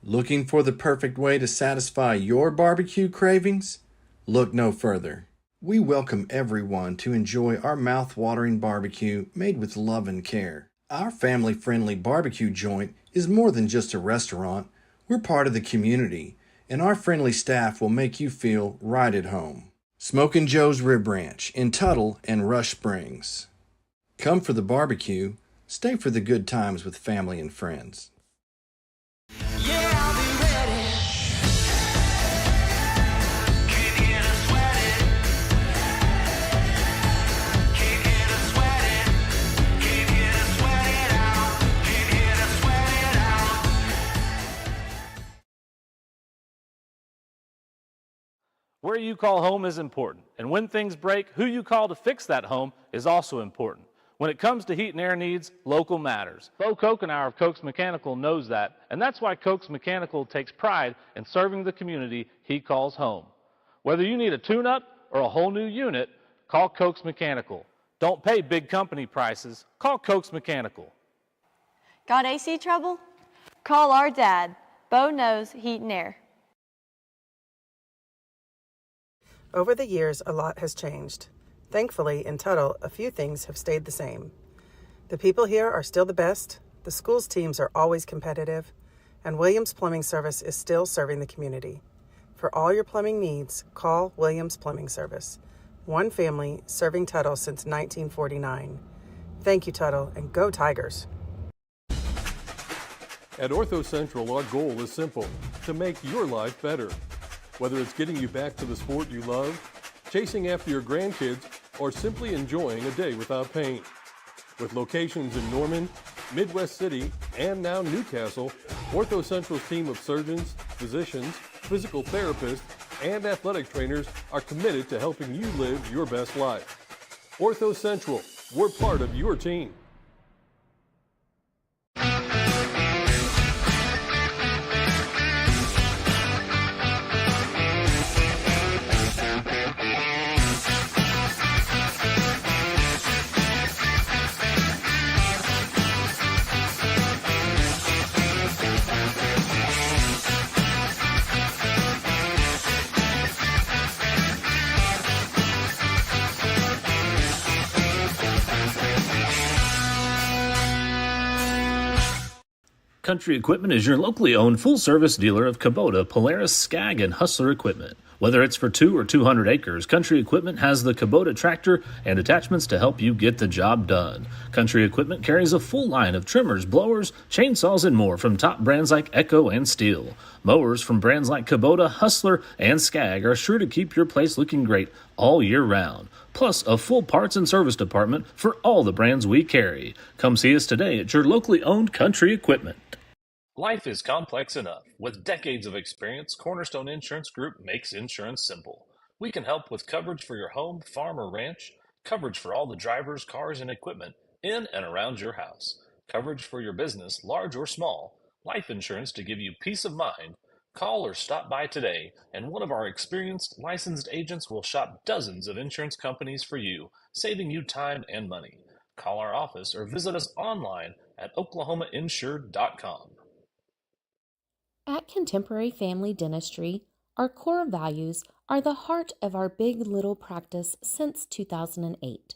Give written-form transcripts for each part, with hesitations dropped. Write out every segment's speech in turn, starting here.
Looking for the perfect way to satisfy your barbecue cravings? Look no further. We welcome everyone to enjoy our mouth-watering barbecue made with love and care. Our family-friendly barbecue joint is more than just a restaurant. We're part of the community, and our friendly staff will make you feel right at home. Smokin' Joe's Rib Ranch in Tuttle and Rush Springs. Come for the barbecue, stay for the good times with family and friends. Yeah, I'll be ready. Can't get us sweating. Can't get us sweating. Can't get us sweating out. Can't get us sweating out. Where you call home is important, and when things break, who you call to fix that home is also important. When it comes to heat and air needs, local matters. Bo Kokenauer of Koch's Mechanical knows that, and that's why Koch's Mechanical takes pride in serving the community he calls home. Whether you need a tune-up or a whole new unit, call Koch's Mechanical. Don't pay big company prices. Call Koch's Mechanical. Got AC trouble? Call our dad. Bo knows heat and air. Over the years, a lot has changed. Thankfully, in Tuttle, a few things have stayed the same. The people here are still the best, the school's teams are always competitive, and Williams Plumbing Service is still serving the community. For all your plumbing needs, call Williams Plumbing Service. One family serving Tuttle since 1949. Thank you, Tuttle, and go Tigers! At Ortho Central, our goal is simple: to make your life better. Whether it's getting you back to the sport you love, chasing after your grandkids, or simply enjoying a day without pain. With locations in Norman, Midwest City, and now Newcastle, Ortho Central's team of surgeons, physicians, physical therapists, and athletic trainers are committed to helping you live your best life. Ortho Central, we're part of your team. Country Equipment is your locally owned full-service dealer of Kubota, Polaris, Skag, and Hustler equipment. Whether it's for 2 or 200 acres, Country Equipment has the Kubota tractor and attachments to help you get the job done. Country Equipment carries a full line of trimmers, blowers, chainsaws, and more from top brands like Echo and Steel. Mowers from brands like Kubota, Hustler, and Skag are sure to keep your place looking great all year round. Plus a full parts and service department for all the brands we carry. Come see us today at your locally owned Country Equipment. Life is complex enough. With decades of experience, Cornerstone Insurance Group makes insurance simple. We can help with coverage for your home, farm, or ranch, coverage for all the drivers, cars, and equipment in and around your house, coverage for your business, large or small, life insurance to give you peace of mind. Call or stop by today, and one of our experienced, licensed agents will shop dozens of insurance companies for you, saving you time and money. Call our office or visit us online at oklahomainsured.com. At Contemporary Family Dentistry, our core values are the heart of our Big Little practice since 2008.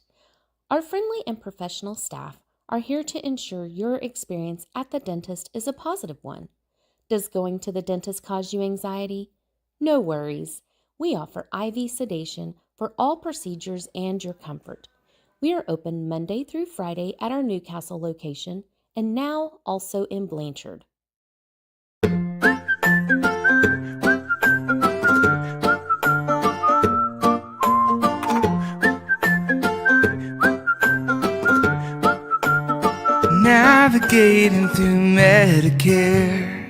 Our friendly and professional staff are here to ensure your experience at the dentist is a positive one. Does going to the dentist cause you anxiety? No worries. We offer IV sedation for all procedures and your comfort. We are open Monday through Friday at our Newcastle location and now also in Blanchard. Navigating through Medicare.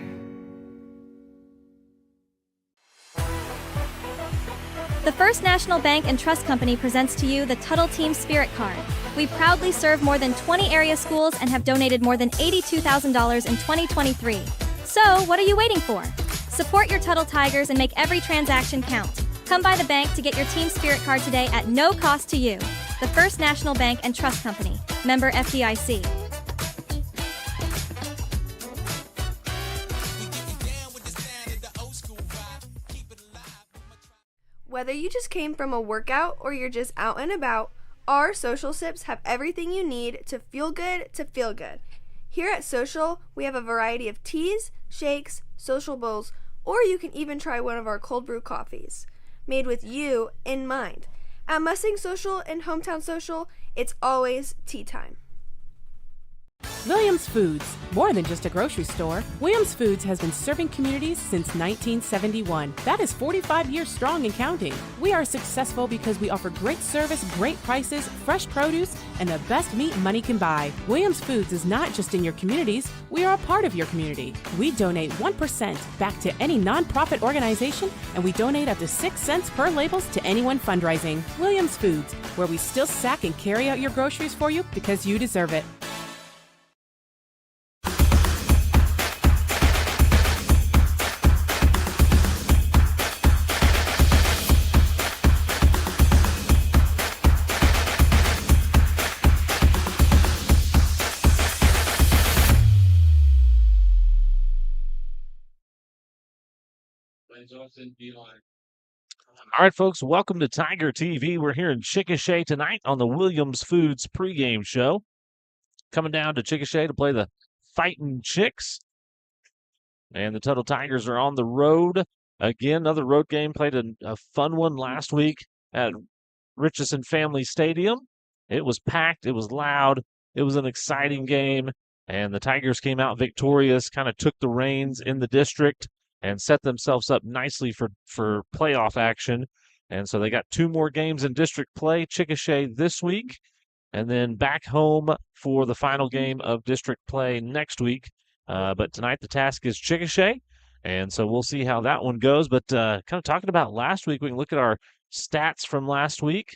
The First National Bank and Trust Company presents to you the Tuttle Team Spirit Card. We proudly serve more than 20 area schools and have donated more than $82,000 in 2023. So, what are you waiting for? Support your Tuttle Tigers and make every transaction count. Come by the bank to get your Team Spirit Card today at no cost to you. The First National Bank and Trust Company. Member FDIC. Whether you just came from a workout or you're just out and about, our Social Sips have everything you need to feel good to feel good. Here at Social, we have a variety of teas, shakes, social bowls, or you can even try one of our cold brew coffees, made with you in mind. At Mustang Social and Hometown Social, it's always tea time. Williams Foods, more than just a grocery store. Williams Foods has been serving communities since 1971. That is 45 years strong and counting. We are successful because we offer great service, great prices, fresh produce, and the best meat money can buy. Williams Foods is not just in your communities, we are a part of your community. We donate 1% back to any nonprofit organization, and we donate up to 6 cents per labels to anyone fundraising. Williams Foods, where we still sack and carry out your groceries for you because you deserve it. All right, folks, welcome to Tiger TV. We're here in Chickasha tonight on the Williams Foods pregame show. Coming down to Chickasha to play the Fightin' Chicks. And the Tuttle Tigers are on the road. Again, another road game. Played a fun one last week at Richardson Family Stadium. It was packed. It was loud. It was an exciting game. And the Tigers came out victorious, kind of took the reins in the district and set themselves up nicely for playoff action. And so they got 2 more games in district play, Chickasha this week, and then back home for the final game of district play next week. But tonight the task is Chickasha, and so we'll see how that one goes. But kind of talking about last week, we can look at our stats from last week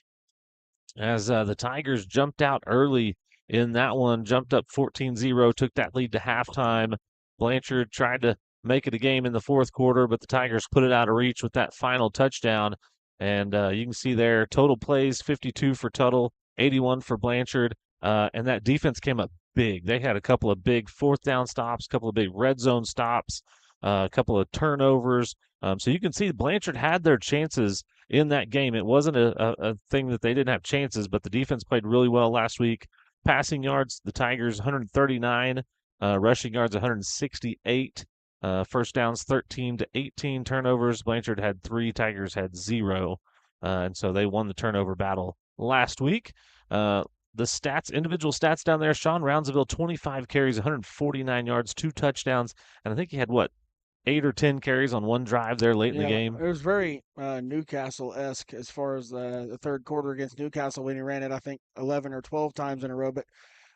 as the Tigers jumped out early in that one, jumped up 14-0, took that lead to halftime. Blanchard tried to make it a game in the fourth quarter, but the Tigers put it out of reach with that final touchdown. And you can see there, total plays, 52 for Tuttle, 81 for Blanchard. And that defense came up big. They had a couple of big fourth down stops, a couple of big red zone stops, a couple of turnovers. So you can see Blanchard had their chances in that game. It wasn't a thing that they didn't have chances, but the defense played really well last week. Passing yards, the Tigers 139, rushing yards 168. First downs 13-18, turnovers. Blanchard had 3, Tigers had 0. And so they won the turnover battle last week. The stats, individual stats down there, Sean Roundsville, 25 carries, 149 yards, 2 touchdowns. And I think he had, 8 or 10 carries on one drive there late in the game? It was very Newcastle-esque as far as the third quarter against Newcastle when he ran it, I think, 11 or 12 times in a row. But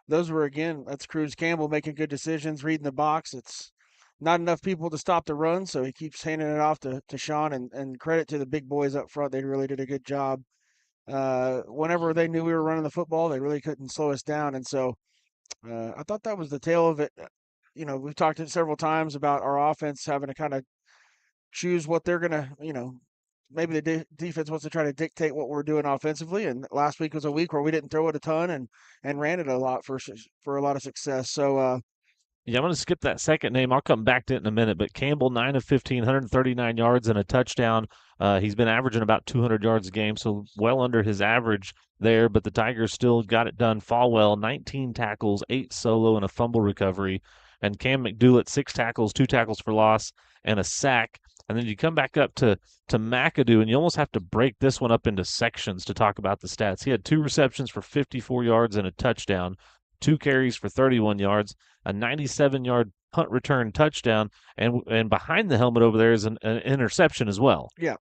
those were, again, that's Cruz Campbell making good decisions, reading the box. It's not enough people to stop the run, so he keeps handing it off to Sean, and credit to the big boys up front. They really did a good job. Whenever they knew we were running the football, they really couldn't slow us down. And so I thought that was the tail of it. We've talked several times about our offense having to kind of choose what they're going to, maybe the defense wants to try to dictate what we're doing offensively. And last week was a week where we didn't throw it a ton and ran it a lot for a lot of success. So, yeah, I'm going to skip that second name. I'll come back to it in a minute. But Campbell, 9 of 15, 139 yards and a touchdown. He's been averaging about 200 yards a game, so well under his average there. But the Tigers still got it done. Falwell, 19 tackles, 8 solo, and a fumble recovery. And Cam McDoulet, 6 tackles, 2 tackles for loss, and a sack. And then you come back up to McAdoo, and you almost have to break this one up into sections to talk about the stats. He had 2 receptions for 54 yards and a touchdown, 2 carries for 31 yards, a 97-yard punt return touchdown, and behind the helmet over there is an interception as well. Yeah.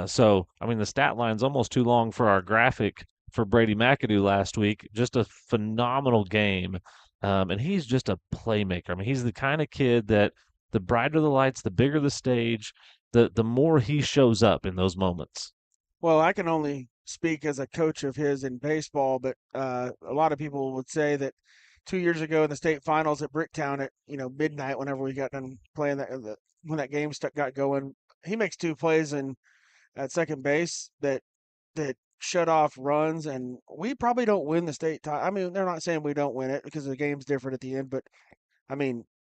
So, the stat line's almost too long for our graphic for Brady McAdoo last week. Just a phenomenal game. And he's just a playmaker. He's the kind of kid that the brighter the lights, the bigger the stage, the more he shows up in those moments. Well, I can only speak as a coach of his in baseball, but a lot of people would say that 2 years ago in the state finals at Bricktown at midnight, whenever we got done playing when that game got going, he makes 2 plays at second base that shut off runs, and we probably don't win the state title. They're not saying we don't win it because the game's different at the end, but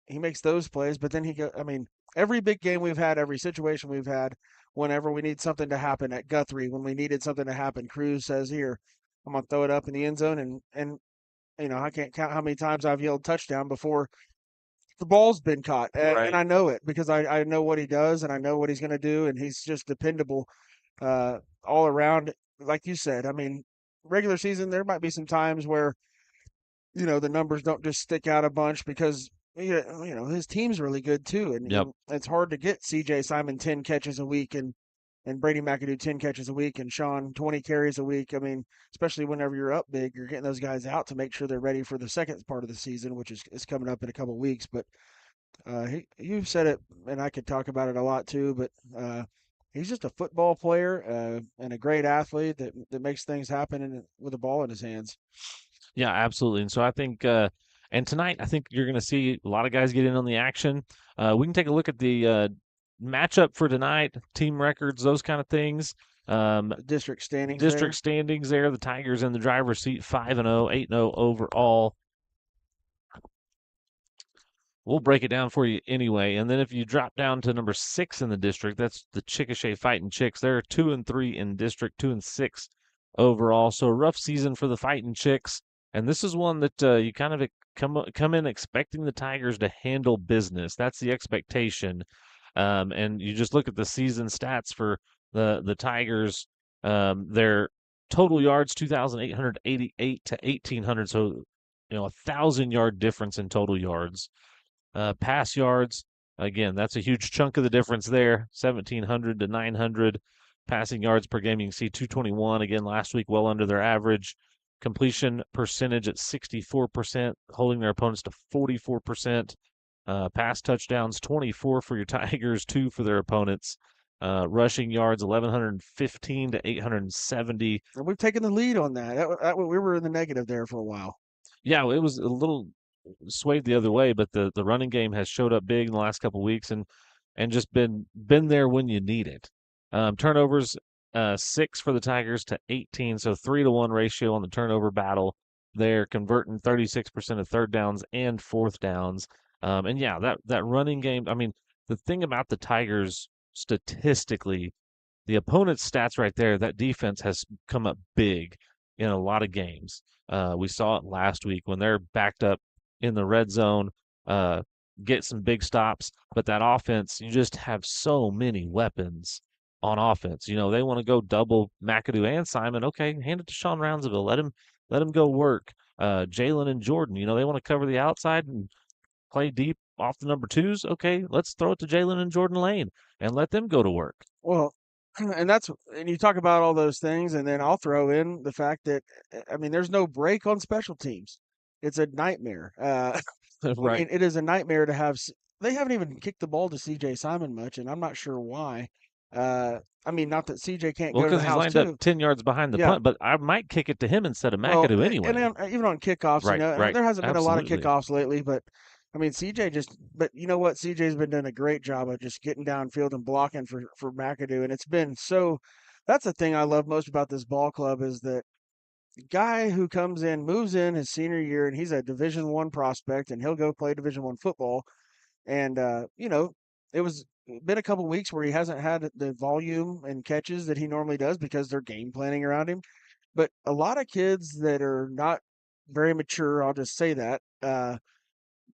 he makes those plays, but then I mean, every big game we've had, every situation we've had, whenever we need something to happen at Guthrie, when we needed something to happen, Cruz says, "Here, I'm gonna throw it up in the end zone," and I can't count how many times I've yelled touchdown before the ball's been caught, and Right. I know it because I know what he does and I know what he's gonna do, and he's just dependable all around. Like you said, I mean, regular season there might be some times where the numbers don't just stick out a bunch because his team's really good too, and Yep. it's hard to get C.J. Simon 10 catches a week and Brady McAdoo 10 catches a week and Sean 20 carries a week. I mean, especially whenever you're up big, you're getting those guys out to make sure they're ready for the second part of the season, which is coming up in a couple weeks. But you've said it, and I could talk about it a lot too. But he's just a football player and a great athlete that makes things happen with a ball in his hands. Yeah, absolutely. And so I think, and tonight, I think you're going to see a lot of guys get in on the action. We can take a look at the matchup for tonight, team records, those kind of things. District standings. District standings there. The Tigers in the driver's seat, 5-0, 8-0 overall. We'll break it down for you anyway. And then if you drop down to number 6 in the district, that's the Chickasha Fighting Chicks. They're 2-3 in district, 2-6 overall. So a rough season for the Fighting Chicks. And this is one that you kind of come in expecting the Tigers to handle business. That's the expectation. And you just look at the season stats for the Tigers. Their total yards 2,888 to 1,800. So 1,000-yard difference in total yards. Pass yards, again, that's a huge chunk of the difference there. 1,700 to 900 passing yards per game. You can see 221 again last week, well under their average. Completion percentage at 64%, holding their opponents to 44%. Pass touchdowns, 24 for your Tigers, 2 for their opponents. Rushing yards, 1,115 to 870. And we've taken the lead on that. We were in the negative there for a while. Yeah, it was a little swayed the other way, but the running game has showed up big in the last couple of weeks and just been there when you need it. Turnovers, 6 for the Tigers to 18, so 3-to-1 ratio on the turnover battle. They're converting 36% of third downs and fourth downs. And yeah, that running game, I mean, the thing about the Tigers statistically, the opponent's stats right there, that defense has come up big in a lot of games. We saw it last week when they're backed up in the red zone, get some big stops. But that offense, you just have so many weapons on offense. They want to go double McAdoo and Simon. Okay, hand it to Sean Roundsville. Let him go work. Jalen and Jordan, they want to cover the outside and play deep off the number 2s. Okay, let's throw it to Jalen and Jordan Lane and let them go to work. Well, and you talk about all those things, and then I'll throw in the fact that, I mean, there's no break on special teams. It's a nightmare. Right. I mean, it is a nightmare to have. They haven't even kicked the ball to C.J. Simon much, and I'm not sure why. I mean, not that C.J. can't Well, go to because the he's house lined too. up 10 yards behind the Yeah. punt, but I might kick it to him instead of Well, McAdoo anyway. and then, even on kickoffs, Right, right. there hasn't been a lot of Absolutely. kickoffs lately, but I mean, but you know what? CJ's been doing a great job of just getting downfield and blocking for McAdoo, and it's been so. That's the thing I love most about this ball club is that guy who moves in his senior year, and he's a Division I prospect, and he'll go play Division I football, and it was been a couple weeks where he hasn't had the volume and catches that he normally does because they're game planning around him. But a lot of kids that are not very mature, I'll just say that,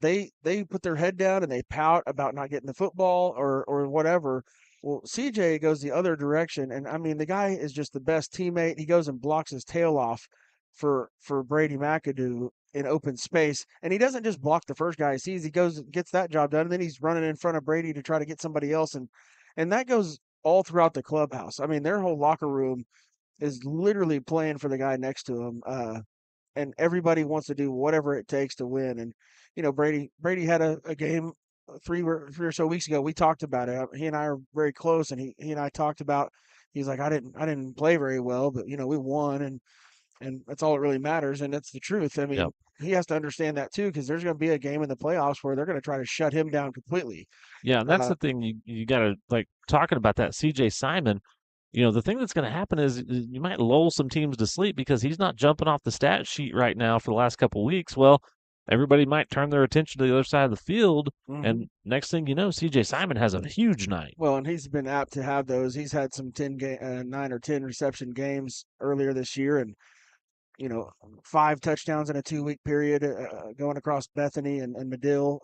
they put their head down and they pout about not getting the football or whatever. Well, CJ goes the other direction, and I mean the guy is just the best teammate. He goes and blocks his tail off for Brady McAdoo in open space, and he doesn't just block the first guy he sees. He goes and gets that job done, and then he's running in front of Brady to try to get somebody else, and that goes all throughout the clubhouse. I mean, their whole locker room is literally playing for the guy next to him. And everybody wants to do whatever it takes to win. And Brady had a game 3 or so weeks ago. We talked about it. He and I are very close, and he and I talked about. He's like, I didn't play very well, but we won, and that's all that really matters, and that's the truth. I mean, Yep. he has to understand that too, because there's going to be a game in the playoffs where they're going to try to shut him down completely. Yeah, and that's the thing you got to talking about that CJ Simon. The thing that's going to happen is you might lull some teams to sleep because he's not jumping off the stat sheet right now for the last couple of weeks. Well, everybody might turn their attention to the other side of the field. Mhm. And next thing you know, CJ Simon has a huge night. Well, and he's been apt to have those. He's had some 9 or 10 reception games earlier this year, and 5 touchdowns in a 2-week period going across Bethany and Medill.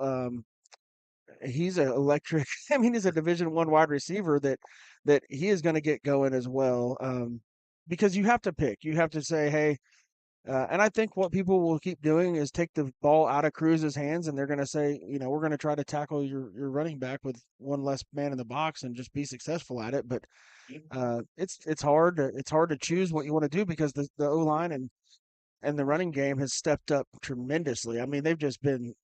He's an electric. I mean, he's a Division I wide receiver that he is going to get going as well. Because you have to pick. You have to say, hey. And I think what people will keep doing is take the ball out of Cruz's hands, and they're going to say, we're going to try to tackle your running back with one less man in the box and just be successful at it. But it's hard. It's hard to choose what you want to do because the O-line and the running game has stepped up tremendously. I mean, they've just been,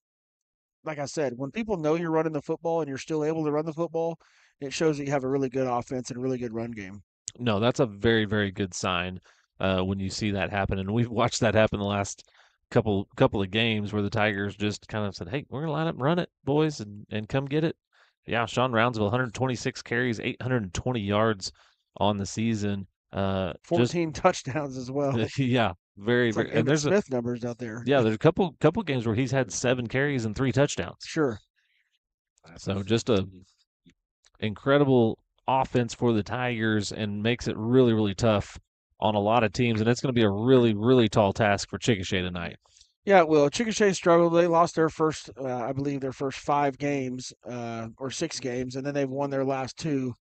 like I said, when people know you're running the football and you're still able to run the football, it shows that you have a really good offense and a really good run game. No, that's a very, very good sign when you see that happen. And we've watched that happen the last couple of games where the Tigers just kind of said, hey, we're going to line up and run it, boys, and come get it. Yeah, Sean Roundsville, 126 carries, 820 yards on the season. 14 touchdowns as well. Yeah, very, very. And there's Smith numbers out there. Yeah, there's a couple games where he's had 7 carries and 3 touchdowns. Sure. So just a incredible offense for the Tigers and makes it really, really tough on a lot of teams. And it's going to be a really, really tall task for Chickasha tonight. Yeah, well, Chickasha struggled. They lost their first, I believe, their first 5 games or 6 games, and then they've won their last 2.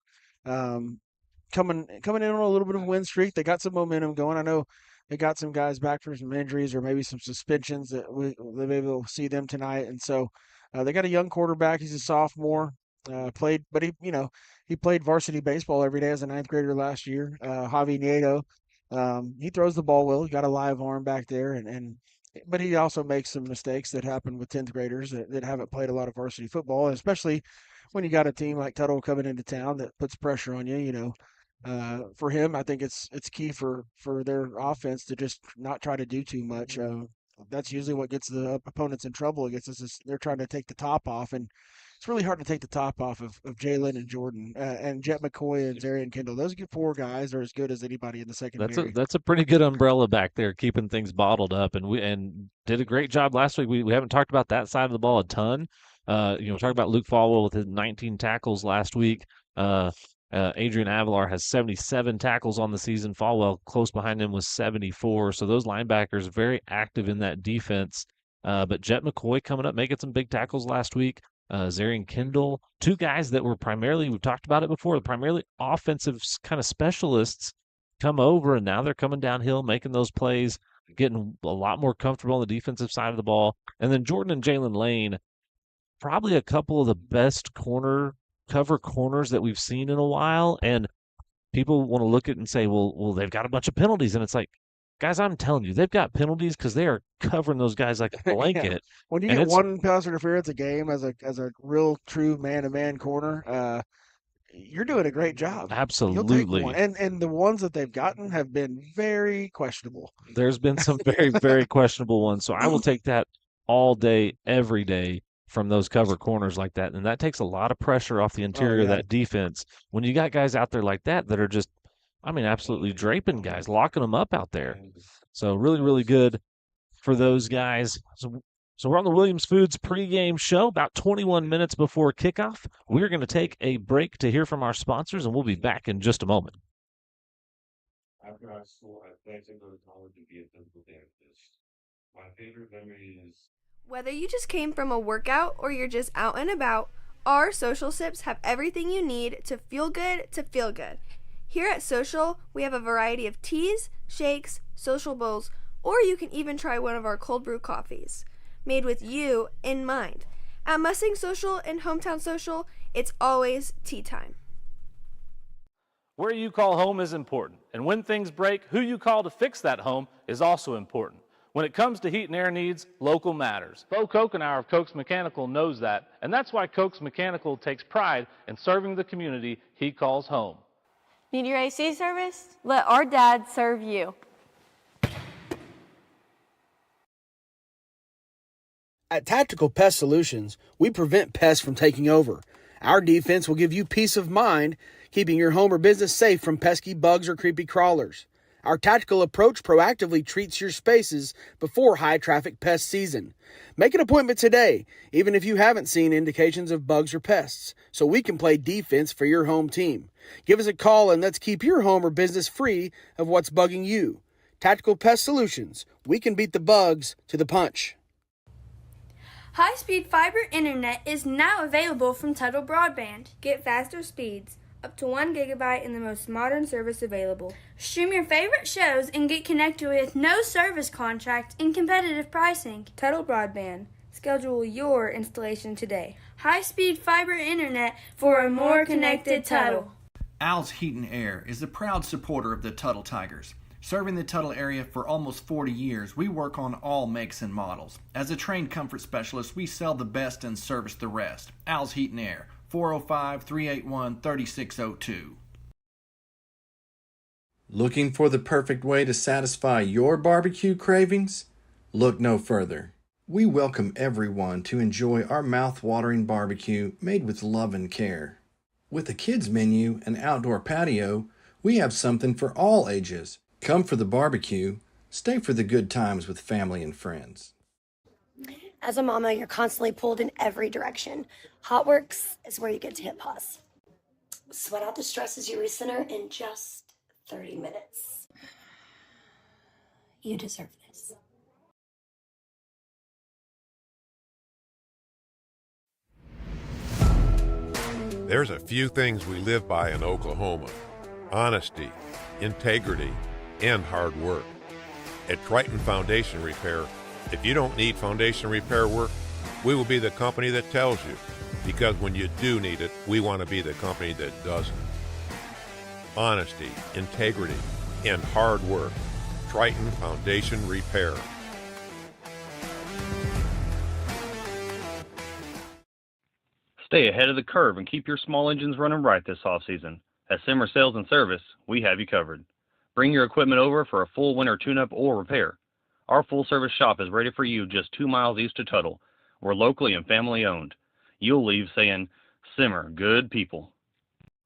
Coming in on a little bit of a win streak. They got some momentum going. I know they got some guys back from some injuries or maybe some suspensions that maybe we'll see them tonight. And so they got a young quarterback. He's a sophomore. But he played varsity baseball every day as a 9th grader last year. Javi Nieto. He throws the ball well. He got a live arm back there, but he also makes some mistakes that happen with 10th graders that haven't played a lot of varsity football, and especially when you got a team like Tuttle coming into town that puts pressure on you. For him, I think it's key for their offense to just not try to do too much. That's usually what gets the opponents in trouble against us is they're trying to take the top off, and it's really hard to take the top off of Jalen and Jordan and Jet McCoy and Zarian Kendall. Those 4 guys are as good as anybody in the secondary. That's a pretty good umbrella back there, keeping things bottled up, and did a great job last week. We haven't talked about that side of the ball a ton. Talk about Luke Falwell with his 19 tackles last week. Adrian Avalar has 77 tackles on the season. Falwell close behind him was 74. So those linebackers very active in that defense. But Jet McCoy coming up, making some big tackles last week. Zarian Kendall, 2 guys that were primarily, we've talked about it before, primarily offensive kind of specialists come over, and now they're coming downhill, making those plays, getting a lot more comfortable on the defensive side of the ball. And then Jordan and Jalen Lane, probably a couple of the best cover corners that we've seen in a while. And people want to look at it and say, well, they've got a bunch of penalties. And it's like, guys, I'm telling you, they've got penalties because they are covering those guys like a blanket. Yeah. When you get one pass interference a game as a real true man-to-man corner, you're doing a great job. Absolutely. And the ones that they've gotten have been very questionable. There's been some very, very questionable ones. So I will take that all day, every day from those cover corners like that. And that takes a lot of pressure off the interior of that defense. When you got guys out there like that are just, absolutely draping guys, locking them up out there. So really, really good for those guys. So we're on the Williams Foods pregame show about 21 minutes before kickoff. We're going to take a break to hear from our sponsors, and we'll be back in just a moment. After high school, I planned to go to college to be a physical therapist. My favorite memory is... Whether you just came from a workout or you're just out and about, our Social Sips have everything you need to feel good to feel good. Here at Social, we have a variety of teas, shakes, social bowls, or you can even try one of our cold brew coffees, made with you in mind. At Mustang Social and Hometown Social, it's always tea time. Where you call home is important, and when things break, who you call to fix that home is also important. When it comes to heat and air needs, local matters. Bo Kokenauer of Koch's Mechanical knows that, and that's why Koch's Mechanical takes pride in serving the community he calls home. Need your AC service? Let our dad serve you. At Tactical Pest Solutions, we prevent pests from taking over. Our defense will give you peace of mind, keeping your home or business safe from pesky bugs or creepy crawlers. Our tactical approach proactively treats your spaces before high-traffic pest season. Make an appointment today, even if you haven't seen indications of bugs or pests, so we can play defense for your home team. Give us a call and let's keep your home or business free of what's bugging you. Tactical Pest Solutions. We can beat the bugs to the punch. High-speed fiber internet is now available from Tuttle Broadband. Get faster speeds, up to 1 gigabyte in the most modern service available. Stream your favorite shows and get connected with no service contract and competitive pricing. Tuttle Broadband. Schedule your installation today. High-speed fiber internet for a more connected Tuttle. Al's Heat and Air is a proud supporter of the Tuttle Tigers. Serving the Tuttle area for almost 40 years, we work on all makes and models. As a trained comfort specialist, we sell the best and service the rest. Al's Heat and Air, 405-381-3602. Looking for the perfect way to satisfy your barbecue cravings? Look no further. We welcome everyone to enjoy our mouth-watering barbecue made with love and care. With a kids menu and outdoor patio, we have something for all ages. Come for the barbecue, stay for the good times with family and friends. As a mama, you're constantly pulled in every direction. HotWorks is where you get to hit pause. Sweat out the stress as you recenter in just 30 minutes. You deserve this. There's a few things we live by in Oklahoma: honesty, integrity, and hard work. At Triton Foundation Repair, if you don't need foundation repair work, we will be the company that tells you, because when you do need it, we want to be the company that doesn't. Honesty, integrity, and hard work. Triton Foundation Repair. Stay ahead of the curve and keep your small engines running right this off-season. At Simmer Sales and Service, we have you covered. Bring your equipment over for a full winter tune-up or repair. Our full-service shop is ready for you just 2 miles east of Tuttle. We're locally and family-owned. You'll leave saying, Simmer, good people.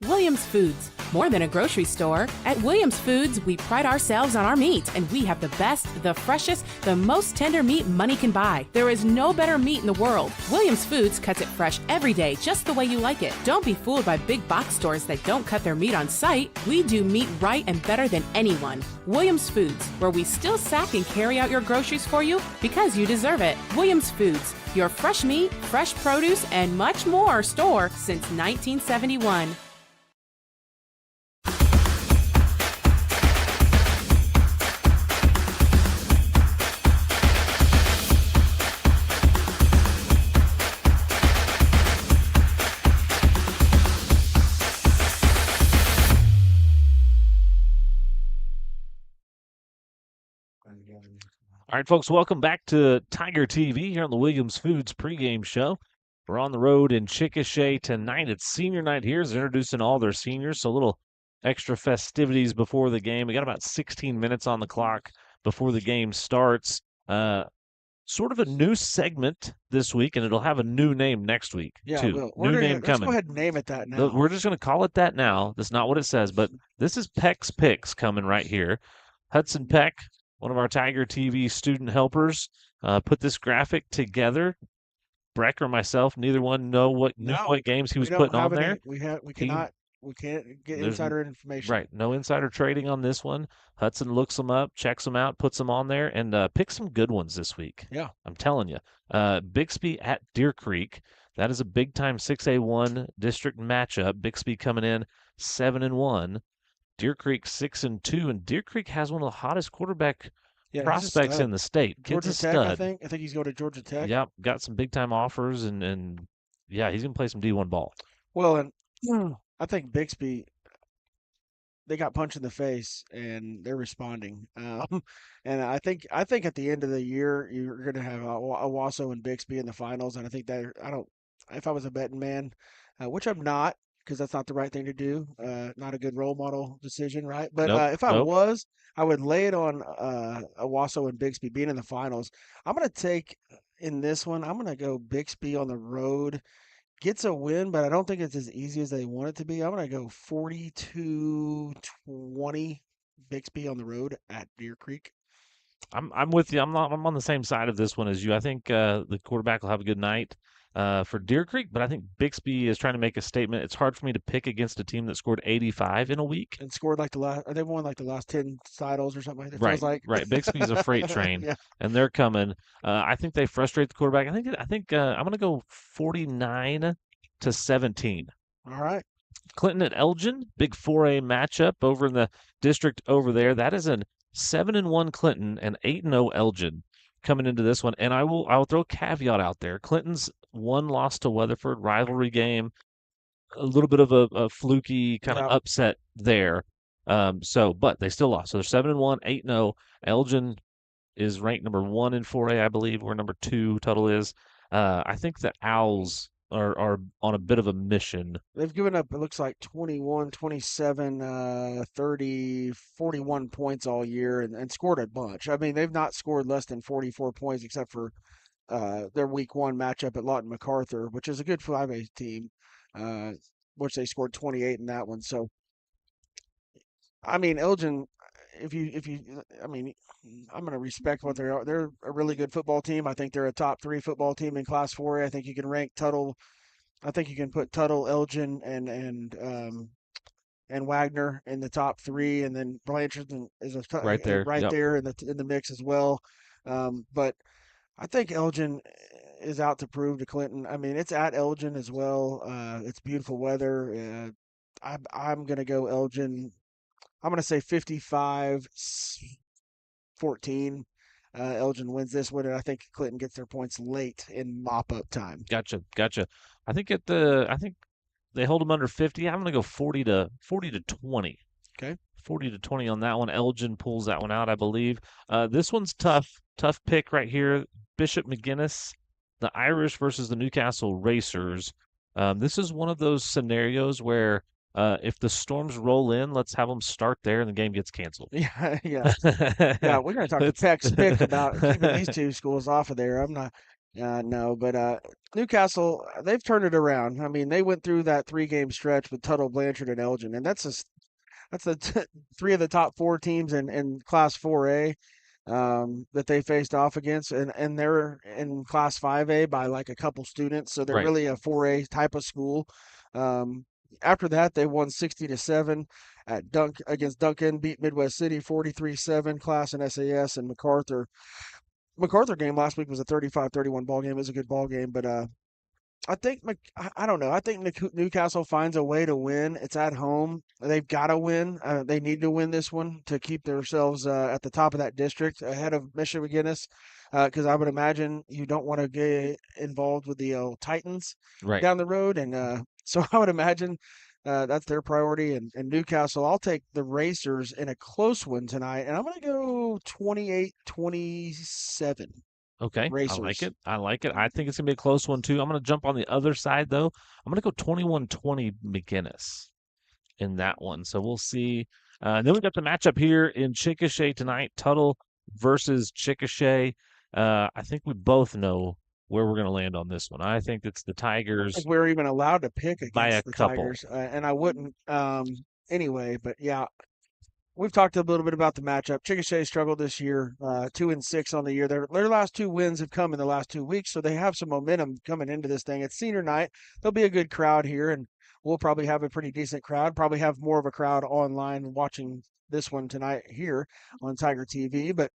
Williams Foods, more than a grocery store. At Williams Foods, we pride ourselves on our meat, and we have the best, the freshest, the most tender meat money can buy. There is no better meat in the world. Williams Foods cuts it fresh every day, just the way you like it. Don't be fooled by big box stores that don't cut their meat on site. We do meat right and better than anyone. Williams Foods, where we still sack and carry out your groceries for you because you deserve it. Williams Foods, your fresh meat, fresh produce, and much more store since 1971. All right, folks, welcome back to Tiger TV here on the Williams Foods pregame show. We're on the road in Chickasha tonight. It's senior night here. They're introducing all their seniors, so a little extra festivities before the game. We got about 16 minutes on the clock before the game starts. Sort of a new segment this week, and it'll have a new name next week, too. New name coming. Let's go ahead and name it that now. We're just going to call it that now. That's not what it says, but this is Peck's Picks coming right here. Hudson Peck, one of our Tiger TV student helpers, put this graphic together. Breck or myself, neither one knew what games he was putting on there. We can't get insider information. Right, no insider trading on this one. Hudson looks them up, checks them out, puts them on there, and picks some good ones this week. Yeah, I'm telling you. Bixby at Deer Creek. That is a big-time 6A1 district matchup. Bixby coming in 7-1. Deer Creek 6-2, and Deer Creek has one of the hottest quarterback prospects in the state. Kid's a stud. I think he's going to Georgia Tech. Yep, got some big time offers, and yeah, he's gonna play some D1 ball. Well, and I think Bixby, they got punched in the face and they're responding. And I think at the end of the year you're going to have Owasso and Bixby in the finals, and I think that if I was a betting man, which I'm not, because that's not the right thing to do. Not a good role model decision, right? But if I was, I would lay it on Owasso and Bixby being in the finals. I'm going to take in this one. I'm going to go Bixby on the road. Gets a win, but I don't think it's as easy as they want it to be. I'm going to go 42-20 Bixby on the road at Deer Creek. I'm with you. I'm on the same side of this one as you. I think the quarterback will have a good night for Deer Creek, but I think Bixby is trying to make a statement. It's hard for me to pick against a team that scored 85 in a week. And scored like the last. They won like the last 10 titles or something. It Right, feels like. right. Bixby's a freight train, Yeah. and they're coming. I think they frustrate the quarterback. I think I'm going to go 49-17. All right. Clinton at Elgin, big 4A matchup over in the district over there. That is a 7-1 Clinton and 8-0 Elgin coming into this one. And I'll throw a caveat out there. Clinton's one loss to Weatherford, rivalry game, a little bit of a fluky kind of upset there. But they still lost. So they're 7-1, 8-0. Elgin is ranked number 1 in 4A, I believe, where number 2 Tuttle is. I think the Owls are on a bit of a mission. They've given up, it looks like 21, 27, 30, 41 points all year and scored a bunch. I mean, they've not scored less than 44 points except for their week 1 matchup at Lawton MacArthur, which is a good 5A team, which they scored 28 in that one. So, I mean, Elgin, I mean, I'm going to respect what they are. They're a really good football team. I think they're a top 3 football team in Class 4A. I think you can rank Tuttle. I think you can put Tuttle, Elgin, and Wagner in the top 3, and then Blanchard is Right there. right Yep. there in the mix as well. But I think Elgin is out to prove to Clinton. I mean, it's at Elgin as well. It's beautiful weather. I'm going to go Elgin. I'm going to say 55-14. Elgin wins this one, and I think Clinton gets their points late in mop-up time. Gotcha. I think they hold them under 50. I'm going to go 40 to 20. Okay. 40 to 20 on that one. Elgin pulls that one out, I believe. This one's tough pick right here. Bishop McGinnis, the Irish versus the Newcastle Racers. This is one of those scenarios where if the Storms roll in, let's have them start there and the game gets canceled. Yeah. Yeah, we're going to talk to Peck's pick about keeping these 2 schools off of there. I'm not, no, but Newcastle, they've turned it around. I mean, they went through that 3-game stretch with Tuttle, Blanchard, and Elgin, and that's the 3 of the top 4 teams in Class 4A that they faced off against, and they're in Class 5A by like a couple students, so they're Right. really a 4A type of school. After that, they won 60-7 against Duncan, beat Midwest City 43-7, Class and SAS, and MacArthur. MacArthur game last week was a 35-31 ball game. It was a good ball game, but I think I don't know. I think Newcastle finds a way to win. It's at home. They've got to win. They need to win this one to keep themselves at the top of that district ahead of Mission McGinnis, because I would imagine you don't want to get involved with the Titans Right. down the road, and so I would imagine that's their priority. And Newcastle, I'll take the Racers in a close one tonight, and I'm going to go 28-27. Okay, Racers. I like it. I think it's going to be a close one, too. I'm going to jump on the other side, though. I'm going to go 21-20 McGinnis in that one. So we'll see. And then we got the matchup here in Chickasha tonight, Tuttle versus Chickasha. I think we both know where we're going to land on this one. I think it's the Tigers. I don't think we're even allowed to pick by against a the couple. Tigers, and I wouldn't anyway. But yeah, we've talked a little bit about the matchup. Chickasha struggled this year, 2-6 on the year. Their last 2 wins have come in the last 2 weeks, so they have some momentum coming into this thing. It's senior night. There'll be a good crowd here, and we'll probably have a pretty decent crowd. Probably have more of a crowd online watching this one tonight here on Tiger TV. But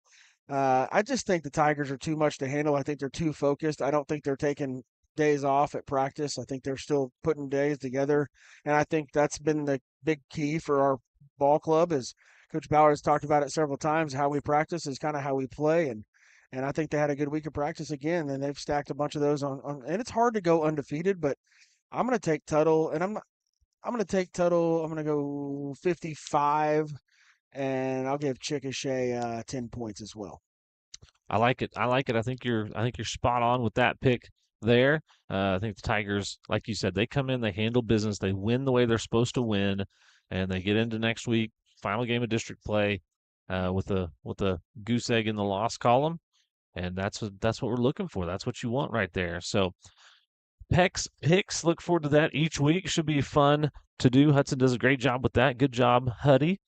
I just think the Tigers are too much to handle. I think they're too focused. I don't think they're taking days off at practice. I think they're still putting days together, and I think that's been the big key for our ball club. Is Coach Bauer has talked about it several times. How we practice is kind of how we play, and I think they had a good week of practice again, and they've stacked a bunch of those on. And it's hard to go undefeated, but I'm going to take Tuttle, and I'm going to take Tuttle. I'm going to go 55, and I'll give Chickasha 10 points as well. I like it. I think you're spot on with that pick there. I think the Tigers, like you said, they come in, they handle business, they win the way they're supposed to win, and they get into next week, final game of district play, with a goose egg in the loss column, and that's what we're looking for. That's what you want right there. So, Peck's picks, look forward to that each week. Should be fun to do. Hudson does a great job with that. Good job, Huddy.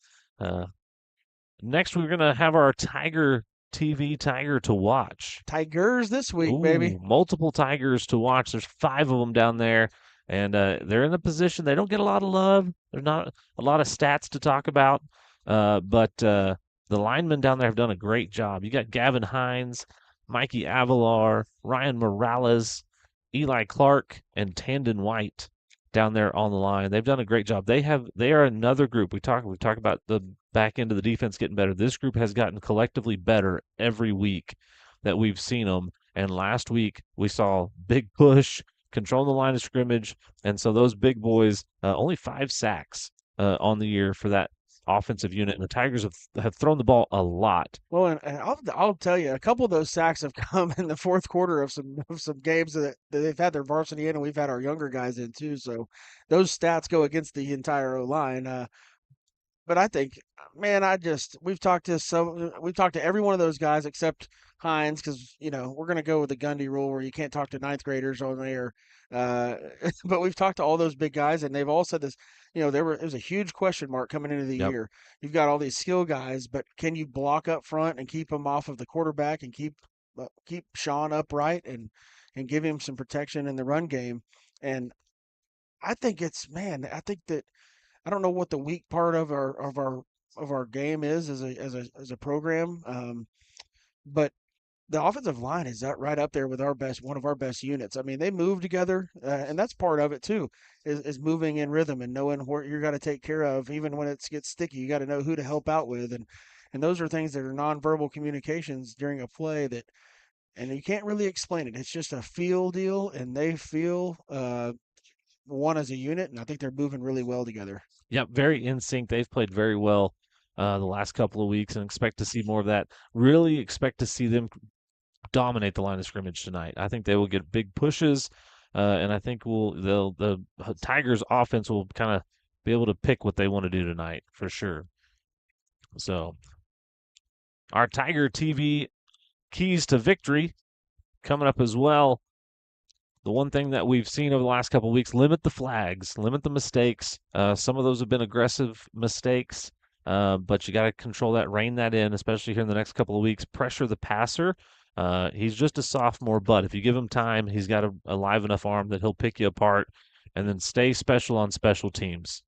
Next, we're going to have our Tiger TV Tiger to watch. Tigers this week, Ooh, baby. multiple Tigers to watch. There's 5 of them down there, and they're in the position. They don't get a lot of love. There's not a lot of stats to talk about, but the linemen down there have done a great job. You got Gavin Hines, Mikey Avalar, Ryan Morales, Eli Clark, and Tandon White down there on the line. They've done a great job. They are another group. We talk about the back end of the defense getting better. This group has gotten collectively better every week that we've seen them. And last week we saw big push, control the line of scrimmage, and so those big boys only 5 sacks on the year for that offensive unit. And the Tigers have thrown the ball a lot. Well, and I'll tell you, a couple of those sacks have come in the fourth quarter of some games that they've had their varsity in, and we've had our younger guys in too. So those stats go against the entire O line. But I think, man, we've talked to every one of those guys except Hines because we're gonna go with the Gundy rule where you can't talk to ninth graders on there. Uh, but we've talked to all those big guys, and they've all said this. It was a huge question mark coming into the Yep. year. You've got all these skill guys, but can you block up front and keep them off of the quarterback and keep Sean upright and give him some protection in the run game? And I think I think that I don't know what the weak part of our game is as a program, but the offensive line is right up there with one of our best units. I mean, they move together, and that's part of it too, is moving in rhythm and knowing what you're got to take care of, even when it gets sticky. You got to know who to help out with, and those are things that are nonverbal communications during a play and you can't really explain it. It's just a feel deal, and they feel one as a unit, and I think they're moving really well together. Yep, very in sync. They've played very well the last couple of weeks, and expect to see more of that. Really expect to see them dominate the line of scrimmage tonight. I think they will get big pushes, and I think the Tigers' offense will kind of be able to pick what they want to do tonight for sure. So, our Tiger TV keys to victory coming up as well. The one thing that we've seen over the last couple of weeks, limit the flags, limit the mistakes. Some of those have been aggressive mistakes, but you got to control that, rein that in, especially here in the next couple of weeks. Pressure the passer. He's just a sophomore, but if you give him time, he's got a live enough arm that he'll pick you apart. And then stay special on special teams.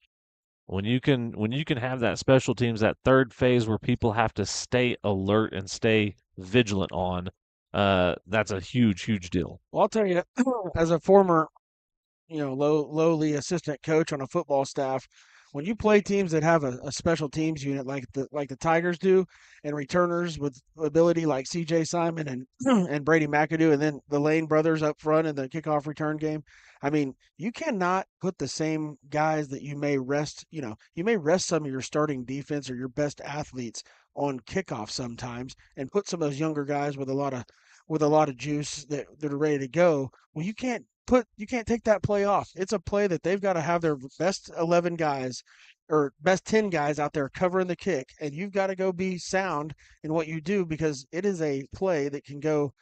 When you can have that special teams, that third phase where people have to stay alert and stay vigilant on, that's a huge deal. Well, I'll tell you, as a former, lowly assistant coach on a football staff, when you play teams that have a special teams unit like the Tigers do, and returners with ability like C.J. Simon and and Brady McAdoo, and then the Lane brothers up front in the kickoff return game. I mean, you cannot put the same guys that you may rest. You may rest some of your starting defense or your best athletes on kickoff sometimes, and put some of those younger guys with a lot of juice that are ready to go. Well, you can't take that play off. It's a play that they've got to have their best 11 guys or best 10 guys out there covering the kick, and you've got to go be sound in what you do because it is a play that can go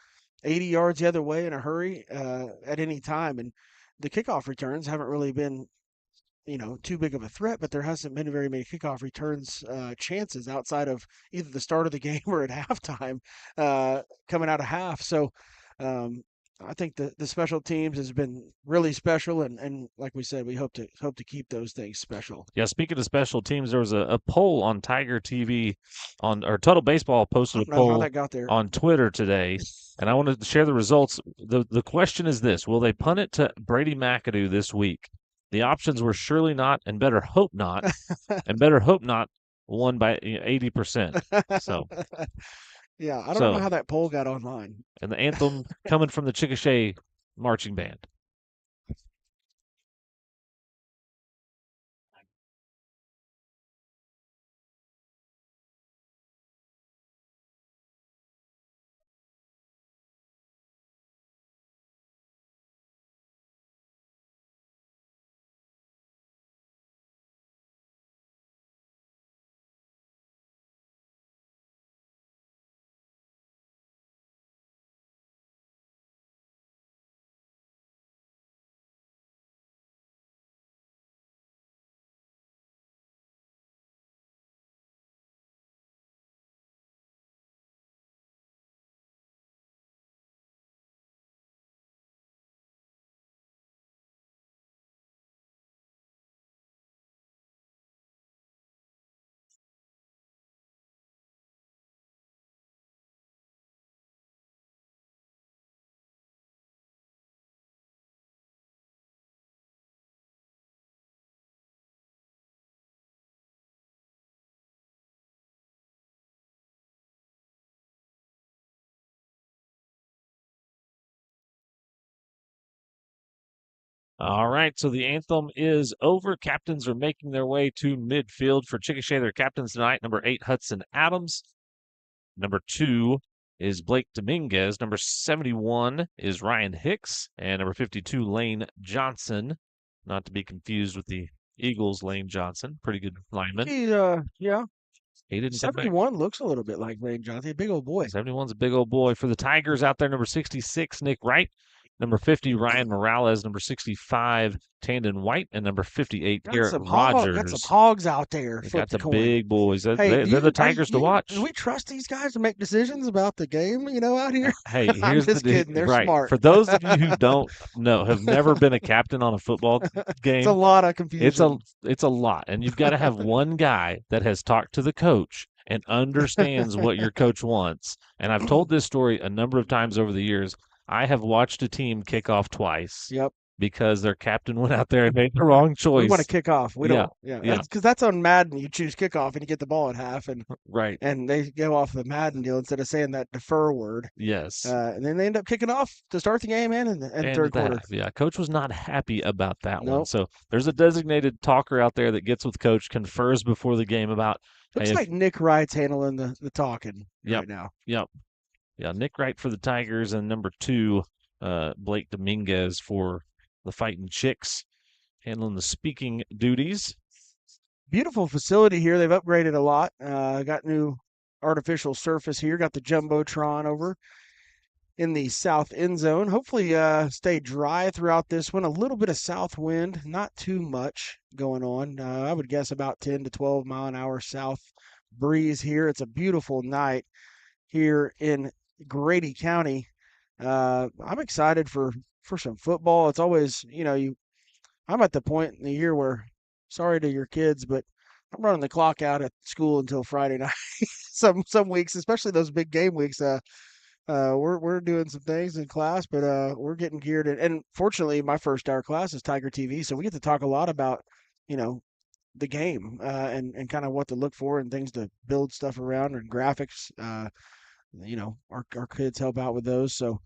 80 yards the other way in a hurry at any time. And the kickoff returns haven't really been too big of a threat, but there hasn't been very many kickoff returns chances outside of either the start of the game or at halftime coming out of half. So I think the special teams has been really special, and like we said, we hope to keep those things special. Yeah, speaking of special teams, there was a poll on Tiger TV or Tuttle Baseball posted a I don't know how poll that got there. on Twitter today, and I wanted to share the results. The question is this: will they punt it to Brady McAdoo this week? The options were surely not and better hope not, and better hope not won by 80%. So Yeah, I don't know how that poll got online. And the anthem coming from the Chickasha marching band. All right, so the anthem is over. Captains are making their way to midfield for Chickasha. Their captains tonight, number 8, Hudson Adams. Number 2 is Blake Dominguez. Number 71 is Ryan Hicks. And number 52, Lane Johnson. Not to be confused with the Eagles' Lane Johnson. Pretty good lineman. Yeah. He didn't come back. 71 looks a little bit like Lane Johnson, a big old boy. 71's a big old boy. For the Tigers out there, number 66, Nick Wright. Number 50, Ryan Morales. Number 65, Tandon White. And number 58, Garrett Rogers. Got some hogs out there. They got the big boys. Hey, They're the Tigers to watch. Do we trust these guys to make decisions about the game, out here? Hey, I'm here's just the kidding. They're right. smart. For those of you who don't know, have never been a captain on a football game, It's a lot of confusion. It's a lot, and you've got to have one guy that has talked to the coach and understands what your coach wants. And I've told this story a number of times over the years. I have watched a team kick off twice. Yep. Because their captain went out there and made the wrong choice. We want to kick off. We don't. Yeah. Because that's on Madden. You choose kickoff and you get the ball at half, and right. And they go off the Madden deal instead of saying that defer word. Yes. And then they end up kicking off to start the game and third quarter. Half. Yeah, coach was not happy about that one. So there's a designated talker out there that gets with coach, confers before the game about. Looks like Nick Wright's handling the talking right now. Yep. Yeah, Nick Wright for the Tigers, and number 2, Blake Dominguez for the Fighting Chicks, handling the speaking duties. Beautiful facility here. They've upgraded a lot. Got new artificial surface here. Got the Jumbotron over in the south end zone. Hopefully stay dry throughout this one. A little bit of south wind, not too much going on. I would guess about 10 to 12 mile an hour south breeze here. It's a beautiful night here in Grady County. I'm excited for some football. It's always, I'm at the point in the year where, sorry to your kids, but I'm running the clock out at school until Friday night. some weeks, especially those big game weeks, we're doing some things in class, but we're getting geared. And fortunately, my first hour class is Tiger TV, so we get to talk a lot about, the game and kind of what to look for and things to build stuff around and graphics. Our kids help out with those. So,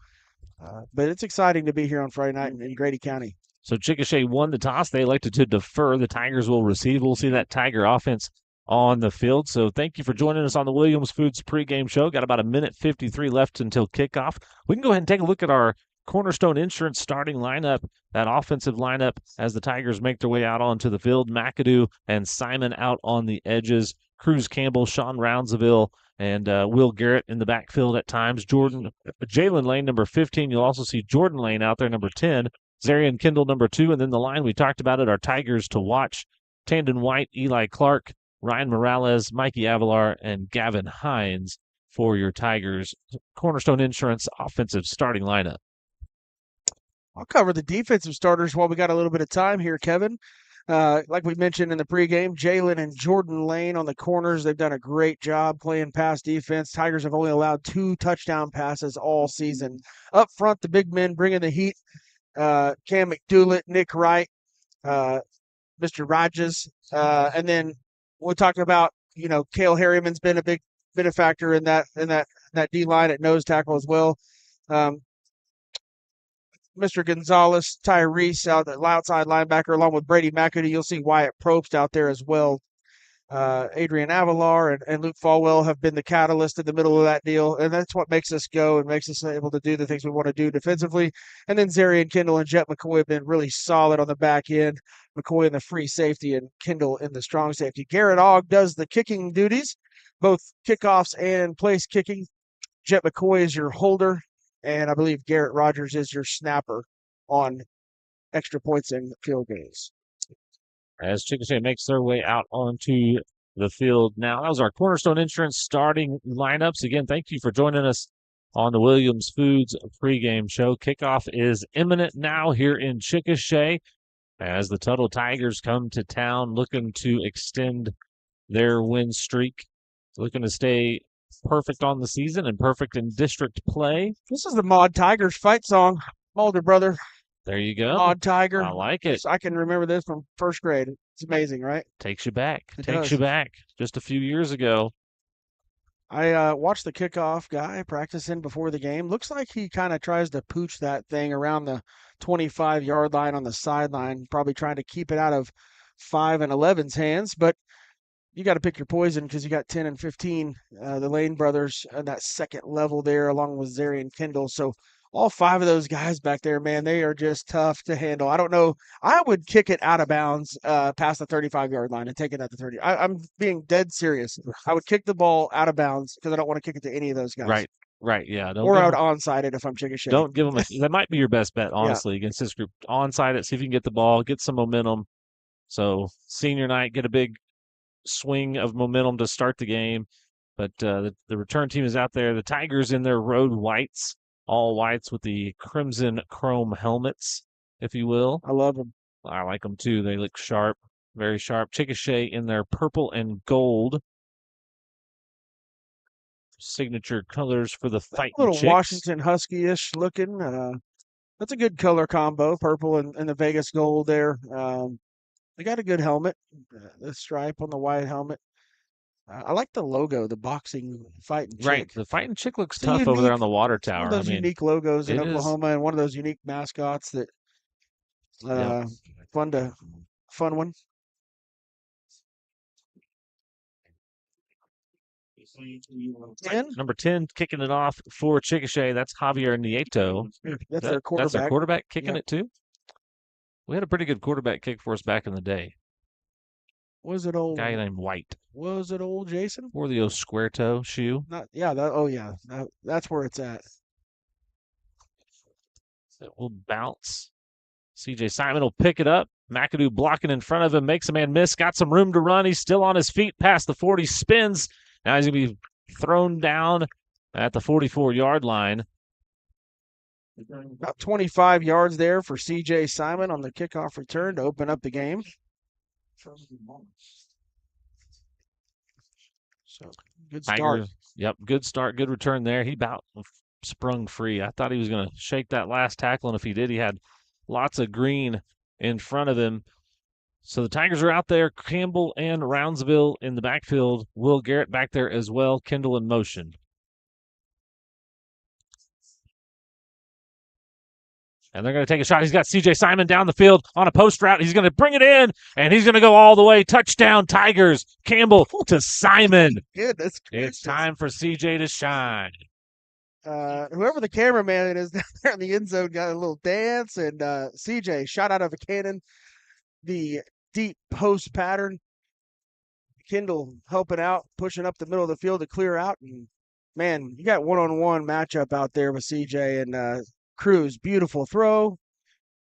but it's exciting to be here on Friday night in Grady County. So Chickasha won the toss. They elected to defer. The Tigers will receive. We'll see that Tiger offense on the field. So thank you for joining us on the Williams Foods pregame show. Got about a minute 53 left until kickoff. We can go ahead and take a look at our Cornerstone Insurance starting lineup, that offensive lineup as the Tigers make their way out onto the field. McAdoo and Simon out on the edges. Cruz Campbell, Sean Roundsville, and Will Garrett in the backfield at times. Jalen Lane, number 15. You'll also see Jordan Lane out there, number 10. Zarian Kendall, number 2. And then the line we talked about it, our Tigers to watch. Tandon White, Eli Clark, Ryan Morales, Mikey Avalar, and Gavin Hines for your Tigers Cornerstone Insurance offensive starting lineup. I'll cover the defensive starters while we got a little bit of time here, Kevin. Like we mentioned in the pregame, Jalen and Jordan Lane on the corners. They've done a great job playing pass defense. Tigers have only allowed 2 touchdown passes all season. Up front, the big men bringing the heat. Cam McDoulet, Nick Wright, Mr. Rogers. And then we're talking about, Cale Harriman's been a big benefactor in that D-line at nose tackle as well. Mr. Gonzalez, Tyrese out the outside linebacker, along with Brady McAdoo. You'll see Wyatt Probst out there as well. Adrian Avalar and Luke Falwell have been the catalyst in the middle of that deal, and that's what makes us go and makes us able to do the things we want to do defensively. And then Zarian Kendall and Jet McCoy have been really solid on the back end. McCoy in the free safety and Kendall in the strong safety. Garrett Ogg does the kicking duties, both kickoffs and place kicking. Jet McCoy is your holder. And I believe Garrett Rogers is your snapper on extra points and field goals. As Chickasha makes their way out onto the field now. That was our Cornerstone Insurance starting lineups. Again, thank you for joining us on the Williams Foods pregame show. Kickoff is imminent now here in Chickasha as the Tuttle Tigers come to town looking to extend their win streak, looking to stay perfect on the season and perfect in district play. This is the Maud Tigers fight song. Older brother. There you go. Maud Tiger. I like it. I can remember this from first grade. It's amazing, right? Takes you back. It Takes does. you back just a few years ago. I watched the kickoff guy practicing before the game. Looks like he kind of tries to pooch that thing around the 25-yard line on the sideline, probably trying to keep it out of 5 and 11's hands. But you got to pick your poison because you got 10 and 15, the Lane brothers on that second level there, along with Zary and Kendall. So all 5 of those guys back there, man, they are just tough to handle. I don't know. I would kick it out of bounds past the 35-yard line and take it at the 30. I'm being dead serious. I would kick the ball out of bounds because I don't want to kick it to any of those guys. Right. Yeah. Or I would onside it if I'm Chickasha. Don't give them that might be your best bet, honestly, against this group. Onside it, see if you can get the ball, get some momentum. So senior night, get a big swing of momentum to start the game. But the return team is out there. The Tigers in their road whites, all whites with the crimson chrome helmets, if you will. I love them. I like them too. They look sharp, very sharp. Chickasha in their purple and gold signature colors for the Fighting A little Chicks. Washington Husky-ish looking. That's a good color combo, purple and the Vegas gold there. They got a good helmet, the stripe on the white helmet. I like the logo, the boxing Fighting Chick. Right, the Fighting Chick looks It's a tough over there on unique- the water it's one tower. of those unique logos in it is. Oklahoma, and one of those unique mascots that fun one. Number 10 kicking it off for Chickasha. That's Javier Nieto. That's their That's their quarterback. quarterback kicking Yep. it too. We had a pretty good quarterback kick for us back in the day. Was it old? Guy named White. Was it old Jason? Wore the old square toe shoe. Not yeah. That's where it's at. It will bounce. CJ Simon will pick it up. McAdoo blocking in front of him, makes a man miss, got some room to run. He's still on his feet past the 40, spins. Now he's going to be thrown down at the 44-yard line. About 25 yards there for CJ Simon on the kickoff return to open up the game. So good start. Tigers, yep, good start, good return there. He about sprung free. I thought he was going to shake that last tackle, and if he did, he had lots of green in front of him. So the Tigers are out there. Campbell and Roundsville in the backfield. Will Garrett back there as well. Kendall in motion. And they're going to take a shot. He's got C.J. Simon down the field on a post route. He's going to bring it in, and he's going to go all the way. Touchdown, Tigers. Campbell to Simon. Goodness It's time for C.J. to shine. Whoever the cameraman is down there in the end zone got a little dance, and CJ shot out of a cannon. The deep post pattern. Kendall helping out, pushing up the middle of the field to clear out. And man, you got one-on-one matchup out there with CJ and Cruz. Beautiful throw,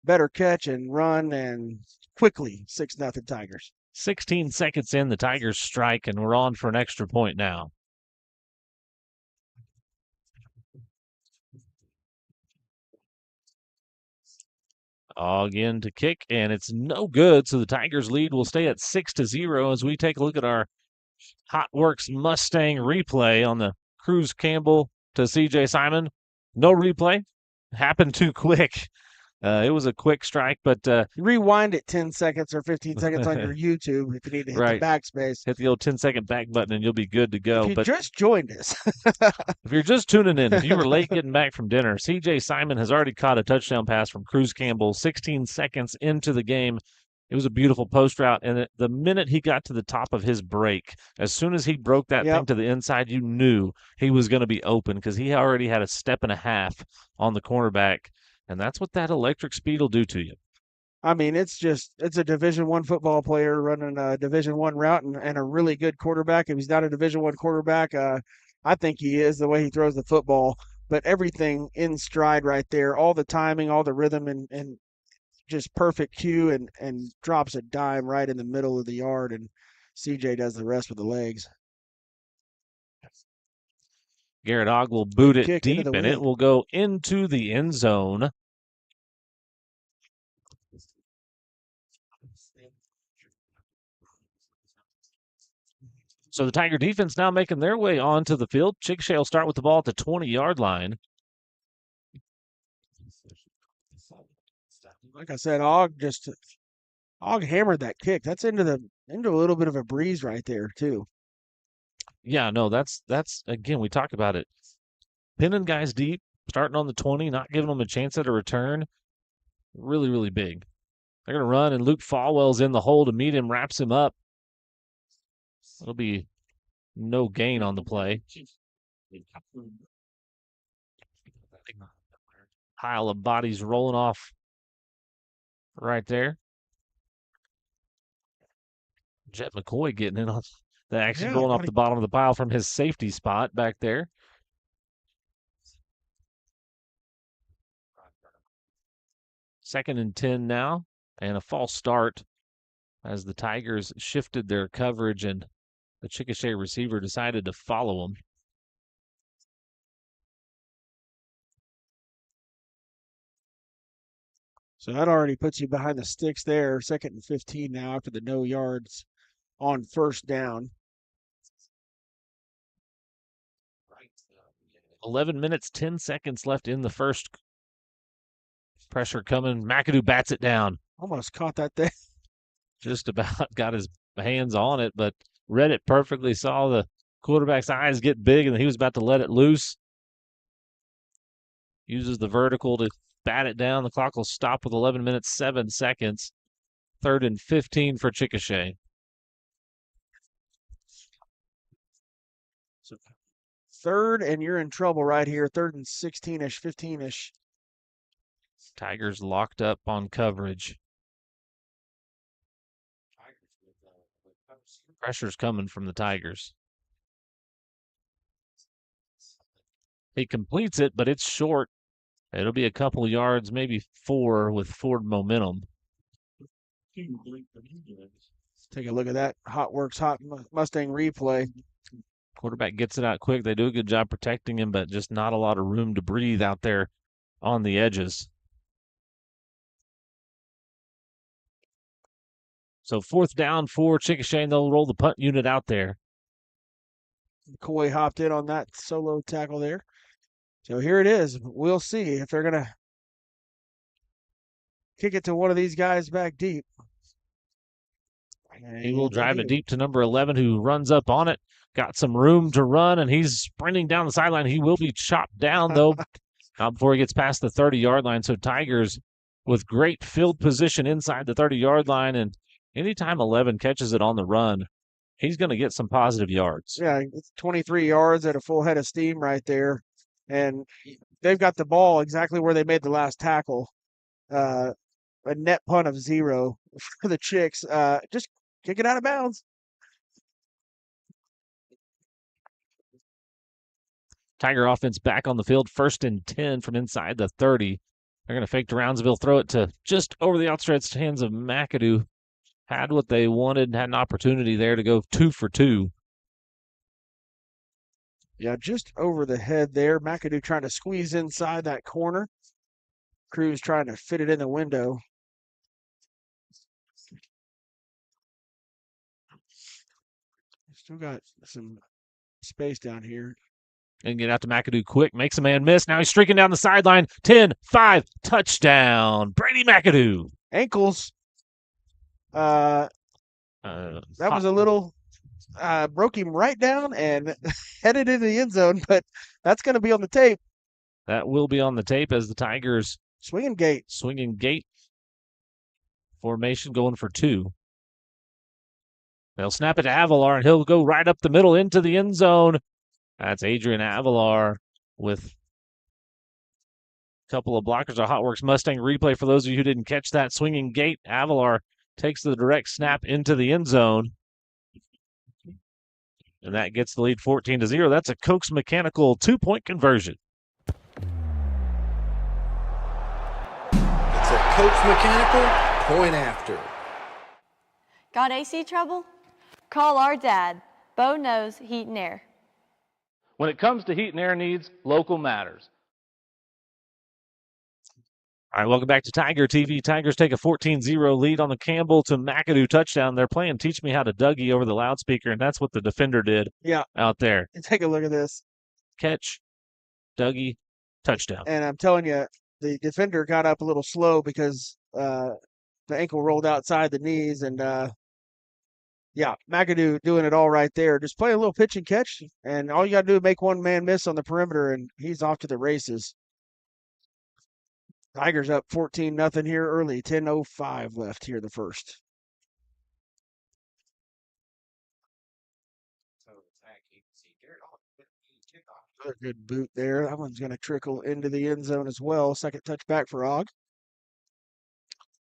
better catch and run, and quickly 6-0 Tigers. 16 seconds in, the Tigers strike, and we're on for an extra point now. Again to kick, and it's no good. So the Tigers lead will stay at 6-0 as we take a look at our Hot Works Mustang replay on the Cruz Campbell to C.J. Simon. No replay. Happened too quick. It was a quick strike, but rewind it 10 seconds or 15 seconds on your YouTube if you need to hit the backspace. Hit the old 10-second back button and you'll be good to go. If you just joined us. If you're just tuning in, if you were late getting back from dinner, C.J. Simon has already caught a touchdown pass from Cruz Campbell 16 seconds into the game. It was a beautiful post route, and the minute he got to the top of his break, as soon as he broke that thing to the inside, you knew he was going to be open because he already had a step and a half on the cornerback, and that's what that electric speed will do to you. I mean, it's a Division I football player running a Division I route and a really good quarterback. If he's not a Division I quarterback, I think he is the way he throws the football. But everything in stride right there, all the timing, all the rhythm, and just perfect cue, and drops a dime right in the middle of the yard, and CJ does the rest with the legs. Garrett Ogg will boot it Kick into deep, the and it wind. will go into the end zone. So the Tiger defense now making their way onto the field. Chickasha will start with the ball at the 20-yard line. Like I said, Ogg hammered that kick. That's into a little bit of a breeze right there too. Yeah, no, that's again, we talk about it. Pinning guys deep, starting on the 20, not giving them a chance at a return. Really, really big. They're going to run, and Luke Falwell's in the hole to meet him, wraps him up. It'll be no gain on the play. Pile of bodies rolling off right there. Jet McCoy getting in on the action, rolling off the bottom of the pile from his safety spot back there. Second and 10 now, and a false start as the Tigers shifted their coverage and the Chickasha receiver decided to follow him. So that already puts you behind the sticks there. 2nd and 15 now after the no yards on first down. 11 minutes, 10 seconds left in the first. Pressure coming. McAdoo bats it down. Almost caught that thing. Just about got his hands on it, but read it perfectly. Saw the quarterback's eyes get big, and he was about to let it loose. Uses the vertical to bat it down. The clock will stop with 11 minutes, 7 seconds. 3rd and 15 for Chickasha. So 3rd, and you're in trouble right here. 3rd and 16-ish, 15-ish. Tigers locked up on coverage. Pressure's coming from the Tigers. He completes it, but it's short. It'll be a couple yards, maybe 4 with forward momentum. Take a look at that Hot Works Hot Mustang replay. Quarterback gets it out quick. They do a good job protecting him, but just not a lot of room to breathe out there on the edges. So 4th down for Chickasha, and they'll roll the punt unit out there. McCoy hopped in on that solo tackle there. So here it is. We'll see if they're going to kick it to one of these guys back deep. He will drive it deep to number 11, who runs up on it. Got some room to run, and he's sprinting down the sideline. He will be chopped down, though, not before he gets past the 30-yard line. So Tigers with great field position inside the 30-yard line, and anytime 11 catches it on the run, he's going to get some positive yards. Yeah, it's 23 yards at a full head of steam right there. And they've got the ball exactly where they made the last tackle. A net punt of 0 for the Chicks. Just kick it out of bounds. Tiger offense back on the field, 1st and 10 from inside the 30. They're going to fake to Roundsville, throw it to just over the outstretched hands of McAdoo. Had what they wanted, had an opportunity there to go 2 for 2. Yeah, just over the head there. McAdoo trying to squeeze inside that corner. Cruz trying to fit it in the window. Still got some space down here. And get out to McAdoo quick. Makes a man miss. Now he's streaking down the sideline. 10-5. Touchdown. Brady McAdoo. Ankles. That was a little... broke him right down and headed into the end zone, but that's going to be on the tape. That will be on the tape as the Tigers swinging gate formation going for 2. They'll snap it to Avalar, and he'll go right up the middle into the end zone. That's Adrian Avalar with a couple of blockers. A Hotworks Mustang replay for those of you who didn't catch that. Swinging gate. Avalar takes the direct snap into the end zone. And that gets the lead 14-0. That's a Koch's Mechanical 2-point conversion. It's a Koch's Mechanical point after. Got AC trouble? Call our dad. Bo knows heat and air. When it comes to heat and air needs, local matters. All right, welcome back to Tiger TV. Tigers take a 14-0 lead on the Campbell to McAdoo touchdown. They're playing Teach Me How to Dougie over the loudspeaker, and that's what the defender did out there. And take a look at this. Catch, Dougie, touchdown. And I'm telling you, the defender got up a little slow because the ankle rolled outside the knees, and Yeah, McAdoo doing it all right there. Just play a little pitch and catch, and all you got to do is make one man miss on the perimeter, and he's off to the races. Tigers up 14-0 here early. 10:05 left here in the first. Another good boot there. That one's going to trickle into the end zone as well. Second touchback for Og.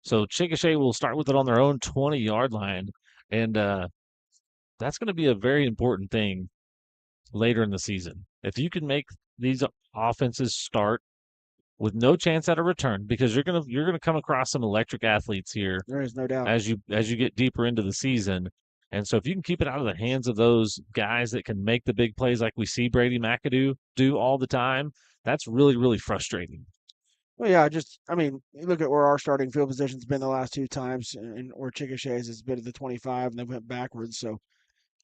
So Chickasha will start with it on their own 20-yard line, and that's going to be a very important thing later in the season. If you can make these offenses start with no chance at a return, because you're gonna come across some electric athletes here. There is no doubt. As you get deeper into the season. And so if you can keep it out of the hands of those guys that can make the big plays like we see Brady McAdoo do all the time, that's really, really frustrating. Well, yeah, you look at where our starting field position's been the last two times, and where Chickasha's has been at the 25, and they went backwards. So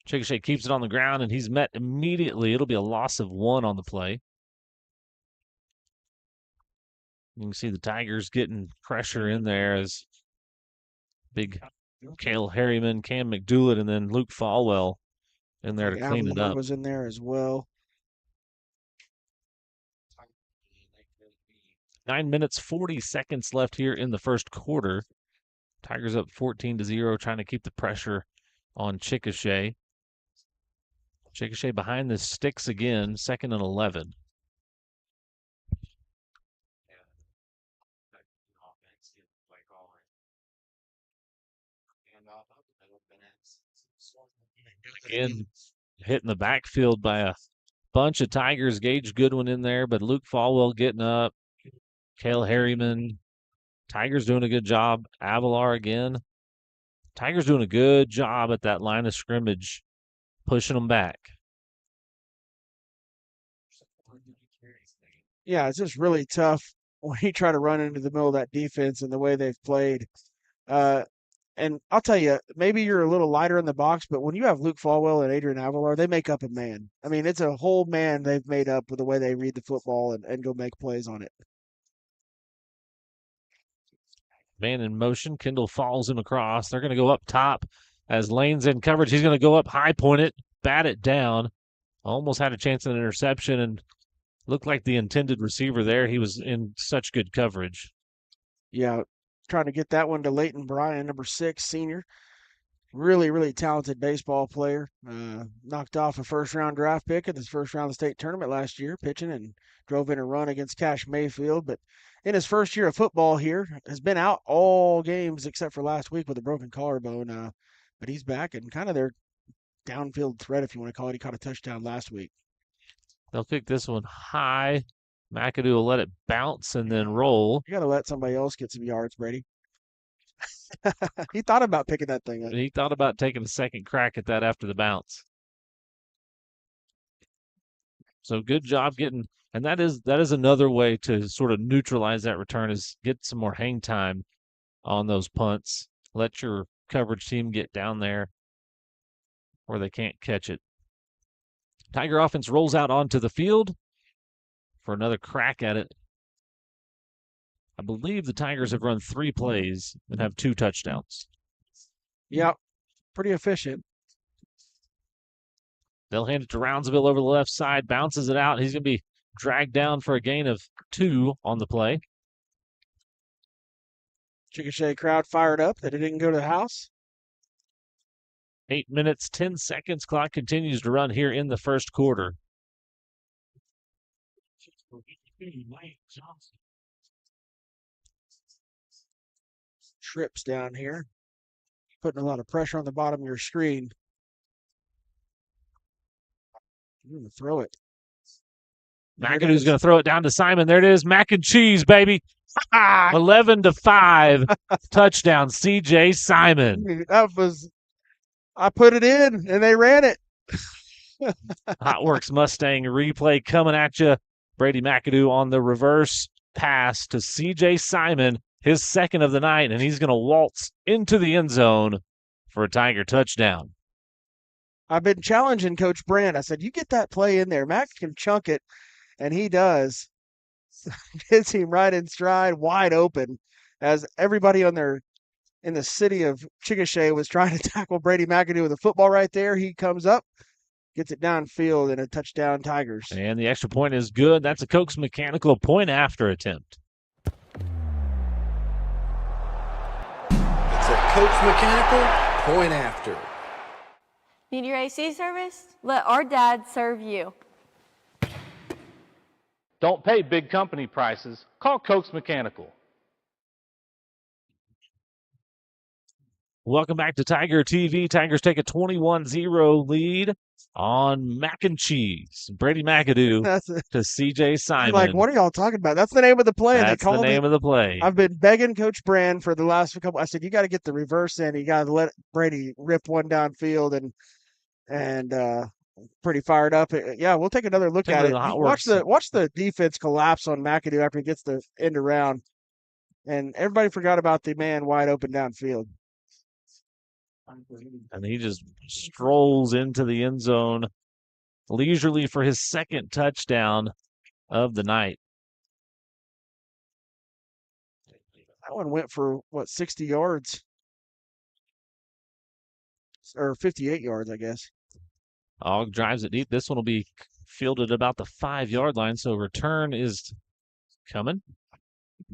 Chickasha keeps it on the ground, and he's met immediately. It'll be a loss of 1 on the play. You can see the Tigers getting pressure in there as big Cale Harriman, Cam McDoulet, and then Luke Falwell in there to clean it up. was in there as well. 9 minutes, 40 seconds left here in the first quarter. Tigers up 14-0, trying to keep the pressure on Chickasha. Chickasha behind the sticks again, 2nd and 11. Again, hitting the backfield by a bunch of Tigers. Gage Goodwin in there, but Luke Falwell getting up. Cale Harriman. Tigers doing a good job. Avalar again. Tigers doing a good job at that line of scrimmage, pushing them back. Yeah, it's just really tough when you try to run into the middle of that defense and the way they've played. And I'll tell you, maybe you're a little lighter in the box, but when you have Luke Falwell and Adrian Avalar, they make up a man. I mean, it's a whole man they've made up with the way they read the football and go make plays on it. Man in motion. Kendall follows him across. They're going to go up top as Lane's in coverage. He's going to go up high, point it, bat it down. Almost had a chance at an interception and looked like the intended receiver there. He was in such good coverage. Yeah, trying to get that one to Leighton Bryan, number 6, senior. Really, really talented baseball player. Knocked off a first-round draft pick at this first round of the state tournament last year, pitching, and drove in a run against Cash Mayfield. But in his first year of football here, has been out all games except for last week with a broken collarbone. But he's back and kind of their downfield threat, if you want to call it. He caught a touchdown last week. They'll kick this one high. McAdoo will let it bounce and then roll. You got to let somebody else get some yards, Brady. He thought about picking that thing up. He thought about taking a second crack at that after the bounce. So good job getting, and that is another way to sort of neutralize that return, is get some more hang time on those punts. Let your coverage team get down there where they can't catch it. Tiger offense rolls out onto the field for another crack at it. I believe the Tigers have run 3 plays and have 2 touchdowns. Yep, pretty efficient. They'll hand it to Roundsville over the left side, bounces it out. He's going to be dragged down for a gain of 2 on the play. Chickasha crowd fired up that it didn't go to the house. 8 minutes, 10 seconds. Clock continues to run here in the first quarter. Trips down here. Putting a lot of pressure on the bottom of your screen. You're going to throw it. McAdoo's going to throw it down to Simon. There it is. Mac and cheese, baby. 11-5. Touchdown, CJ Simon. I put it in, and they ran it. Hotworks Mustang replay coming at you. Brady McAdoo on the reverse pass to CJ Simon, his second of the night, and he's going to waltz into the end zone for a Tiger touchdown. I've been challenging Coach Brandt. I said, you get that play in there. Mac can chunk it, and he does. Gets him right in stride, wide open, as everybody on their in the city of Chickasha was trying to tackle Brady McAdoo with a football right there. He comes up, gets it downfield, and a touchdown Tigers. And the extra point is good. That's a Koch's Mechanical point after attempt. It's a Koch's Mechanical point after. Need your AC service? Let our dad serve you. Don't pay big company prices. Call Koch's Mechanical. Welcome back to Tiger TV. Tigers take a 21-0 lead on mac and cheese. Brady McAdoo to CJ Simon. I'm like, what are y'all talking about? That's the name of the play. That's the name of the play. I've been begging Coach Brand for the last couple. I said, you got to get the reverse in. You got to let Brady rip one downfield and pretty fired up. Yeah, we'll take another look at it. Watch the defense collapse on McAdoo after he gets the end around. And everybody forgot about the man wide open downfield. And he just strolls into the end zone leisurely for his second touchdown of the night. That one went for, 60 yards? Or 58 yards, I guess. Ogg drives it deep. This one will be fielded about the 5-yard line, so return is coming.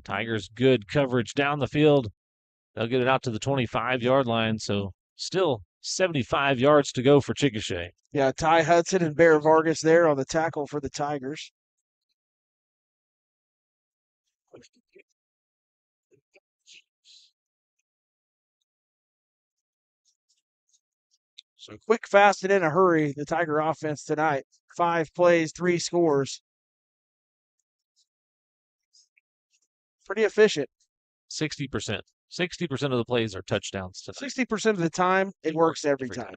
Tigers good coverage down the field. They'll get it out to the 25-yard line, so still 75 yards to go for Chickasha. Yeah, Ty Hudson and Bear Vargas there on the tackle for the Tigers. So quick, fast, and in a hurry, the Tiger offense tonight. 5 plays, 3 scores. Pretty efficient. 60%. 60% of the plays are touchdowns tonight. 60% of the time, it works every time.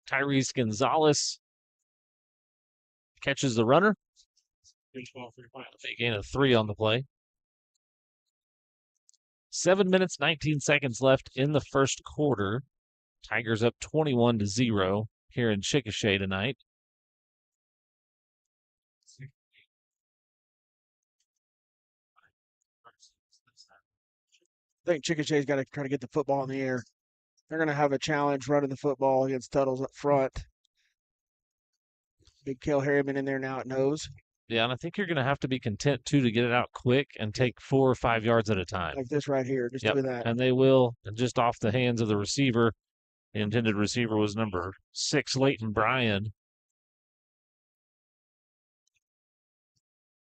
Tyrese Gonzalez catches the runner. Big gain of 3 on the play. 7 minutes, 19 seconds left in the first quarter. Tigers up 21-0 here in Chickasha tonight. I think Chickasha's got to try to get the football in the air. They're going to have a challenge running the football against Tuttle's up front. Big Kel Harriman in there now at nose. Yeah, and I think you're going to have to be content, too, to get it out quick and take 4 or 5 yards at a time. Like this right here, just doing that. And they will, just off the hands of the receiver. The intended receiver was number 6, Leighton Bryan.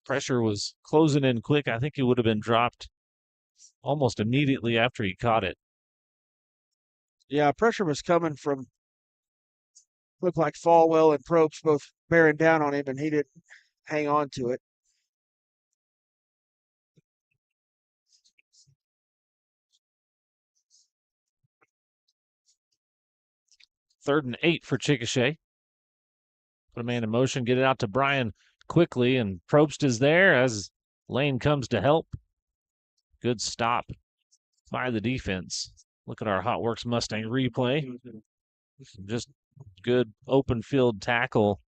Pressure was closing in quick. I think he would have been dropped almost immediately after he caught it. Yeah, pressure was coming from, looked like Falwell and Probst both bearing down on him, and he didn't hang on to it. Third and 8 for Chickasha. Put a man in motion, get it out to Bryan quickly, and Probst is there as Lane comes to help. Good stop by the defense. Look at our Hot Works Mustang replay. Just good open field tackle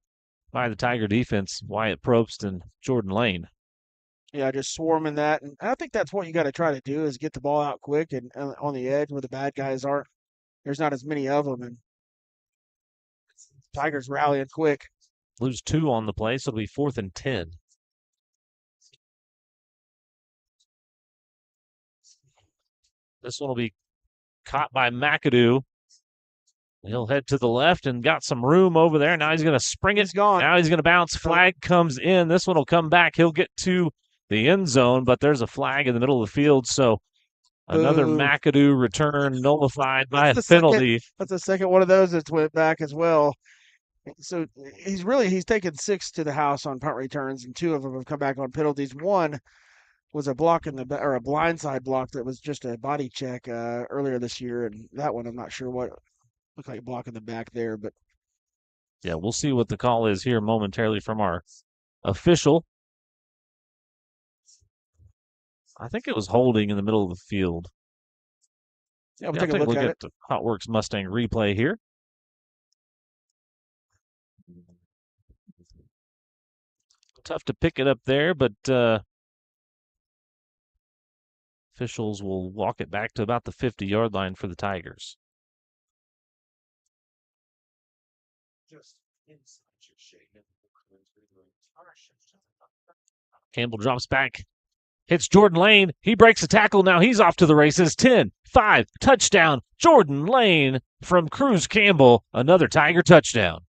by the Tiger defense, Wyatt Probst and Jordan Lane. Yeah, just swarming that. And I think that's what you got to try to do is get the ball out quick and on the edge where the bad guys aren't. There's not as many of them. And Tigers rallying quick. Lose 2 on the play, so it'll be 4th and 10. This one will be caught by McAdoo. He'll head to the left and got some room over there. Now he's going to spring it. He's gone. Now he's going to bounce. Flag comes in. This one will come back. He'll get to the end zone, but there's a flag in the middle of the field. So another McAdoo return nullified by a penalty. That's the second one of those that's went back as well. So he's taken 6 to the house on punt returns, and 2 of them have come back on penalties. One was a block a blindside block that was just a body check earlier this year, and that one I'm not sure what looked like a block in the back there, but yeah, we'll see what the call is here momentarily from our official. I think it was holding in the middle of the field. Yeah, we'll take a look at it. The Hot Works Mustang replay here. Tough to pick it up there, but Officials will walk it back to about the 50-yard line for the Tigers. Campbell drops back, hits Jordan Lane. He breaks a tackle. Now he's off to the races. 10-5, touchdown. Jordan Lane from Cruz Campbell. Another Tiger touchdown.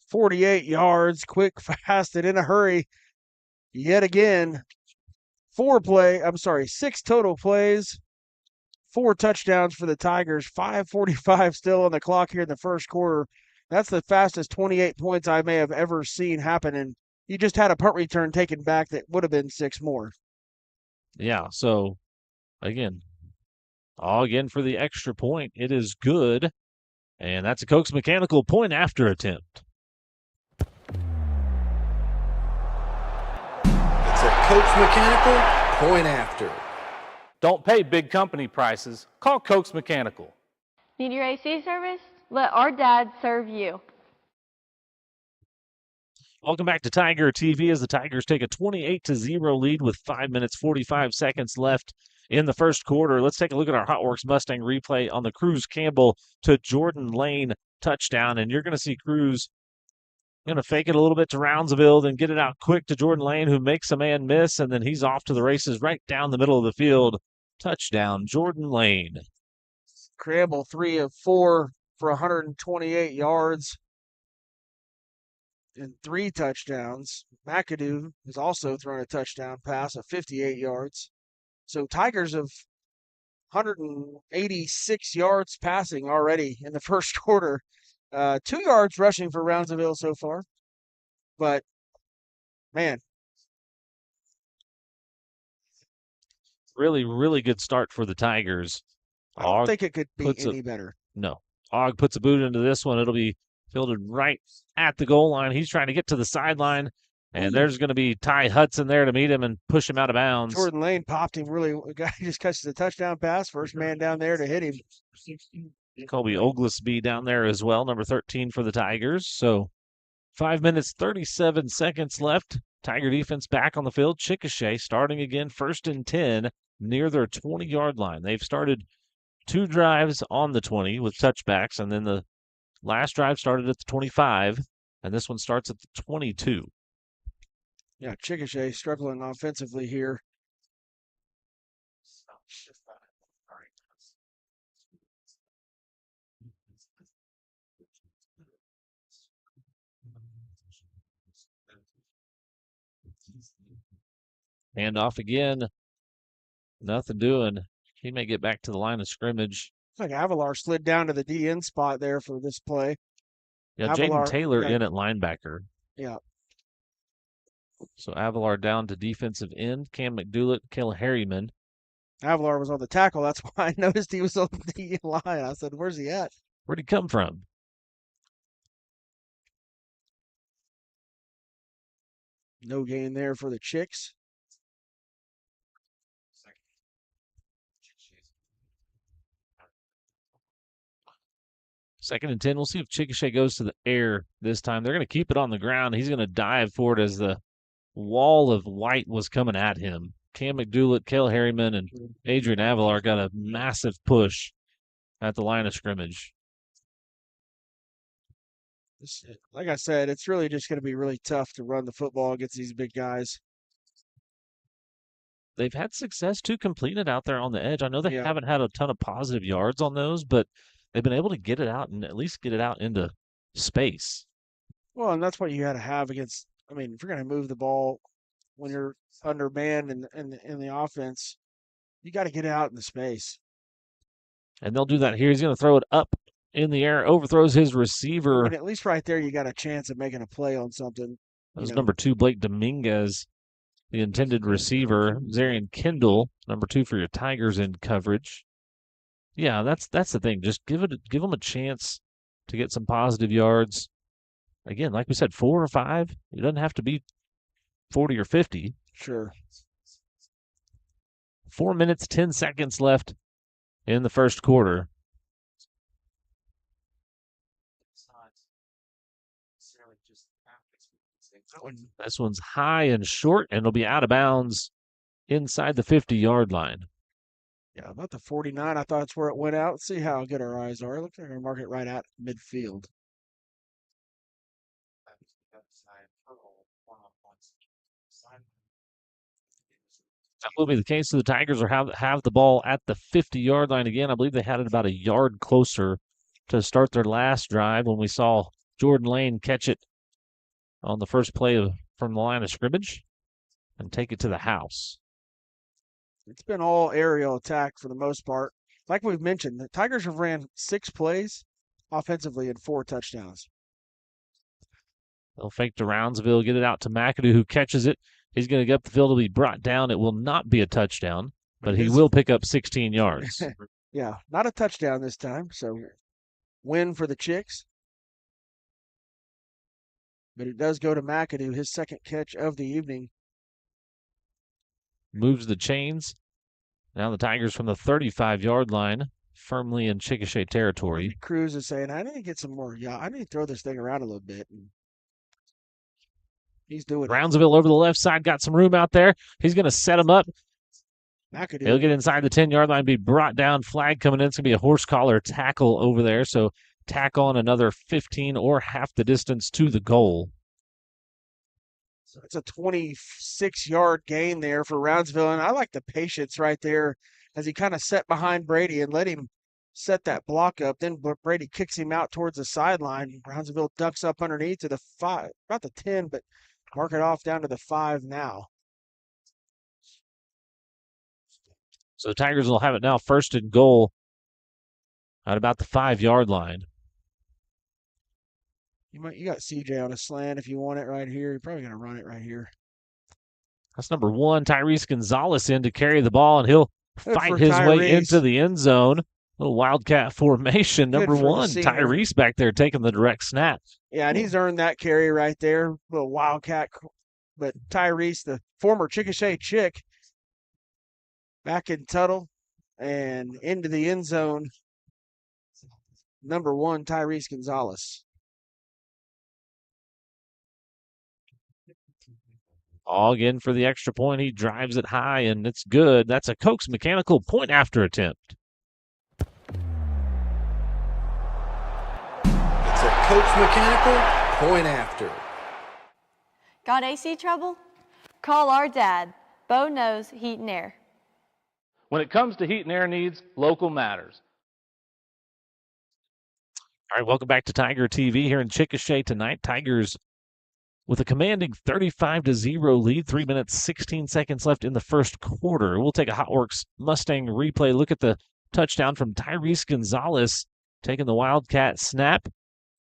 48 yards, quick, fast, and in a hurry. Yet again, 6 total plays, 4 touchdowns for the Tigers, 5:45 still on the clock here in the first quarter. That's the fastest 28 points I may have ever seen happen, and you just had a punt return taken back that would have been 6 more. Yeah, so again, all again for the extra point. It is good, and that's a Cokes Mechanical point after attempt. It's a Cokes Mechanical point after. Don't pay big company prices. Call Cokes Mechanical. Need your AC service? Let our dad serve you. Welcome back to Tiger TV as the Tigers take a 28-0 lead with 5 minutes 45 seconds left in the first quarter. Let's take a look at our Hotworks Mustang replay on the Cruz Campbell to Jordan Lane touchdown. And you're going to see Cruz going to fake it a little bit to Roundsville, then get it out quick to Jordan Lane, who makes a man miss, and then he's off to the races right down the middle of the field. Touchdown, Jordan Lane. Campbell 3 of 4 for 128 yards and 3 touchdowns. McAdoo has also thrown a touchdown pass of 58 yards. So Tigers have 186 yards passing already in the first quarter. 2 yards rushing for Roundsville so far. But, man. Really, really good start for the Tigers. I don't think it could be any better. No. Ogg puts a boot into this one. It'll be fielded right at the goal line. He's trying to get to the sideline, and there's going to be Ty Hudson there to meet him and push him out of bounds. Jordan Lane popped him really. The guy just catches a touchdown pass. First man down there to hit him. Colby Oglesby down there as well, number 13 for the Tigers. So 5 minutes, 37 seconds left. Tiger defense back on the field. Chickasha starting again, 1st and 10 near their 20-yard line. They've started 2 drives on the 20 with touchbacks, and then the last drive started at the 25, and this one starts at the 22. Yeah, Chickasha struggling offensively here. Hand off again. Nothing doing. He may get back to the line of scrimmage. Looks like Avalar slid down to the DN spot there for this play. Yeah, Jaden Taylor in at linebacker. Yeah. So Avalar down to defensive end. Cam McDoulet, Kel Harriman. Avalar was on the tackle. That's why I noticed he was on the line. I said, where's he at? Where'd he come from? No gain there for the Chicks. Second and 10. We'll see if Chickasha goes to the air this time. They're going to keep it on the ground. He's going to dive for it as the wall of white was coming at him. Cam McDoulet, Kel Harriman, and Adrian Avalar got a massive push at the line of scrimmage. Like I said, it's really just going to be really tough to run the football against these big guys. They've had success to complete it out there on the edge. I know they haven't had a ton of positive yards on those, but they've been able to get it out and at least get it out into space. Well, and that's what you got to have against. I mean, if you're going to move the ball when you're undermanned in the offense, you got to get it out in the space. And they'll do that here. He's going to throw it up in the air, overthrows his receiver. And at least right there, you got a chance of making a play on something. That was number 2, Blake Dominguez, the intended receiver. Zarian Kendall, number 2 for your Tigers in coverage. Yeah, that's the thing. Just give them a chance to get some positive yards. Again, like we said, 4 or 5. It doesn't have to be 40 or 50. Sure. 4 minutes, 10 seconds left in the first quarter. This one's high and short, and it'll be out of bounds inside the 50-yard line. Yeah, about the 49. I thought that's where it went out. Let's see how good our eyes are. Looks like we're mark it right at midfield. That will be the case. So the Tigers are have the ball at the 50-yard line again. I believe they had it about a yard closer to start their last drive when we saw Jordan Lane catch it on the first play from the line of scrimmage and take it to the house. It's been all aerial attack for the most part. Like we've mentioned, the Tigers have ran 6 plays offensively and 4 touchdowns. They'll fake to Roundsville, get it out to McAdoo, who catches it. He's going to get up the field to be brought down. It will not be a touchdown, but he will pick up 16 yards. Yeah, not a touchdown this time. So win for the Chicks. But it does go to McAdoo, his second catch of the evening. Moves the chains. Now the Tigers from the 35-yard line, firmly in Chickasha territory. Cruz is saying, I need to get some more. Yeah, I need to throw this thing around a little bit. And he's doing Brownsville over the left side, got some room out there. He's going to set him up. McAdoo. He'll get inside the 10-yard line, be brought down. Flag coming in. It's going to be a horse collar tackle over there. So tack on another 15 or half the distance to the goal. So it's a 26-yard gain there for Roundsville. And I like the patience right there as he kind of sat behind Brady and let him set that block up. Then Brady kicks him out towards the sideline. Brownsville ducks up underneath to the 5, about the 10, but mark it off down to the 5 now. So the Tigers will have it now first and goal at about the 5-yard line. You got CJ on a slant if you want it right here. You're probably going to run it right here. That's number 1, Tyrese Gonzalez in to carry the ball, and he'll fight his way into the end zone. Little Wildcat formation. Number 1, Tyrese back there taking the direct snap. Yeah, and he's earned that carry right there. Little Wildcat. But Tyrese, the former Chickasha Chick, back in Tuttle and into the end zone. Number 1, Tyrese Gonzalez. All again for the extra point. He drives it high, and it's good. That's a Cokes Mechanical point after attempt. It's a Cokes Mechanical point after. Got AC trouble? Call our dad. Bo knows heat and air. When it comes to heat and air needs, local matters. All right, welcome back to Tiger TV here in Chickasha tonight. Tigers with a commanding 35-0 lead, 3 minutes, 16 seconds left in the first quarter. We'll take a Hotworks Mustang replay. Look at the touchdown from Tyrese Gonzalez, taking the Wildcat snap.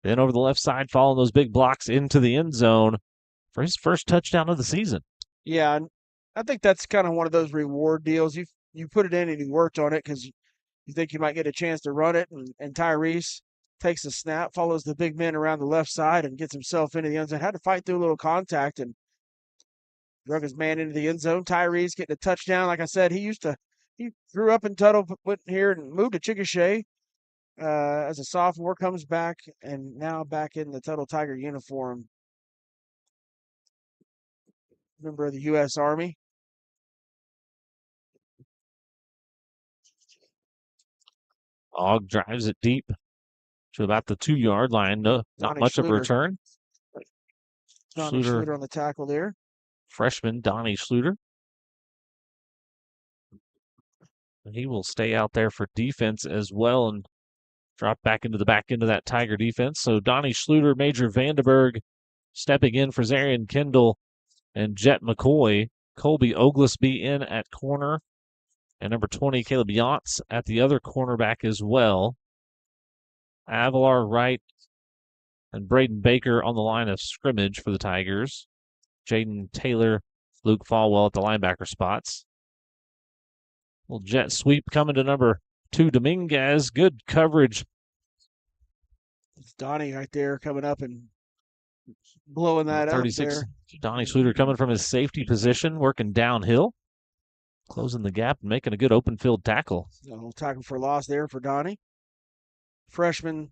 Then over the left side, following those big blocks into the end zone for his first touchdown of the season. Yeah, and I think that's kind of one of those reward deals. You put it in and you worked on it because you think you might get a chance to run it, and Tyrese takes the snap, follows the big men around the left side, and gets himself into the end zone. Had to fight through a little contact and drug his man into the end zone. Tyrese getting a touchdown. Like I said, he grew up in Tuttle, went here and moved to Chickasha as a sophomore, comes back, and now back in the Tuttle Tiger uniform. Member of the U.S. Army. Og drives it deep to about the 2-yard line. No, not much of a return. Donnie Schluter on the tackle there. Freshman Donnie Schluter. And he will stay out there for defense as well and drop back into the back end of that Tiger defense. So Donnie Schluter, Major Vandenberg stepping in for Zarian Kendall and Jet McCoy. Colby Oglesby in at corner. And number 20, Caleb Yantz at the other cornerback as well. Avalar right and Braden Baker on the line of scrimmage for the Tigers. Jaden Taylor, Luke Falwell at the linebacker spots. Little jet sweep coming to number 2, Dominguez. Good coverage. It's Donnie right there coming up and blowing that 36, up there. Donnie Schluter coming from his safety position, working downhill. Closing the gap and making a good open field tackle. A little tackle for loss there for Donnie. Freshman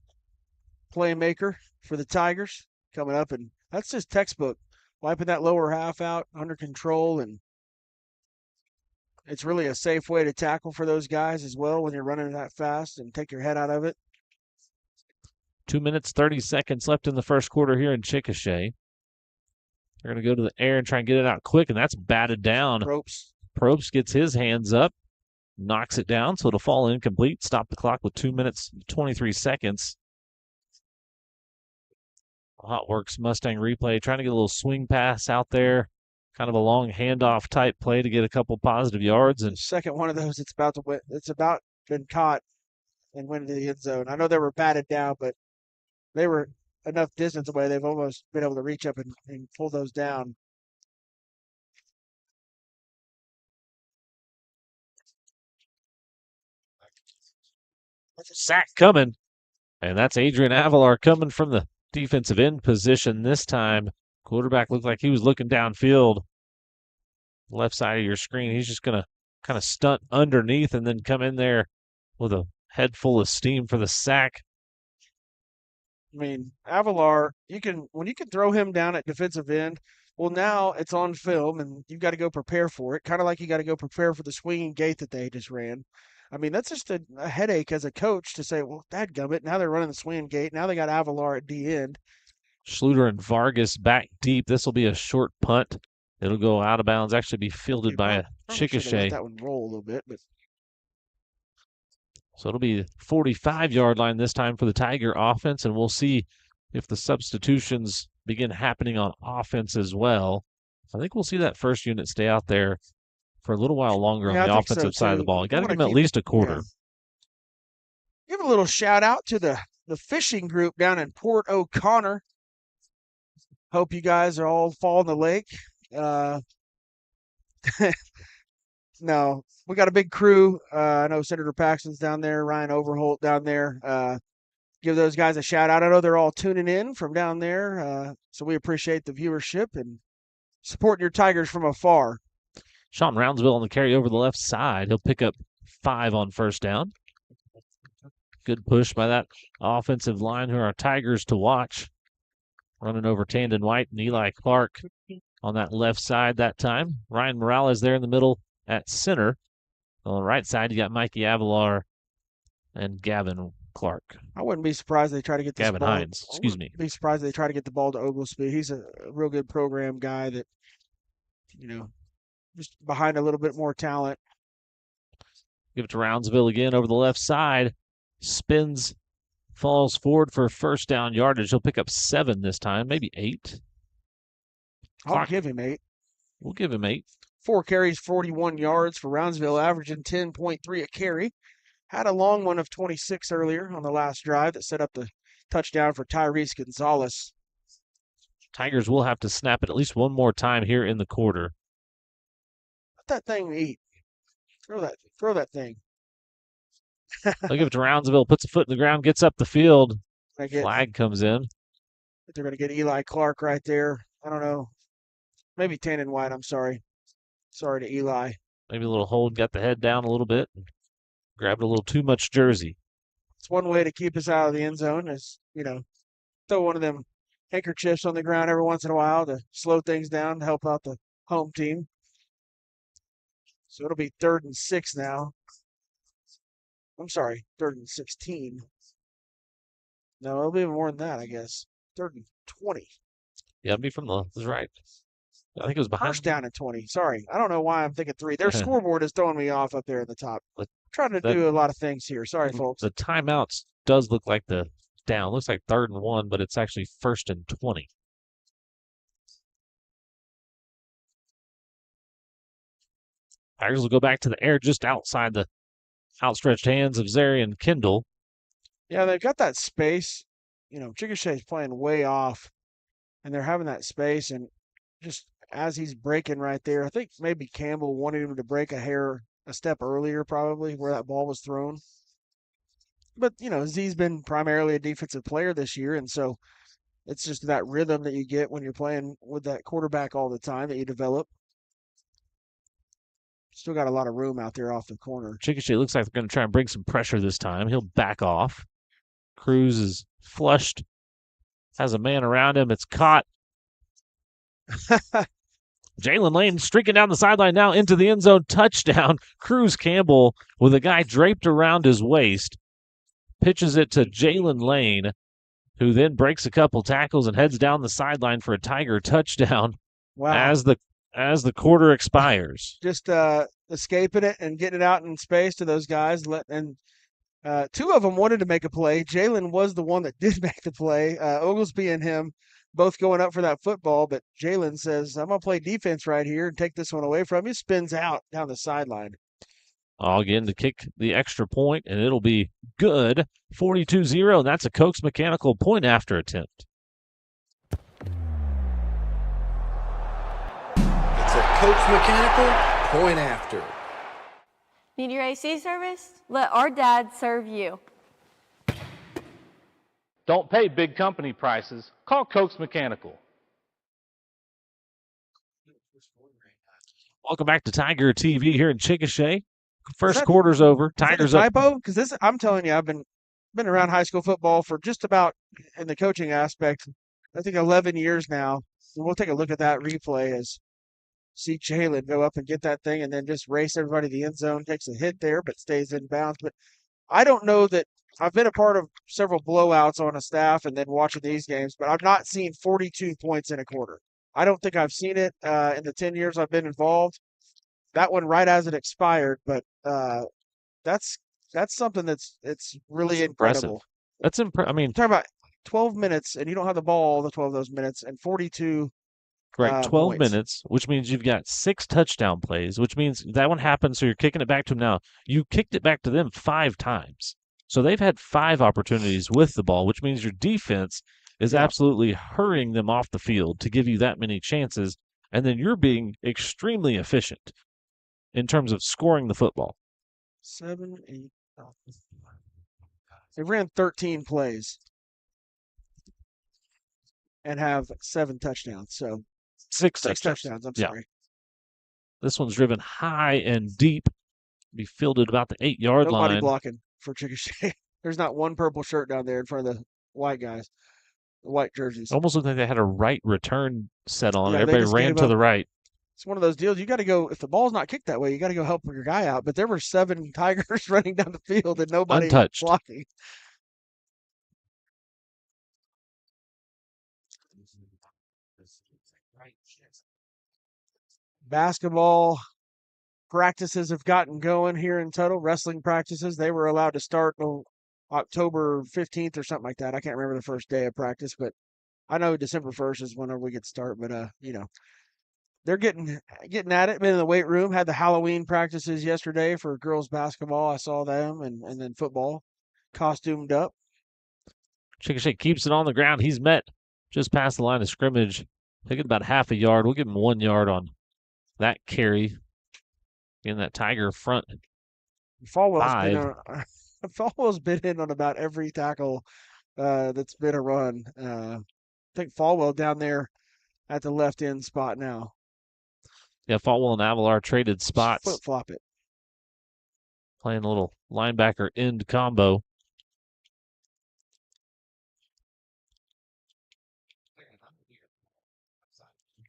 playmaker for the Tigers coming up, and that's just textbook. Wiping that lower half out under control and it's really a safe way to tackle for those guys as well when you're running that fast and take your head out of it. 2 minutes, 30 seconds left in the first quarter here in Chickasha. They're going to go to the air and try and get it out quick, and that's batted down. Probst gets his hands up, knocks it down, so it'll fall incomplete. Stop the clock with 2 minutes, 23 seconds. Hot Works Mustang replay, trying to get a little swing pass out there, kind of a long handoff type play to get a couple positive yards. And second one of those, it's about been caught and went into the end zone. I know they were batted down, but they were enough distance away. They've almost been able to reach up and pull those down. That's a sack coming, and that's Adrian Avalar coming from the defensive end position this time. Quarterback looked like he was looking downfield. Left side of your screen. He's just going to kind of stunt underneath and then come in there with a head full of steam for the sack. I mean, Avalar, when you can throw him down at defensive end, well, now it's on film, and you've got to go prepare for it, kind of like you got to go prepare for the swinging gate that they just ran. I mean, that's just a headache as a coach to say, well, dadgummit, now they're running the swinging gate. Now they got Avalar at D end. Schluter and Vargas back deep. This will be a short punt. It'll go out of bounds, actually be fielded by a Chickasha. Let that one roll a little bit, but so it'll be 45-yard line this time for the Tiger offense, and we'll see if the substitutions begin happening on offense as well. I think we'll see that first unit stay out there for a little while longer on the offensive side of the ball. You got to give them at least a quarter. Yeah. Give a little shout out to the fishing group down in Port O'Connor. Hope you guys are all fall in the lake. No, we got a big crew. I know Senator Paxton's down there, Ryan Overholt down there. Give those guys a shout out. I know they're all tuning in from down there. So we appreciate the viewership and supporting your Tigers from afar. Sean Roundsville on the carry over the left side. He'll pick up 5 on first down. Good push by that offensive line, who are Tigers to watch. Running over Tandon White and Eli Clark on that left side that time. Ryan Morales there in the middle at center. On the right side, you got Mikey Avalar and Gavin Clark. I wouldn't be surprised they try to get this Gavin ball. Hines, excuse me. Be surprised they try to get the ball to Oglesby. He's a real good program guy that, just behind a little bit more talent. Give it to Roundsville again over the left side. Spins, falls forward for first down yardage. He'll pick up 7 this time, maybe 8. I'll give him 8. We'll give him 8. 4 carries, 41 yards for Roundsville, averaging 10.3 a carry. Had a long one of 26 earlier on the last drive that set up the touchdown for Tyrese Gonzalez. Tigers will have to snap it at least one more time here in the quarter. Let that thing eat. Throw that thing. They'll give it to Roundsville, puts a foot in the ground, gets up the field. Flag comes in. They're going to get Eli Clark right there. I don't know. Maybe Tannen White, I'm sorry. Sorry to Eli. Maybe a little hold, got the head down a little bit. Grabbed a little too much jersey. It's one way to keep us out of the end zone is, throw one of them handkerchiefs on the ground every once in a while to slow things down, to help out the home team. So it'll be 3rd and 6 now. I'm sorry, 3rd and 16. No, it'll be more than that, I guess. 3rd and 20. Yeah, it'll be from the right. I think it was behind. First down and 20. Sorry. I don't know why I'm thinking 3. Their scoreboard is throwing me off up there at the top. I'm trying to do a lot of things here. Sorry, folks. The timeouts does look like the down. Looks like 3rd and 1, but it's actually 1st and 20. Tigers will go back to the air just outside the outstretched hands of Zarian Kendall. Yeah, they've got that space. Chickasha is playing way off, and they're having that space. And just as he's breaking right there, I think maybe Campbell wanted him to break a step earlier, probably, where that ball was thrown. But, Z's been primarily a defensive player this year, and so it's just that rhythm that you get when you're playing with that quarterback all the time that you develop. Still got a lot of room out there off the corner. Chickasha looks like they're going to try and bring some pressure this time. He'll back off. Cruz is flushed. Has a man around him. It's caught. Jalen Lane streaking down the sideline now into the end zone. Touchdown. Cruz Campbell with a guy draped around his waist. Pitches it to Jalen Lane, who then breaks a couple tackles and heads down the sideline for a Tiger touchdown. Wow. As the quarter expires. Just escaping it and getting it out in space to those guys. Two of them wanted to make a play. Jalen was the one that did make the play. Oglesby and him both going up for that football, but Jalen says, I'm going to play defense right here and take this one away from you. Spins out down the sideline. Again to kick the extra point, and it'll be good. 42-0, and that's a Cokes Mechanical point after attempt. It's a Cokes Mechanical point after. Need your AC service? Let our dad serve you. Don't pay big company prices. Call Cokes Mechanical. Welcome back to Tiger TV here in Chickasha. First quarter's over. Tigers up. Typo? Because I'm telling you, I've been around high school football for just about, in the coaching aspect, I think 11 years now. So we'll take a look at that replay as see Jalen go up and get that thing and then just race everybody to the end zone. Takes a hit there, but stays in bounds. But I don't know that I've been a part of several blowouts on a staff and then watching these games, but I've not seen 42 points in a quarter. I don't think I've seen it in the 10 years I've been involved. That one right as it expired, but that's something it's really incredible. That's impressive. I mean, talk about 12 minutes and you don't have the ball all the 12 of those minutes and 42 Correct. 12 points. minutes, which means you've got 6 touchdown plays, which means that one happened, so you're kicking it back to them now. You kicked it back to them 5 times. So they've had 5 opportunities with the ball, which means your defense is absolutely hurrying them off the field to give you that many chances, and then you're being extremely efficient in terms of scoring the football. 7, 8. They ran 13 plays and have 7 touchdowns. So 6 touchdowns. I'm sorry. This one's driven high and deep. Be fielded about the 8-yard line. Nobody blocking for Chickasha. There's not one purple shirt down there in front of the white guys, the white jerseys. Almost looked like they had a right return set on. Yeah, Everybody ran to the right. It's one of those deals. You got to go, if the ball's not kicked that way, you got to go help your guy out. But there were 7 Tigers running down the field and nobody untouched blocking. Basketball practices have gotten going here in Tuttle. Wrestling practices, they were allowed to start on October 15th or something like that. I can't remember the first day of practice, but I know December 1st is whenever we get start. But they're getting at it. Been in the weight room. Had the Halloween practices yesterday for girls basketball. I saw them, and then football, costumed up. Chickasha keeps it on the ground. He's met just past the line of scrimmage. Taking about half a yard. We'll give him 1 yard on that carry. In that Tiger front. Falwell's been in on about every tackle that's been a run. I think Falwell down there at the left end spot now. Yeah, Falwell and Avalar traded spots. Flip flop it. Playing a little linebacker end combo.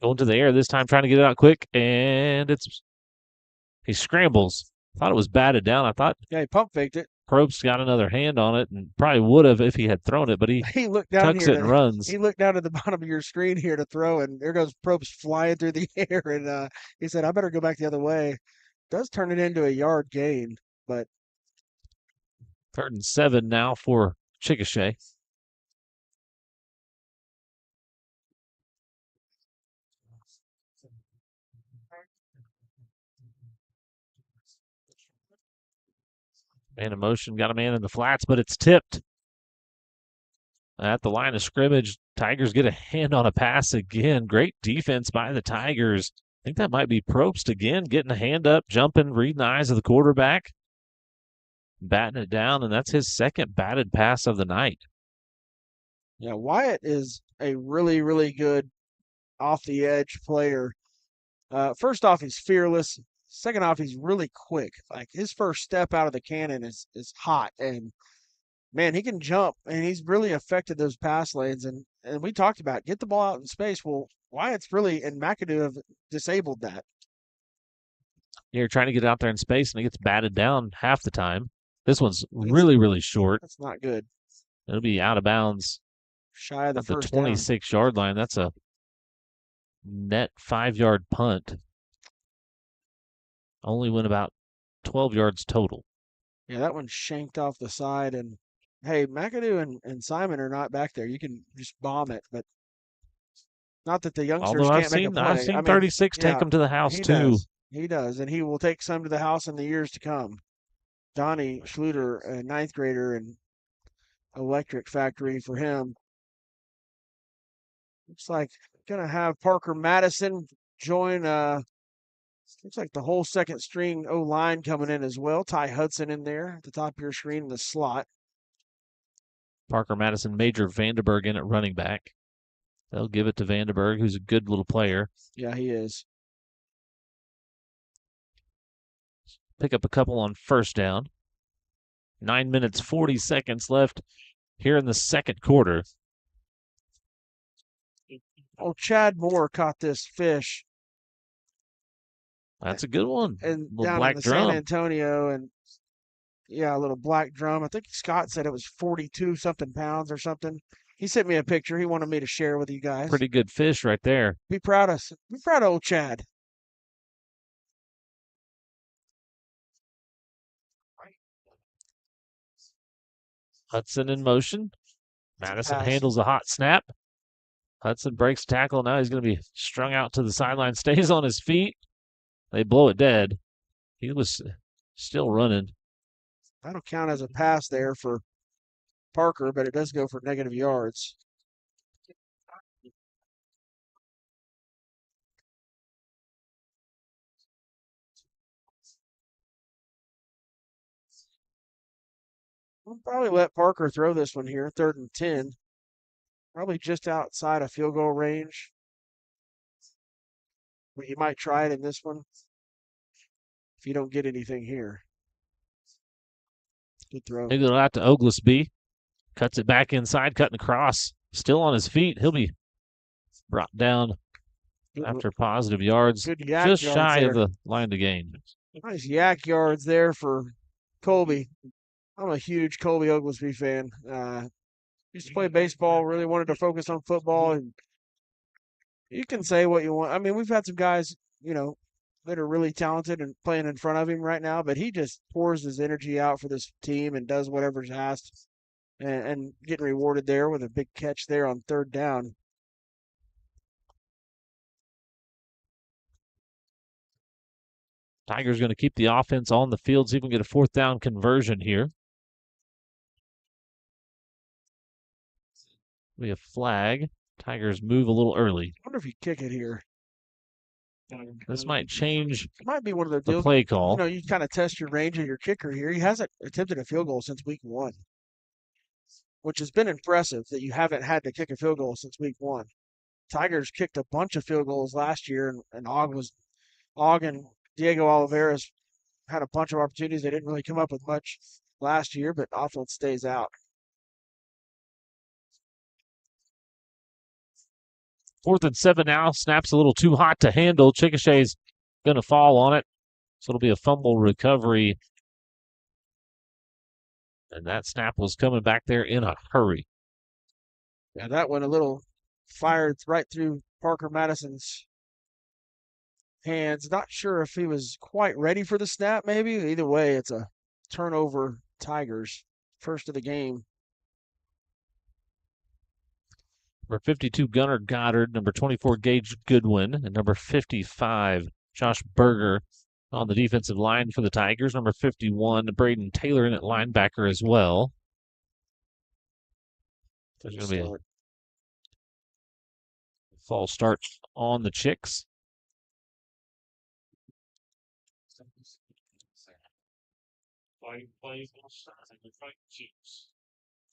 Going to the air this time, trying to get it out quick, and he scrambles. Thought it was batted down. I thought he pump faked it. Probst got another hand on it and probably would have if he had thrown it, but he looked down tucks here it and runs. He looked down at the bottom of your screen here to throw, and there goes Probst flying through the air. And he said, I better go back the other way. Does turn it into a yard gain, but 3rd and 7 now for Chickasha. Man in motion, got a man in the flats, but it's tipped. At the line of scrimmage, Tigers get a hand on a pass again. Great defense by the Tigers. I think that might be Probst again, getting a hand up, jumping, reading the eyes of the quarterback. Batting it down, and that's his 2nd batted pass of the night. Yeah, Wyatt is a really, really good off-the-edge player. First off, he's fearless. Second off, he's really quick. Like, his first step out of the cannon is hot. And, man, he can jump, and he's really affected those pass lanes. And we talked about get the ball out in space. Well, Wyatt's really and McAdoo have disabled that. You're trying to get out there in space, and it gets batted down half the time. This one's really, really short. That's not good. It'll be out of bounds. Shy of the At the first down. 26-yard line. That's a net 5-yard punt. Only went about 12 yards total. Yeah, that one shanked off the side. And, hey, McAdoo and Simon are not back there. You can just bomb it, but not that the youngsters Although can't make a play. I've seen I mean, 36 take them to the house, he too. Does. He does, and he will take some to the house in the years to come. Donnie Schluter, a ninth grader, and electric factory for him. Looks like going to have Parker Madison join. Looks like the whole second string O-line coming in as well. Ty Hudson in there at the top of your screen in the slot. Parker Madison, Major Vandenberg in at running back. They'll give it to Vandenberg, who's a good little player. Yeah, he is. Pick up a couple on first down. 9 minutes, 40 seconds left here in the second quarter. Oh, Chad Moore caught this fish. That's a good one. And little down black in the drum. San Antonio, and yeah, a little black drum. I think Scott said it was 42 something pounds or something. He sent me a picture. He wanted me to share with you guys. Pretty good fish right there. Be proud of old Chad. Hudson in motion. Madison pass. handles a hot snap. Hudson breaks tackle. Now he's going to be strung out to the sideline. Stays on his feet. They blow it dead. He was still running. That'll count as a pass there for Parker, but it does go for negative yards. We'll probably let Parker throw this one here, 3rd and 10. Probably just outside of field goal range. But you might try it in this one if you don't get anything here. Good throw. Maybe they'll out to Oglesby. Cuts it back inside, cutting across. Still on his feet. He'll be brought down after positive yards. Good yak just yards shy there. of the line to gain. Nice yak yards there for Colby. I'm a huge Colby Oglesby fan. Used to play baseball, really wanted to focus on football. And you can say what you want. I mean, we've had some guys, that are really talented and playing in front of him right now, but he just pours his energy out for this team and does whatever's asked and getting rewarded there with a big catch there on 3rd down. Tigers going to keep the offense on the field, see if we can get a 4th down conversion here. Be a flag. Tigers move a little early. I wonder if you kick it here. This might change It might be one of the the deals. play call. You kind of test your range of your kicker here. He hasn't attempted a field goal since week 1, which has been impressive that you haven't had to kick a field goal since week 1. Tigers kicked a bunch of field goals last year, and Og and Diego Oliveras had a bunch of opportunities. They didn't really come up with much last year, but offense stays out. 4th and 7 now. Snap's a little too hot to handle. Chickasha's going to fall on it. So it'll be a fumble recovery. And that snap was coming back there in a hurry. Yeah, that one a little fired right through Parker Madison's hands. Not sure if he was quite ready for the snap, maybe. Either way, it's a turnover Tigers. First of the game. Number 52, Gunnar Goddard. Number 24, Gage Goodwin. And number 55, Josh Berger on the defensive line for the Tigers. Number 51, Braden Taylor in at linebacker as well. There's going to be a false start on the Chicks.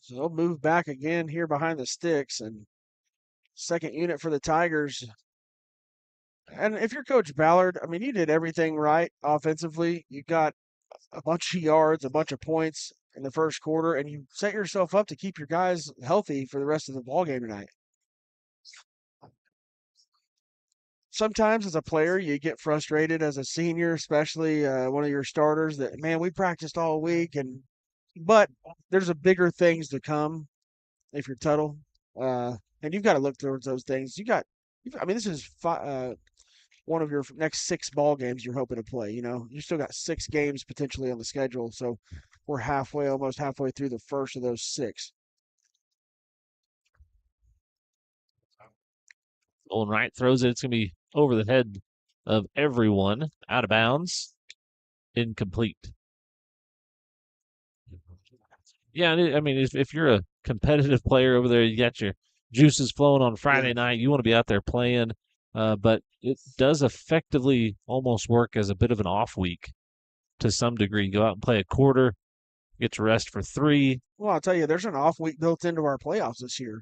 So they'll move back again here behind the sticks, and second unit for the Tigers. And if you're Coach Ballard, I mean, you did everything right offensively. You got a bunch of yards, a bunch of points in the first quarter, and you set yourself up to keep your guys healthy for the rest of the ball game tonight. sometimes as a player, you get frustrated as a senior, especially one of your starters that, man, we practiced all week. But there's a bigger things to come if you're Tuttle. And you've got to look towards those things. I mean, this is one of your next 6 ball games you're hoping to play. You still got 6 games potentially on the schedule. So we're almost halfway through the first of those 6. Going right, throws it. It's going to be over the head of everyone. Out of bounds. Incomplete. Yeah, I mean, if you're a competitive player over there, you got your juices flowing on Friday night. You want to be out there playing, but it does effectively almost work as a bit of an off week to some degree. Go out and play a quarter, get to rest for 3. Well, I'll tell you, there's an off week built into our playoffs this year.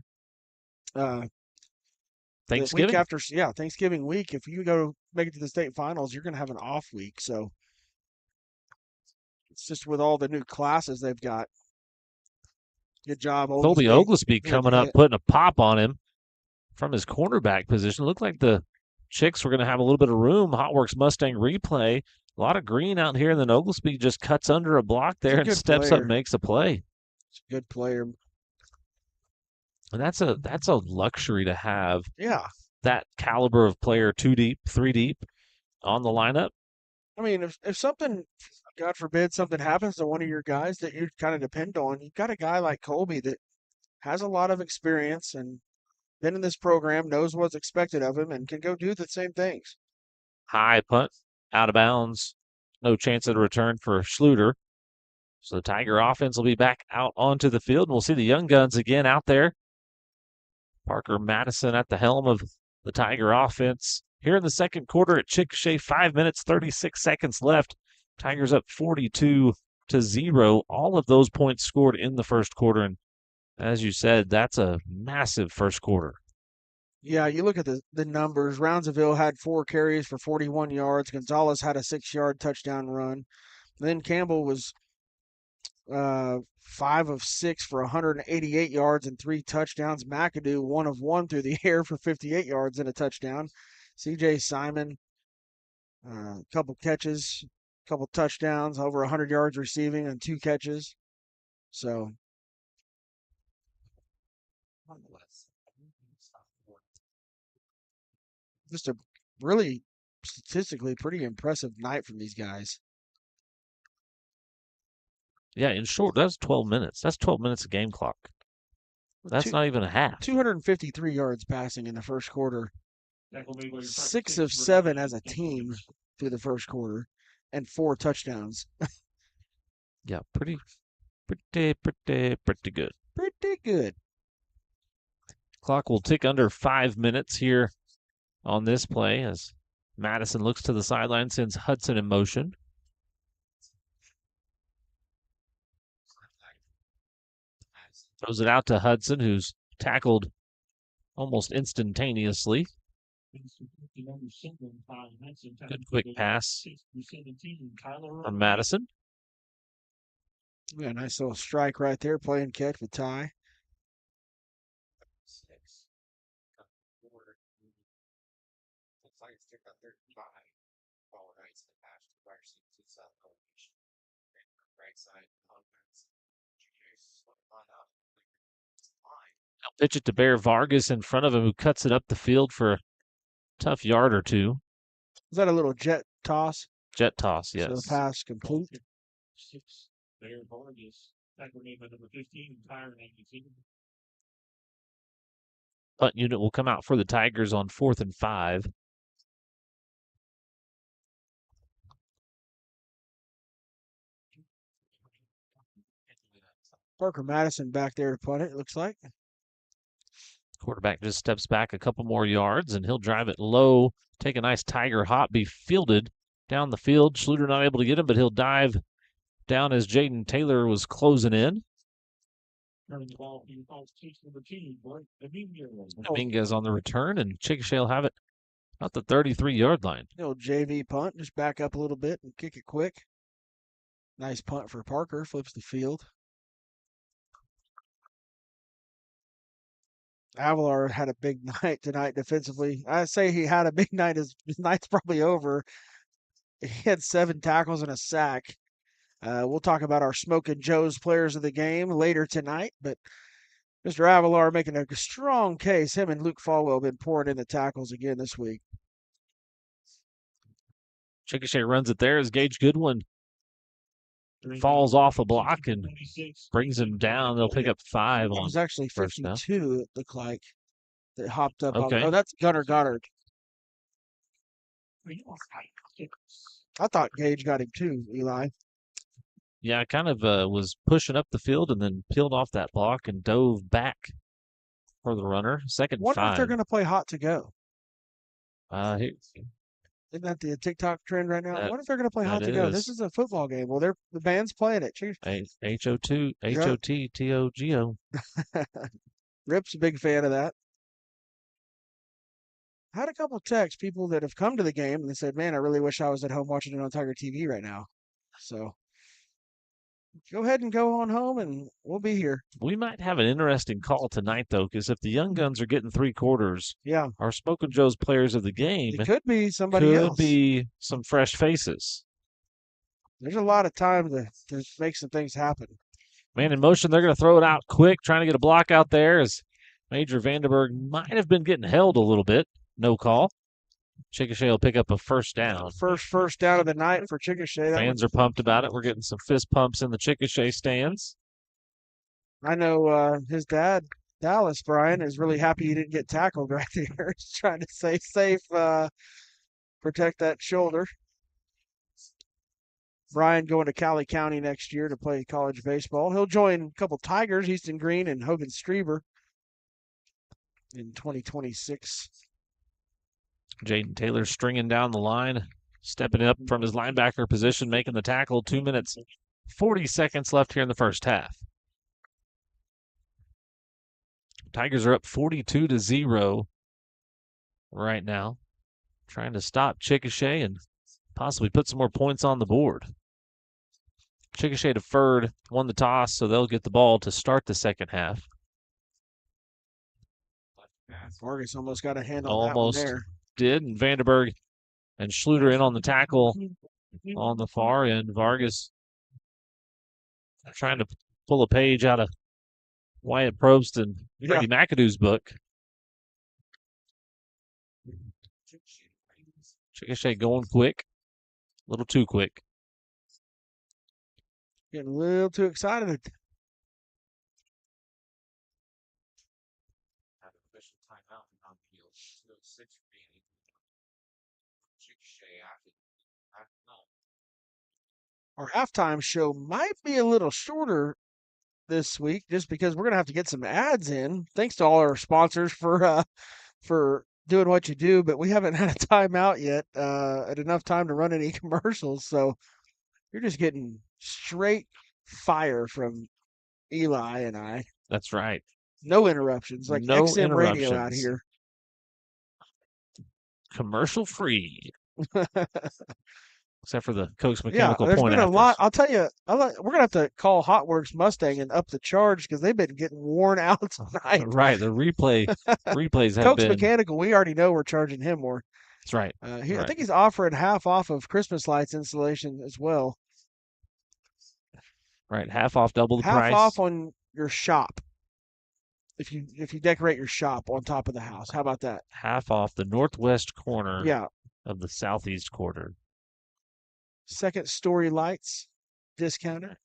Thanksgiving? The week after, Thanksgiving week, if you go make it to the state finals, you're going to have an off week. So it's just with all the new classes they've got. Good job, Colby Oglesby coming up, putting a pop on him from his cornerback position. Looked like the Chicks were going to have a little bit of room. Hotworks Mustang replay. A lot of green out here, and then Oglesby just cuts under a block there and steps up and makes a play. It's a good player. And that's a luxury to have. Yeah. That caliber of player 2 deep, 3 deep on the lineup. I mean, if something, God forbid, something happens to one of your guys that you kind of depend on, you've got a guy like Colby that has a lot of experience and been in this program, knows what's expected of him, and can go do the same things. High punt, out of bounds. No chance of a return for Schluter. So the Tiger offense will be back out onto the field, and we'll see the young guns again out there. Parker Madison at the helm of the Tiger offense. Here in the second quarter at Chickasha, 5 minutes, 36 seconds left. Tigers up 42-0. All of those points scored in the first quarter. And as you said, that's a massive first quarter. Yeah, you look at the numbers. Roundsville had 4 carries for 41 yards. Gonzalez had a 6-yard touchdown run. Then Campbell was 5 of 6 for 188 yards and 3 touchdowns. McAdoo 1 of 1 through the air for 58 yards and a touchdown. C.J. Simon, a couple catches, couple touchdowns, over 100 yards receiving and 2 catches. So, just a really statistically pretty impressive night from these guys. Yeah, in short, that's 12 minutes. That's 12 minutes of game clock. That's not even a half. 253 yards passing in the first quarter. 6 of 7 as a team through the first quarter, and 4 touchdowns. Yeah, pretty good. Pretty good. Clock will tick under 5 minutes here on this play as Madison looks to the sideline, sends Hudson in motion. Throws it out to Hudson, who's tackled almost instantaneously. Good quick pass from Madison. Yeah, nice little strike right there, play and catch with Ty. They'll pitch it to Bear Vargas in front of him, who cuts it up the field for a tough yard or 2. Is that a little jet toss? Jet toss, yes. So the pass complete. Bear Vargas, tackle made by number 15, Tyre 92. Punt unit will come out for the Tigers on 4th and 5. Parker Madison back there to punt it looks like. Quarterback just steps back a couple more yards, and he'll drive it low, take a nice Tiger hop, be fielded down the field. Schluter not able to get him, but he'll dive down as Jaden Taylor was closing in. Dominguez on the return, and Chickasha will have it about the 33-yard line. The old JV punt, just back up a little bit and kick it quick. Nice punt for Parker, flips the field. Avalar had a big night tonight defensively. I say he had a big night. His night's probably over. He had 7 tackles and a sack. We'll talk about our Smoking Joe's players of the game later tonight, but Mr. Avalar making a strong case. Him and Luke Falwell have been pouring in the tackles again this week. Chickasha runs it there as Gage Goodwin falls off a block and brings him down. They'll pick up 5 It on was actually first down. 52, it looked like, that hopped up. Okay. Oh, that's Gunnar Goddard. I thought Gage got him too, Eli. Yeah, I kind of was pushing up the field and then peeled off that block and dove back for the runner. Second Wonder if they're 5. going to play hot to go. Here, Isn't that the TikTok trend right now? That- what if they're going to play hot that to go? This is. is a football game. Well, the band's playing it. Cheers. H-O-2, H-O-T-T-O-G-O. Rip's a big fan of that. I had a couple texts, people that have come to the game, and they said, man, I really wish I was at home watching it on Tiger TV right now. So go ahead and go on home, and we'll be here. We might have an interesting call tonight, though, because if the Young Guns are getting 3 quarters, yeah, our Smoking Joe's players of the game it could be somebody could else. be some fresh faces. There's a lot of time to make some things happen. Man in motion, they're going to throw it out quick, trying to get a block out there as Major Vandenberg might have been getting held a little bit. No call. Chickasha will pick up a first down. First down of the night for Chickasha. Fans are pumped about it. We're getting some fist pumps in the Chickasha stands. I know his dad, Dallas, Brian, is really happy he didn't get tackled right there. He's trying to stay safe, protect that shoulder. Brian going to Cali County next year to play college baseball. He'll join a couple Tigers, Easton Green and Hogan Strieber, in 2026. Jaden Taylor stringing down the line, stepping up from his linebacker position, making the tackle. 2 minutes, 40 seconds left here in the first half. Tigers are up 42-0 right now, trying to stop Chickasha and possibly put some more points on the board. Chickasha deferred, won the toss, so they'll get the ball to start the second half. Vargas almost got a hand on that one Almost there. did, and Vandenberg and Schluter in on the tackle on the far end. Vargas trying to pull a page out of Wyatt Probst and Freddie McAdoo's book. Chickasha going quick, a little too quick. Getting a little too excited. Our halftime show might be a little shorter this week just because we're going to have to get some ads in. Thanks to all our sponsors for doing what you do, but we haven't had a timeout yet at enough time to run any commercials. So you're just getting straight fire from Eli and I. That's right. No interruptions, like No XM radio out interruptions. here. Commercial free. Except for the Coke's Yeah, Mechanical there's Point been a afters. lot. I'll tell you, we're going to have to call Hotworks Mustang and up the charge because they've been getting worn out tonight. Right, the replays have Coke's been. Mechanical, we already know we're charging him more. That's right. I Right. think he's offering half off of Christmas lights installation as well. Right, half off, double the Half price. off on your shop if you decorate your shop on top of the house. How about that? Half off the northwest corner Yeah. of the southeast quarter. Second story lights discounted.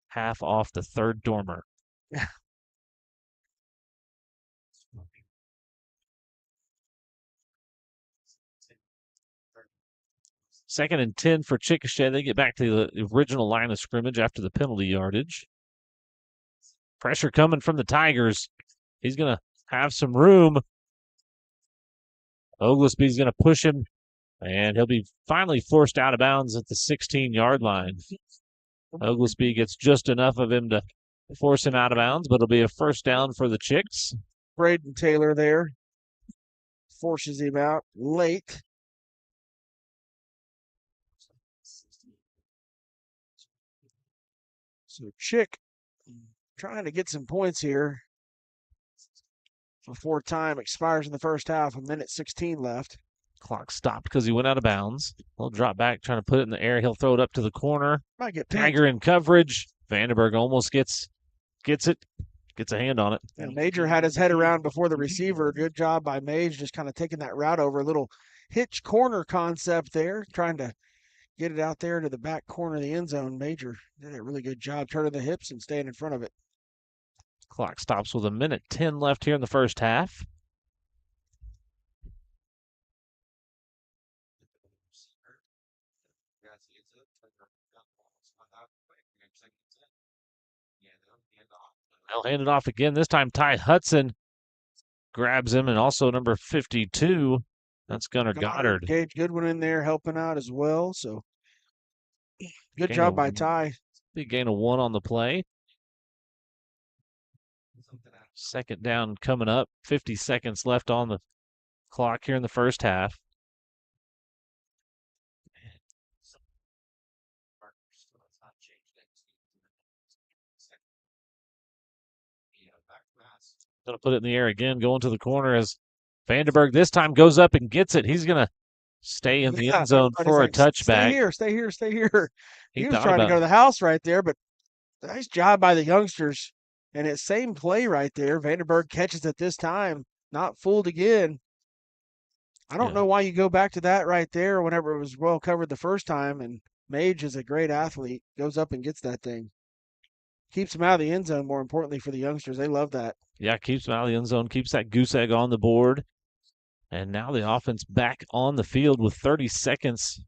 Half off the third dormer. Second and 10 for Chickasha. They get back to the original line of scrimmage after the penalty yardage. Pressure coming from the Tigers. He's going to have some room. Oglesby's going to push him, and he'll be finally forced out of bounds at the 16-yard line. Oglesby gets just enough of him to force him out of bounds, but it'll be a first down for the Chicks. Braden Taylor there forces him out late. So Chick trying to get some points here. before time expires in the first half. 1:16 left. Clock stopped because he went out of bounds. He'll drop back, trying to put it in the air. He'll throw it up to the corner. Might get picked. Tiger in coverage. Vandenberg almost gets it, gets a hand on it. Yeah, Major had his head around before the receiver. Good job by Mage, just kind of taking that route over. A little hitch corner concept there, trying to get it out there to the back corner of the end zone. Major did a really good job turning the hips and staying in front of it. Clock stops with 1:10 left here in the first half. They'll hand it off again. This time Ty Hudson grabs him, and also number 52. That's Gunnar Goddard. Gage Goodwin in there helping out as well. So good job by Ty. Big gain of 1 on the play. Second down coming up. 50 seconds left on the clock here in the first half. Going to put it in the air again, going to the corner as Vandenberg this time goes up and gets it. He's going to stay in the end zone for a touchback. Stay here. He was thought trying to about go to the house right there, but nice job by the youngsters. And it's same play right there. Vandenberg catches it this time, not fooled again. I don't know why you go back to that right there whenever it was well covered the first time. And Mage is a great athlete, goes up and gets that thing. Keeps them out of the end zone, more importantly for the youngsters. They love that. Yeah, keeps them out of the end zone, keeps that goose egg on the board. And now the offense back on the field with 30 seconds.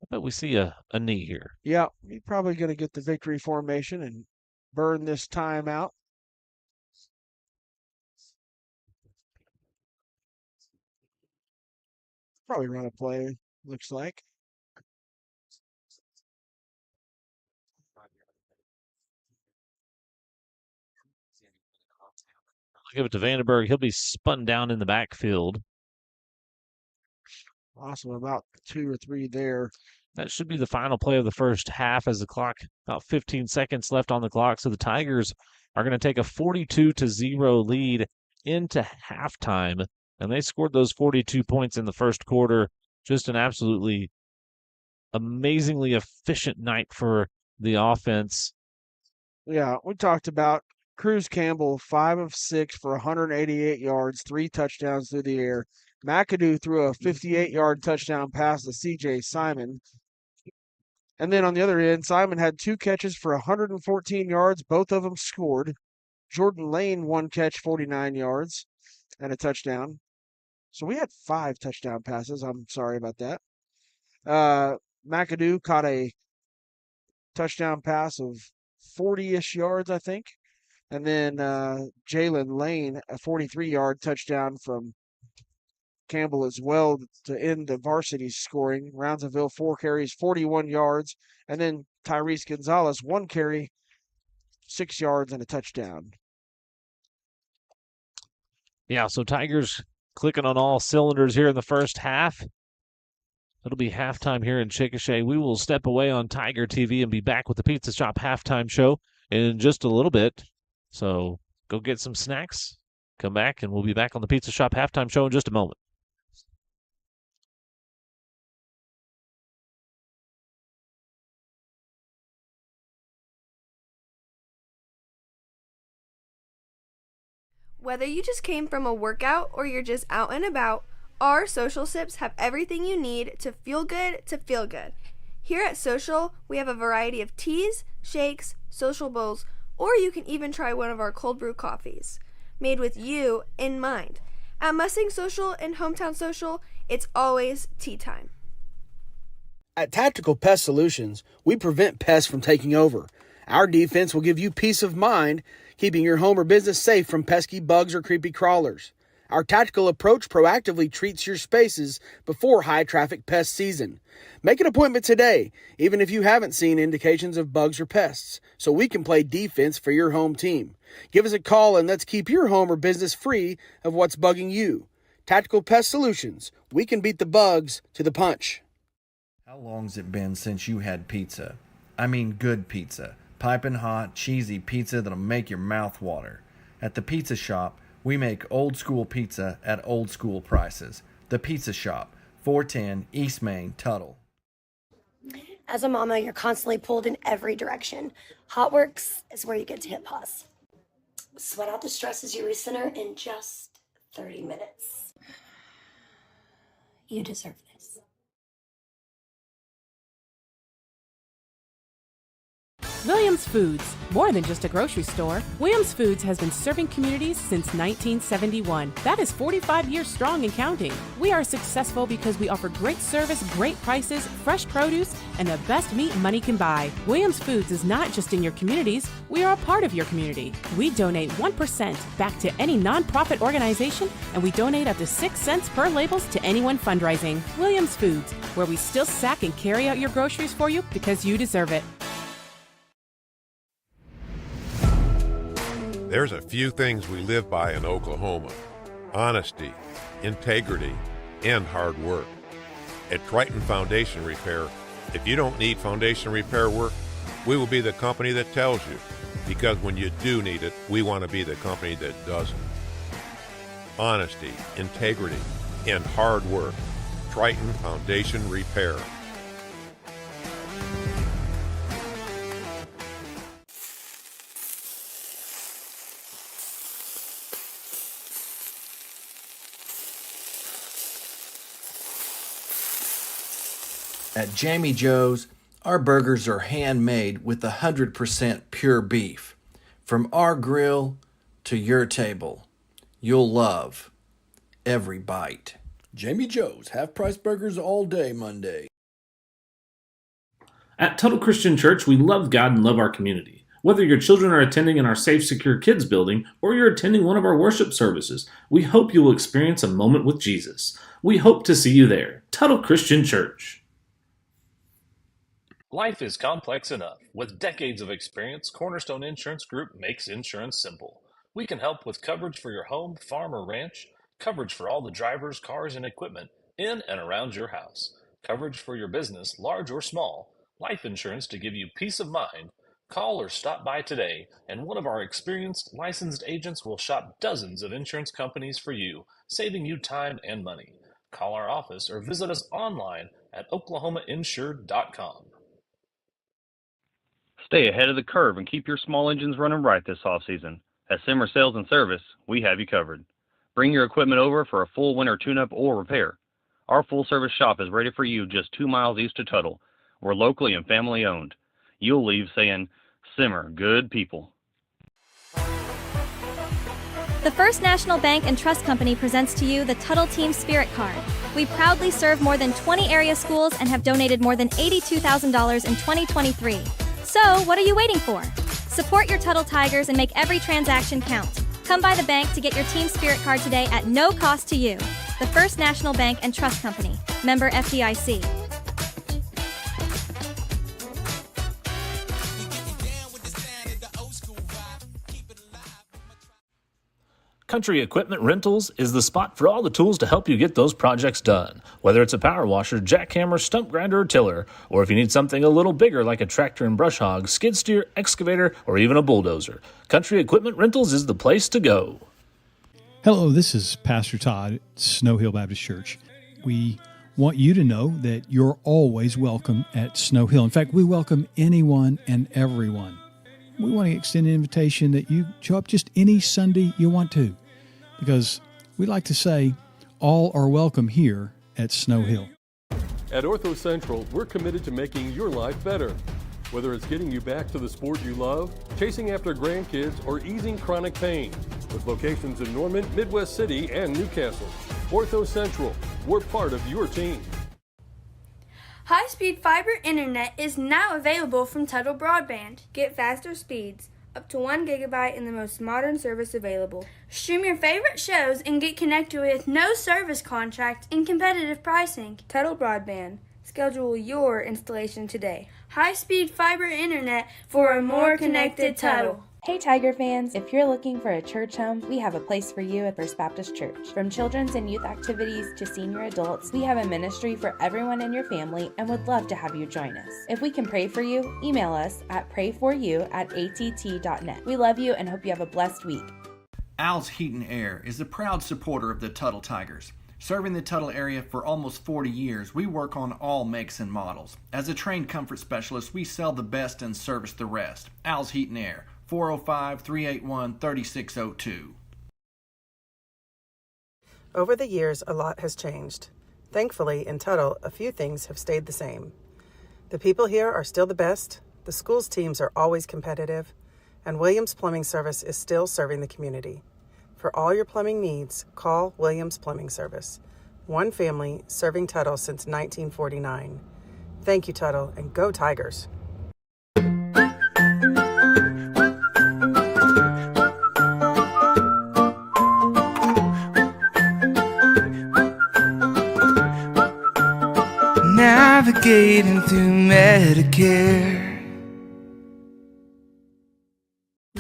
I bet we see a knee here. Yeah, he's probably going to get the victory formation and burn this time out. Probably run a play, looks like. I'll give it to Vandenberg. He'll be spun down in the backfield. Awesome, about 2 or 3 there. That should be the final play of the first half as the clock, about 15 seconds left on the clock. So the Tigers are going to take a 42-0 lead into halftime. And they scored those 42 points in the first quarter. Just an absolutely amazingly efficient night for the offense. Yeah, we talked about Cruz Campbell, 5 of 6 for 188 yards, 3 touchdowns through the air. McAdoo threw a 58-yard touchdown pass to C.J. Simon. And then on the other end, Simon had 2 catches for 114 yards. Both of them scored. Jordan Lane, 1 catch, 49 yards, and a touchdown. So we had 5 touchdown passes. I'm sorry about that. McAdoo caught a touchdown pass of 40-ish yards, I think. And then Jalen Lane, a 43-yard touchdown from Campbell as well to end the varsity scoring. Roundsville, 4 carries, 41 yards. And then Tyrese Gonzalez, 1 carry, 6 yards, and a touchdown. Yeah, so Tigers clicking on all cylinders here in the first half. It'll be halftime here in Chickasha. We will step away on Tiger TV and be back with the Pizza Shop halftime show in just a little bit. So go get some snacks, come back, and we'll be back on the Pizza Shop halftime show in just a moment. Whether you just came from a workout or you're just out and about, our Social Sips have everything you need to feel good to feel good. Here at Social, we have a variety of teas, shakes, social bowls, or you can even try one of our cold brew coffees, made with you in mind. At Mustang Social and Hometown Social, it's always tea time. At Tactical Pest Solutions, we prevent pests from taking over. Our defense will give you peace of mind, keeping your home or business safe from pesky bugs or creepy crawlers. Our tactical approach proactively treats your spaces before high-traffic pest season. Make an appointment today, even if you haven't seen indications of bugs or pests, so we can play defense for your home team. Give us a call and let's keep your home or business free of what's bugging you. Tactical Pest Solutions. We can beat the bugs to the punch. How long's it been since you had pizza? I mean good pizza. Piping hot, cheesy pizza that'll make your mouth water. At the Pizza Shop, We make old school pizza at old school prices. The Pizza Shop, 410 East Main, Tuttle. As a mama, you're constantly pulled in every direction. HotWorks is where you get to hit pause. Sweat out the stresses you recenter in just 30 minutes. You deserve this. Williams Foods, more than just a grocery store. Williams Foods has been serving communities since 1971. That is 45 years strong and counting. We are successful because we offer great service, great prices, fresh produce, and the best meat money can buy. Williams Foods is not just in your communities, we are a part of your community. We donate 1% back to any nonprofit organization, and we donate up to 6 cents per labels to anyone fundraising. Williams Foods, where we still sack and carry out your groceries for you because you deserve it. There's a few things we live by in Oklahoma: honesty, integrity, and hard work. At Triton Foundation Repair, if you don't need foundation repair work, we will be the company that tells you, because when you do need it, we want to be the company that doesn't. Honesty, integrity, and hard work. Triton Foundation Repair. At Jamie Joe's, our burgers are handmade with 100% pure beef. From our grill to your table, you'll love every bite. Jamie Joe's, half-price burgers all day Monday. At Tuttle Christian Church, we love God and love our community. Whether your children are attending in our Safe, Secure Kids building or you're attending one of our worship services, we hope you will experience a moment with Jesus. We hope to see you there. Tuttle Christian Church. Life is complex enough. With decades of experience, Cornerstone Insurance Group makes insurance simple. We can help with coverage for your home, farm, or ranch, coverage for all the drivers, cars, and equipment in and around your house, coverage for your business, large or small, life insurance to give you peace of mind. Call or stop by today, and one of our experienced, licensed agents will shop dozens of insurance companies for you, saving you time and money. Call our office or visit us online at oklahomainsured.com. Stay ahead of the curve and keep your small engines running right this off-season. At Simmer Sales and Service, we have you covered. Bring your equipment over for a full winter tune-up or repair. Our full-service shop is ready for you just 2 miles east of Tuttle. We're locally and family-owned. You'll leave saying, Simmer, good people. The First National Bank and Trust Company presents to you the Tuttle Team Spirit Card. We proudly serve more than 20 area schools and have donated more than $82,000 in 2023. So, what are you waiting for? Support your Tuttle Tigers and make every transaction count. Come by the bank to get your Team Spirit Card today at no cost to you. The First National Bank and Trust Company. Member FDIC. Country Equipment Rentals is the spot for all the tools to help you get those projects done. Whether it's a power washer, jackhammer, stump grinder, or tiller, or if you need something a little bigger like a tractor and brush hog, skid steer, excavator, or even a bulldozer, Country Equipment Rentals is the place to go. Hello, this is Pastor Todd at Snow Hill Baptist Church. We want you to know that you're always welcome at Snow Hill. In fact, we welcome anyone and everyone. We want to extend an invitation that you show up just any Sunday you want to, because we like to say all are welcome here at Snow Hill. At Ortho Central, we're committed to making your life better. Whether it's getting you back to the sport you love, chasing after grandkids, or easing chronic pain. With locations in Norman, Midwest City, and Newcastle. Ortho Central, we're part of your team. High-speed fiber internet is now available from Tuttle Broadband. Get faster speeds, up to 1 gigabyte in the most modern service available. Stream your favorite shows and get connected with no service contract and competitive pricing. Tuttle Broadband. Schedule your installation today. High-speed fiber internet for a more connected Tuttle. Hey Tiger fans, if you're looking for a church home, we have a place for you at First Baptist Church. From children's and youth activities to senior adults, we have a ministry for everyone in your family and would love to have you join us. If we can pray for you, email us at prayforyou@att.net. We love you and hope you have a blessed week. Al's Heat and Air is a proud supporter of the Tuttle Tigers. Serving the Tuttle area for almost 40 years, we work on all makes and models. As a trained comfort specialist, we sell the best and service the rest. Al's Heat and Air, 405-381-3602. Over the years, a lot has changed. Thankfully, in Tuttle, a few things have stayed the same. The people here are still the best, the school's teams are always competitive, and Williams Plumbing Service is still serving the community. For all your plumbing needs, call Williams Plumbing Service. One family serving Tuttle since 1949. Thank you, Tuttle, and go Tigers! Navigating through Medicare.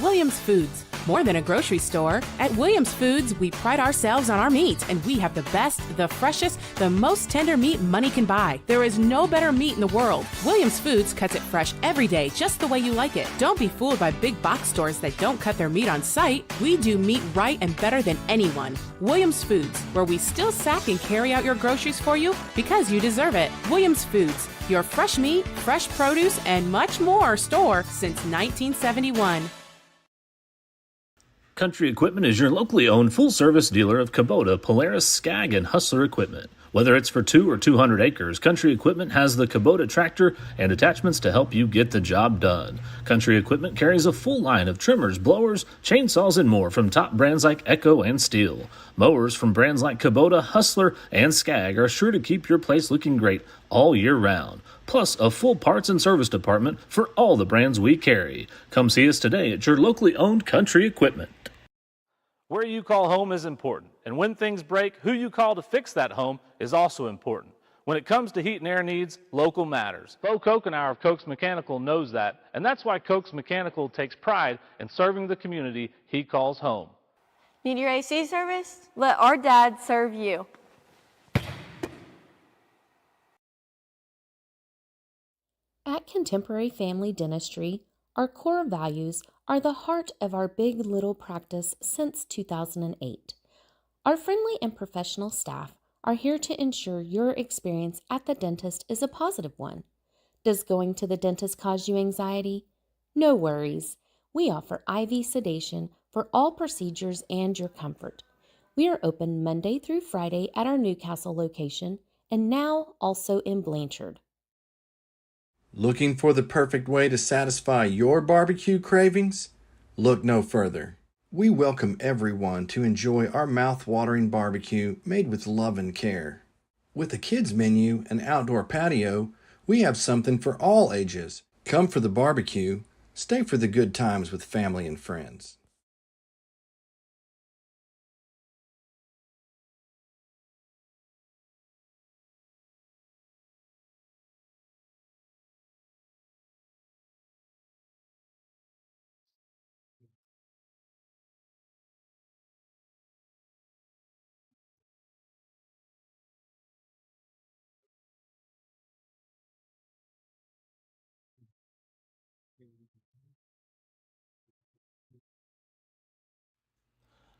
Williams Foods, more than a grocery store. At Williams Foods, we pride ourselves on our meats, and we have the best, the freshest, the most tender meat money can buy. There is no better meat in the world. Williams Foods cuts it fresh every day, just the way you like it. Don't be fooled by big box stores that don't cut their meat on site. We do meat right and better than anyone. Williams Foods, where we still sack and carry out your groceries for you because you deserve it. Williams Foods, your fresh meat, fresh produce, and much more store since 1971. Country Equipment is your locally owned full-service dealer of Kubota, Polaris, Skag, and Hustler equipment. Whether it's for 2 or 200 acres, Country Equipment has the Kubota tractor and attachments to help you get the job done. Country Equipment carries a full line of trimmers, blowers, chainsaws, and more from top brands like Echo and Steel. Mowers from brands like Kubota, Hustler, and Skag are sure to keep your place looking great all year round. Plus a full parts and service department for all the brands we carry. Come see us today at your locally owned Country Equipment. Where you call home is important, and when things break, who you call to fix that home is also important. When it comes to heat and air needs, local matters. Bo Kokenauer of Koch's Mechanical knows that, and that's why Koch's Mechanical takes pride in serving the community he calls home. Need your AC service? Let our dad serve you. At Contemporary Family Dentistry, our core values are the heart of our big little practice since 2008. Our friendly and professional staff are here to ensure your experience at the dentist is a positive one. Does going to the dentist cause you anxiety? No worries. We offer IV sedation for all procedures and your comfort. We are open Monday through Friday at our Newcastle location and now also in Blanchard. Looking for the perfect way to satisfy your barbecue cravings? Look no further. We welcome everyone to enjoy our mouth-watering barbecue made with love and care. With a kids menu and outdoor patio, we have something for all ages. Come for the barbecue, stay for the good times with family and friends.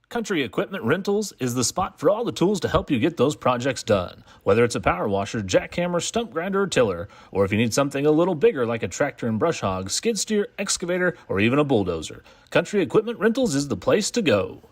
Country Equipment Rentals is the spot for all the tools to help you get those projects done. Whether it's a power washer, jackhammer, stump grinder, or tiller, or if you need something a little bigger like a tractor and brush hog, skid steer, excavator, or even a bulldozer, Country Equipment Rentals is the place to go.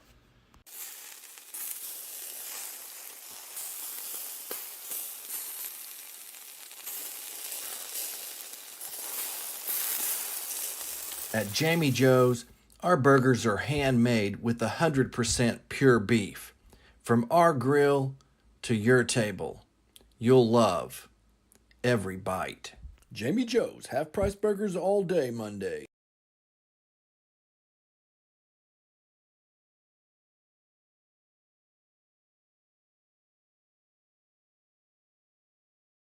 At Jamie Joe's, our burgers are handmade with 100% pure beef. From our grill to your table, you'll love every bite. Jamie Joe's, half-price burgers all day Monday.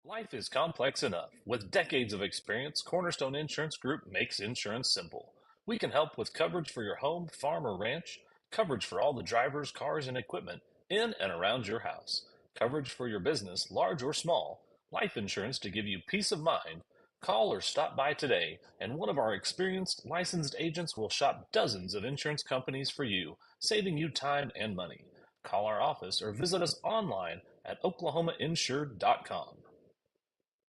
Life is complex enough. With decades of experience, Cornerstone Insurance Group makes insurance simple. We can help with coverage for your home, farm, or ranch, coverage for all the drivers, cars, and equipment in and around your house, coverage for your business, large or small, life insurance to give you peace of mind, Call or stop by today, and one of our experienced licensed agents will shop dozens of insurance companies for you, saving you time and money. Call our office or visit us online at oklahomainsured.com.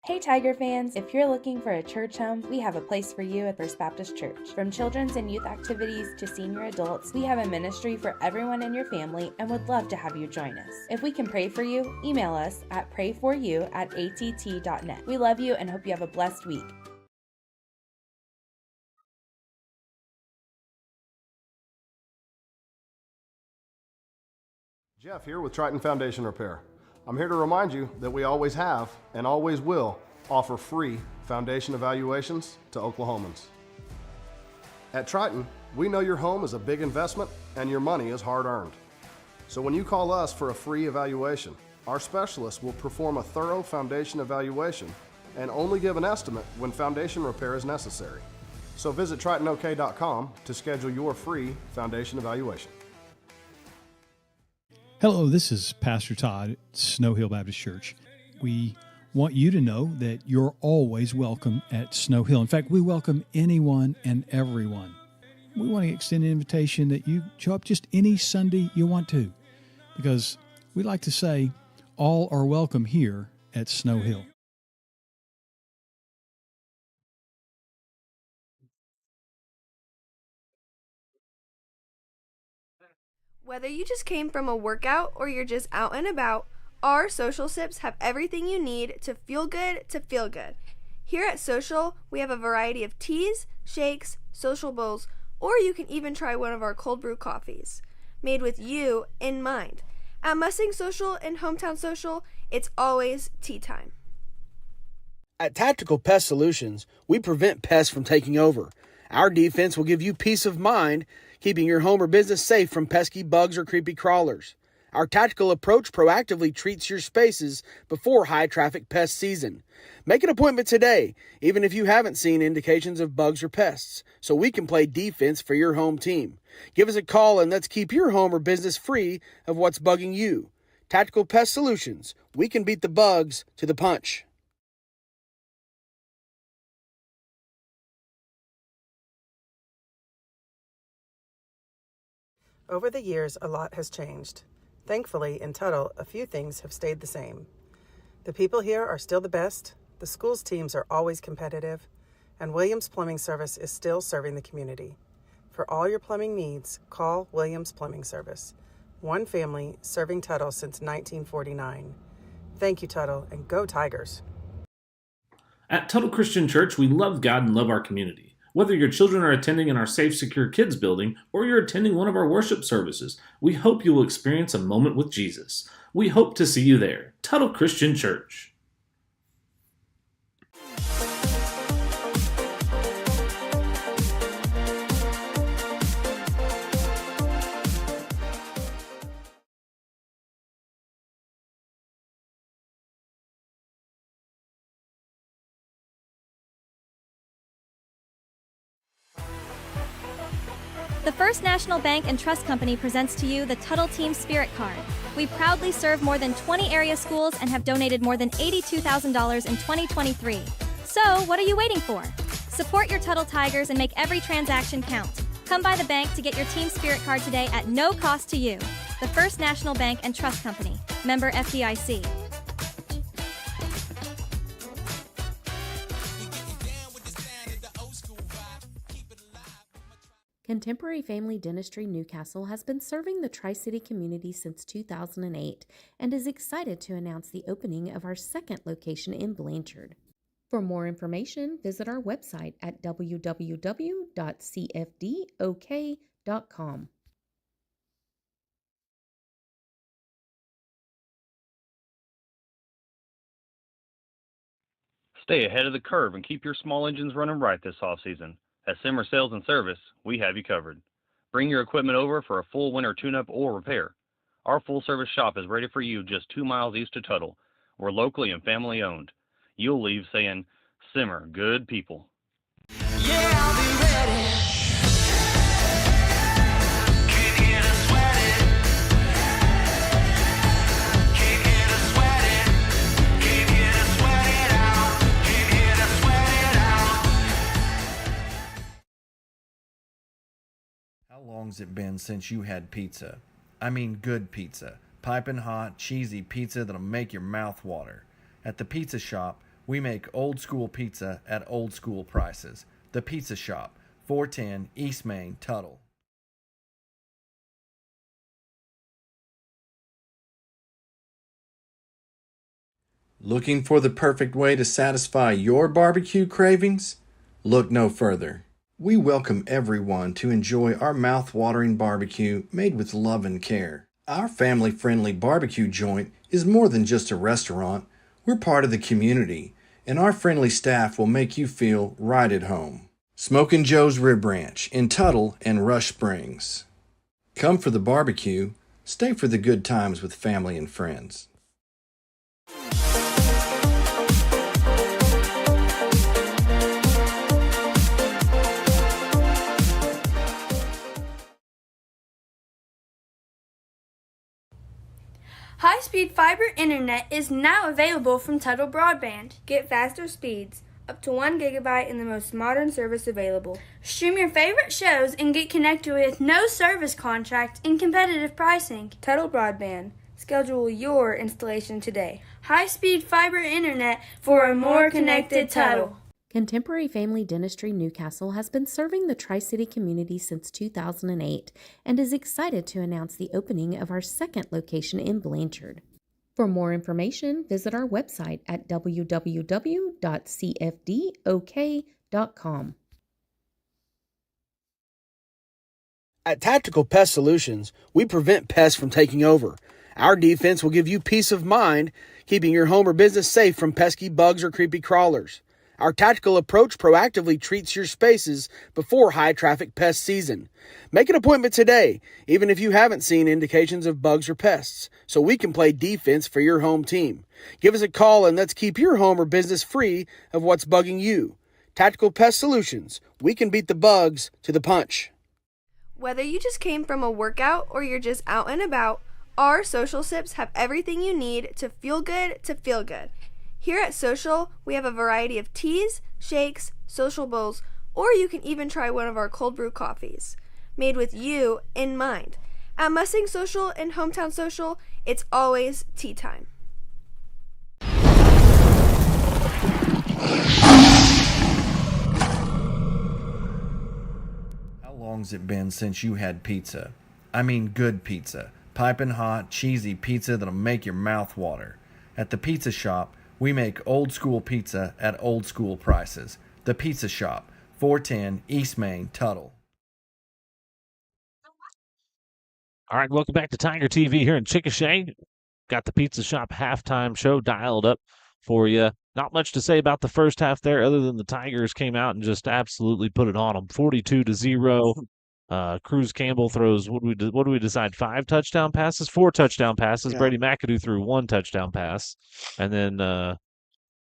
Hey Tiger fans, if you're looking for a church home, we have a place for you at First Baptist Church. From children's and youth activities to senior adults, we have a ministry for everyone in your family and would love to have you join us. If we can pray for you, email us at prayforyou@att.net. We love you and hope you have a blessed week. Jeff here with Triton Foundation Repair. I'm here to remind you that we always have and always will offer free foundation evaluations to Oklahomans. At Triton, we know your home is a big investment and your money is hard earned. So when you call us for a free evaluation, our specialists will perform a thorough foundation evaluation and only give an estimate when foundation repair is necessary. So visit TritonOK.com to schedule your free foundation evaluation. Hello, this is Pastor Todd at Snow Hill Baptist Church. We want you to know that you're always welcome at Snow Hill. In fact, we welcome anyone and everyone. We want to extend an invitation that you show up just any Sunday you want to, because we like to say all are welcome here at Snow Hill. Whether you just came from a workout or you're just out and about, our Social Sips have everything you need to feel good to feel good. Here at Social, we have a variety of teas, shakes, social bowls, or you can even try one of our cold brew coffees, made with you in mind. At Mustang Social and Hometown Social, it's always tea time. At Tactical Pest Solutions, we prevent pests from taking over. Our defense will give you peace of mind, keeping your home or business safe from pesky bugs or creepy crawlers. Our tactical approach proactively treats your spaces before high-traffic pest season. Make an appointment today, even if you haven't seen indications of bugs or pests, so we can play defense for your home team. Give us a call and let's keep your home or business free of what's bugging you. Tactical Pest Solutions. We can beat the bugs to the punch. Over the years, a lot has changed. Thankfully, in Tuttle, a few things have stayed the same. The people here are still the best, the school's teams are always competitive, and Williams Plumbing Service is still serving the community. For all your plumbing needs, call Williams Plumbing Service. One family serving Tuttle since 1949. Thank you, Tuttle, and go Tigers. At Tuttle Christian Church, we love God and love our community. Whether your children are attending in our Safe, Secure Kids building or you're attending one of our worship services, we hope you will experience a moment with Jesus. We hope to see you there. Tuttle Christian Church. The First National Bank and Trust Company presents to you the Tuttle Team Spirit Card. We proudly serve more than 20 area schools and have donated more than $82,000 in 2023. So, what are you waiting for? Support your Tuttle Tigers and make every transaction count. Come by the bank to get your Team Spirit Card today at no cost to you. The First National Bank and Trust Company. Member FDIC. Contemporary Family Dentistry Newcastle has been serving the Tri-City community since 2008 and is excited to announce the opening of our second location in Blanchard. For more information, visit our website at www.cfdok.com. Stay ahead of the curve and keep your small engines running right this off-season. At Simmer Sales and Service, we have you covered. Bring your equipment over for a full winter tune-up or repair. Our full-service shop is ready for you just 2 miles east of Tuttle. We're locally and family-owned. You'll leave saying, Simmer, good people. Yeah, I'll be ready. Sweat it out. Keep here to sweat it out. Keep here to sweat it long's it been since you had pizza? I mean good pizza. Piping hot, cheesy pizza that'll make your mouth water. At the Pizza Shop, we make old school pizza at old school prices. The Pizza Shop, 410 East Main, Tuttle. Looking for the perfect way to satisfy your barbecue cravings? Look no further. We welcome everyone to enjoy our mouth-watering barbecue made with love and care. Our family-friendly barbecue joint is more than just a restaurant. We're part of the community, and our friendly staff will make you feel right at home. Smokin' Joe's Rib Ranch in Tuttle and Rush Springs. Come for the barbecue, stay for the good times with family and friends. High-speed fiber internet is now available from Tuttle Broadband. Get faster speeds, up to 1 gigabyte in the most modern service available. Stream your favorite shows and get connected with no service contract and competitive pricing. Tuttle Broadband. Schedule your installation today. High-speed fiber internet for a more connected Tuttle. Contemporary Family Dentistry Newcastle has been serving the Tri-City community since 2008 and is excited to announce the opening of our second location in Blanchard. For more information, visit our website at www.cfdok.com. At Tactical Pest Solutions, we prevent pests from taking over. Our defense will give you peace of mind, keeping your home or business safe from pesky bugs or creepy crawlers. Our tactical approach proactively treats your spaces before high-traffic pest season. Make an appointment today, even if you haven't seen indications of bugs or pests, so we can play defense for your home team. Give us a call and let's keep your home or business free of what's bugging you. Tactical Pest Solutions. We can beat the bugs to the punch. Whether you just came from a workout or you're just out and about, our social sips have everything you need to feel good to feel good. Here at Social, we have a variety of teas, shakes, social bowls, or you can even try one of our cold brew coffees, made with you in mind. At Mustang Social and Hometown Social, it's always tea time. How long's it been since you had pizza? I mean good pizza. Piping hot, cheesy pizza that'll make your mouth water. At the Pizza Shop, we make old school pizza at old school prices. The Pizza Shop, 410 East Main, Tuttle. All right, welcome back to Tiger TV here in Chickasha. Got the Pizza Shop halftime show dialed up for you. Not much to say about the first half there, other than the Tigers came out and just absolutely put it on them, 42-0. Cruz Campbell throws, what do we decide, 5 touchdown passes? 4 touchdown passes. Yeah. Brady McAdoo threw 1 touchdown pass. And then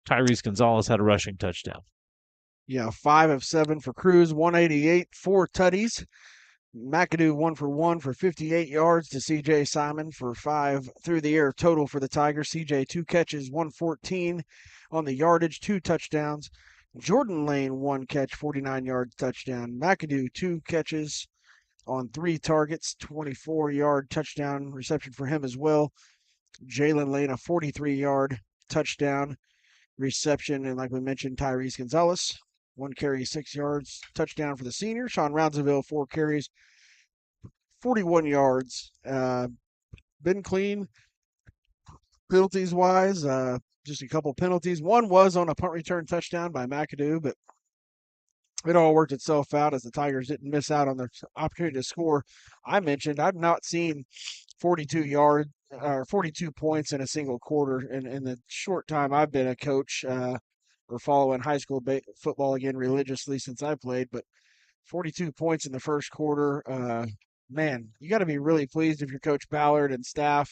Tyrese Gonzalez had a rushing touchdown. Yeah, 5 of 7 for Cruz, 188, 4 tutties. McAdoo 1 for 1 for 58 yards to CJ Simon for 5 through the air total for the Tigers. CJ 2 catches, 114 on the yardage, 2 touchdowns. Jordan Lane 1 catch, 49-yard touchdown. McAdoo 2 catches on 3 targets, 24-yard touchdown reception for him as well. Jalen Lane a 43-yard touchdown reception, and like we mentioned, Tyrese Gonzalez 1 carry, 6 yards, touchdown for the senior. Sean Rounsaville 4 carries, 41 yards. Been clean penalties wise, just a couple penalties. One was on a punt return touchdown by McAdoo, but it all worked itself out as the Tigers didn't miss out on their opportunity to score. I mentioned I've not seen 42 points in a single quarter in the short time I've been a coach or following high school football again religiously since I played. But 42 points in the first quarter, man, you got to be really pleased if you're Coach Ballard and staff.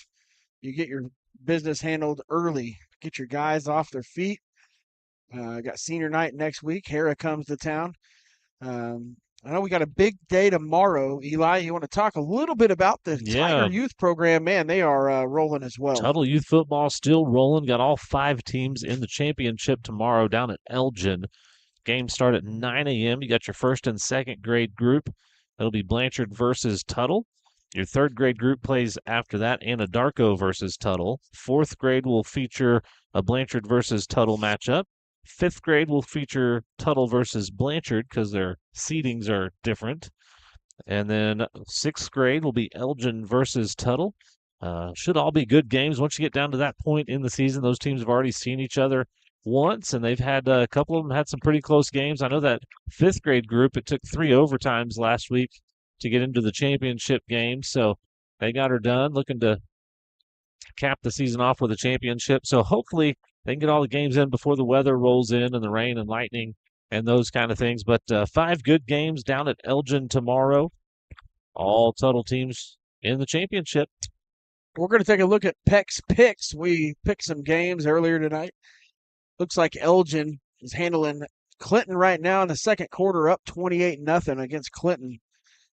You get your business handled early, get your guys off their feet. Got senior night next week. Hera comes to town. I know we got a big day tomorrow. Eli, you want to talk a little bit about the Tiger Youth program? Man, they are rolling as well. Tuttle Youth football still rolling. Got all 5 teams in the championship tomorrow down at Elgin. Games start at 9 a.m. You got your first and second grade group It'll be Blanchard versus Tuttle. Your third grade group plays after that, Anadarko versus Tuttle. Fourth grade will feature a Blanchard versus Tuttle matchup. Fifth grade will feature Tuttle versus Blanchard because their seedings are different. And then sixth grade will be Elgin versus Tuttle. Should all be good games. Once you get down to that point in the season, those teams have already seen each other once, and they've had a couple of them had some pretty close games. I know that fifth grade group, it took 3 overtimes last week to get into the championship game, so they got her done, looking to cap the season off with a championship. So hopefully they can get all the games in before the weather rolls in and the rain and lightning and those kind of things. But 5 good games down at Elgin tomorrow. All Tuttle teams in the championship. We're going to take a look at Peck's picks. We picked some games earlier tonight. Looks like Elgin is handling Clinton right now in the second quarter, up 28-0 against Clinton.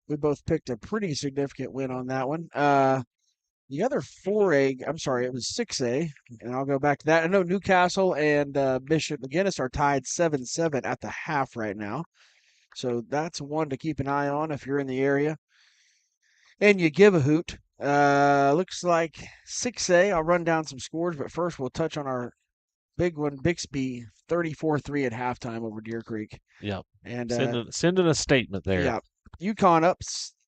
We both picked a pretty significant win on that one. The other 4A, I'm sorry, it was 6A, and I'll go back to that. I know Newcastle and Bishop McGinnis are tied 7-7 at the half right now. So that's one to keep an eye on if you're in the area. And you give a hoot. Looks like 6A. I'll run down some scores, but first we'll touch on our big one, Bixby, 34-3 at halftime over Deer Creek. Yep. And sending a statement there. Yeah. UConn up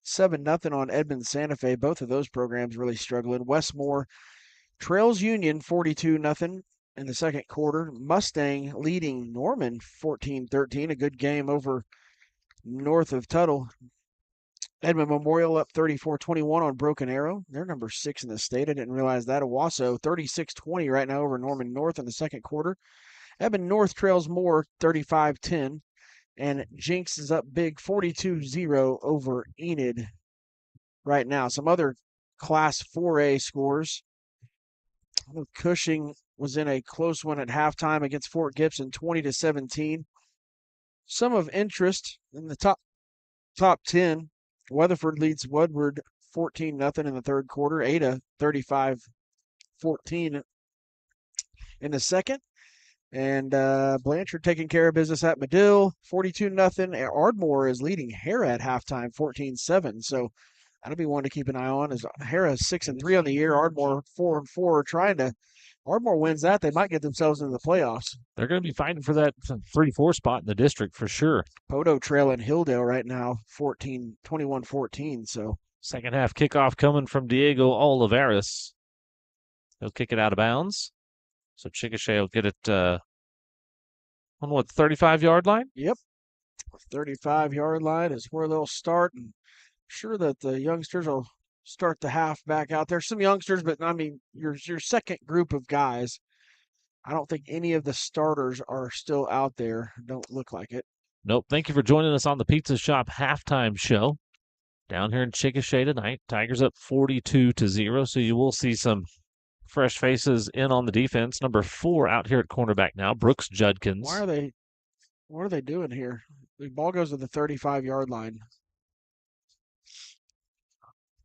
7-0 on Edmond Santa Fe. Both of those programs really struggling. Westmore trails Union 42-0 in the second quarter. Mustang leading Norman 14-13. A good game over north of Tuttle. Edmond Memorial up 34-21 on Broken Arrow. They're number 6 in the state. I didn't realize that. Owasso 36-20 right now over Norman North in the second quarter. Edmond North trails Moore 35-10. And Jinx is up big 42-0 over Enid right now. Some other Class 4A scores. Cushing was in a close one at halftime against Fort Gibson, 20-17. Some of interest in the top 10. Weatherford leads Woodward 14-0 in the third quarter. Ada 35-14 in the second. And Blanchard taking care of business at Medill 42-0. Ardmore is leading Hera at halftime 14-7. So that'll be one to keep an eye on. As Hera 6-3 on the year, Ardmore 4-4. Ardmore wins that, they might get themselves into the playoffs. They're going to be fighting for that 3-4 spot in the district for sure. Poto trailing Hilldale right now, 21-14. So second half kickoff coming from Diego Olivares. He'll kick it out of bounds. So Chickasha will get it on what, 35-yard line? Yep. 35-yard line is where they'll start. And I'm sure that the youngsters will start the half back out there. Some youngsters, but I mean, your second group of guys, I don't think any of the starters are still out there. Don't look like it. Nope. Thank you for joining us on the Pizza Shop halftime show down here in Chickasha tonight. Tigers up 42-0, so you will see some fresh faces in on the defense. Number 4 out here at cornerback now, Brooks Judkins. What are they doing here? The ball goes to the 35-yard line.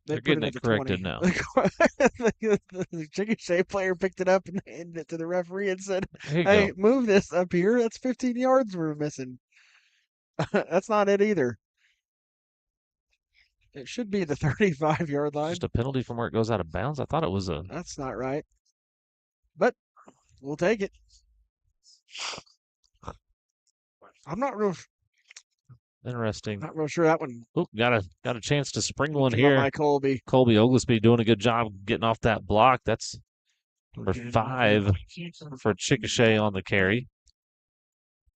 They're getting it corrected 20. now. The Chickasha player picked it up and handed it to the referee and said, "Hey, move this up here. That's 15 yards we're missing." That's not it either. It should be the 35-yard line. Just a penalty from where it goes out of bounds? I thought it was a... That's not right. But we'll take it. I'm not real... Interesting. Not real sure that one... Oop, got a chance to spring one here. By Colby. Colby Oglesby doing a good job getting off that block. That's number 5 for Chickasha on the carry.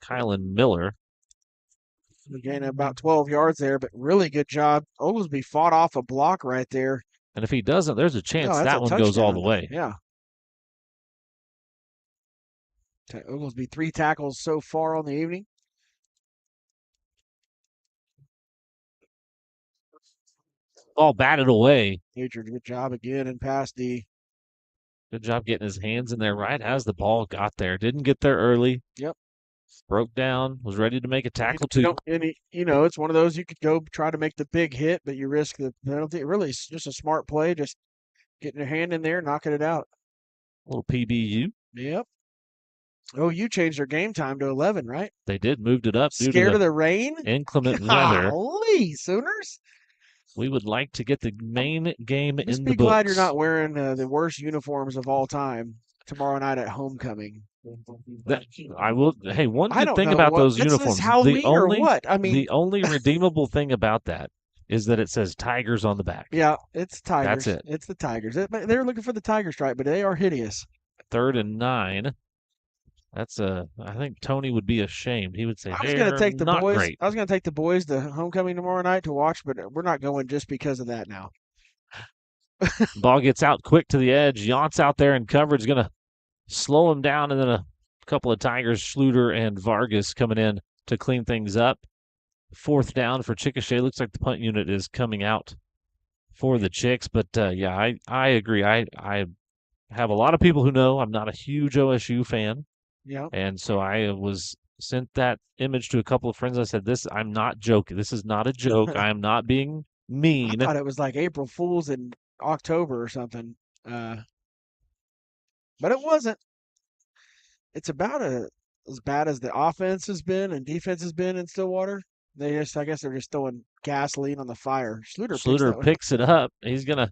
Kylan Miller. We gained about 12 yards there, but really good job. Oglesby fought off a block right there. And if he doesn't, there's a chance that one touchdown. goes all the way. Yeah. Oglesby 3 tackles so far on the evening. Ball batted away. Major, good job again and past D. Good job getting his hands in there right as the ball got there. Didn't get there early. Yep. Broke down, was ready to make a tackle too. It's one of those you could go try to make the big hit, but you risk the penalty. Really, it's just a smart play, just getting your hand in there, knocking it out. A little PBU. Yep. Oh, you changed their game time to 11, right? They did, moved it up due to Scared of the rain? inclement weather. Golly, Sooners. We would like to get the main game Just in be the glad books. you're not wearing the worst uniforms of all time tomorrow night at homecoming. I will. Hey, one I good don't thing know about what. those This is uniforms, Halloween or what? I mean, the only redeemable thing about that is that it says Tigers on the back. yeah, it's Tigers. That's it. It's the Tigers. They're looking for the tiger stripe, but they are hideous. 3rd and 9. That's I think Tony would be ashamed. He would say I was going to they're take the not boys. great. I was going to take the boys to homecoming tomorrow night to watch, but we're not going just because of that now. Ball gets out quick to the edge. Yount's out there in coverage, going to slow him down, and then a couple of Tigers, Schluter and Vargas, coming in to clean things up. 4th down for Chickasha. Looks like the punt unit is coming out for the Chicks, but yeah, I agree. I have a lot of people who know I'm not a huge OSU fan. Yeah. And so I was sent that image to a couple of friends. I said, I'm not joking. This is not a joke. I am not being mean. I thought it was like April Fool's in October or something. But it wasn't. It's about as bad as the offense has been and defense has been in Stillwater. I guess they're just throwing gasoline on the fire. Schluter picks it up. He's going to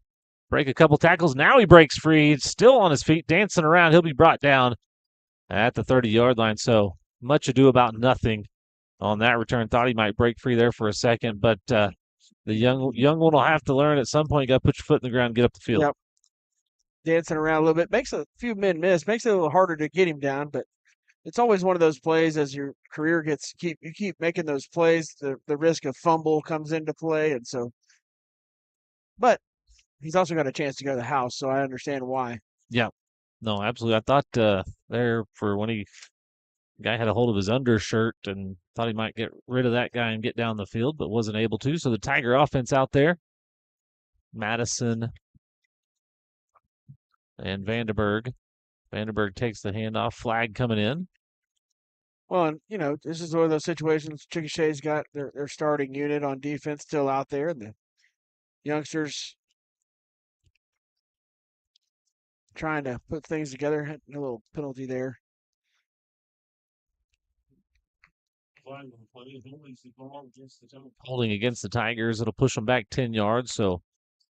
break a couple tackles. Now he breaks free. He's still on his feet, dancing around. He'll be brought down at the 30-yard line. So much ado about nothing on that return. Thought he might break free there for a second, but the young one will have to learn at some point. You got to put your foot in the ground and get up the field. Yep. Dancing around a little bit. Makes a few men miss. Makes it a little harder to get him down, but it's always one of those plays as your career you keep making those plays, the risk of fumble comes into play, and so. But he's also got a chance to go to the house, so I understand why. Yeah, no, absolutely. I thought there for when the guy had a hold of his undershirt and thought he might get rid of that guy and get down the field, but wasn't able to. So the Tiger offense out there, Madison and Vandenberg. Vandenberg takes the handoff. Flag coming in. Well, and, this is one of those situations. Chickasha's got their starting unit on defense still out there, and the youngsters trying to put things together. A little penalty there. Holding against the Tigers. It'll push them back 10 yards, so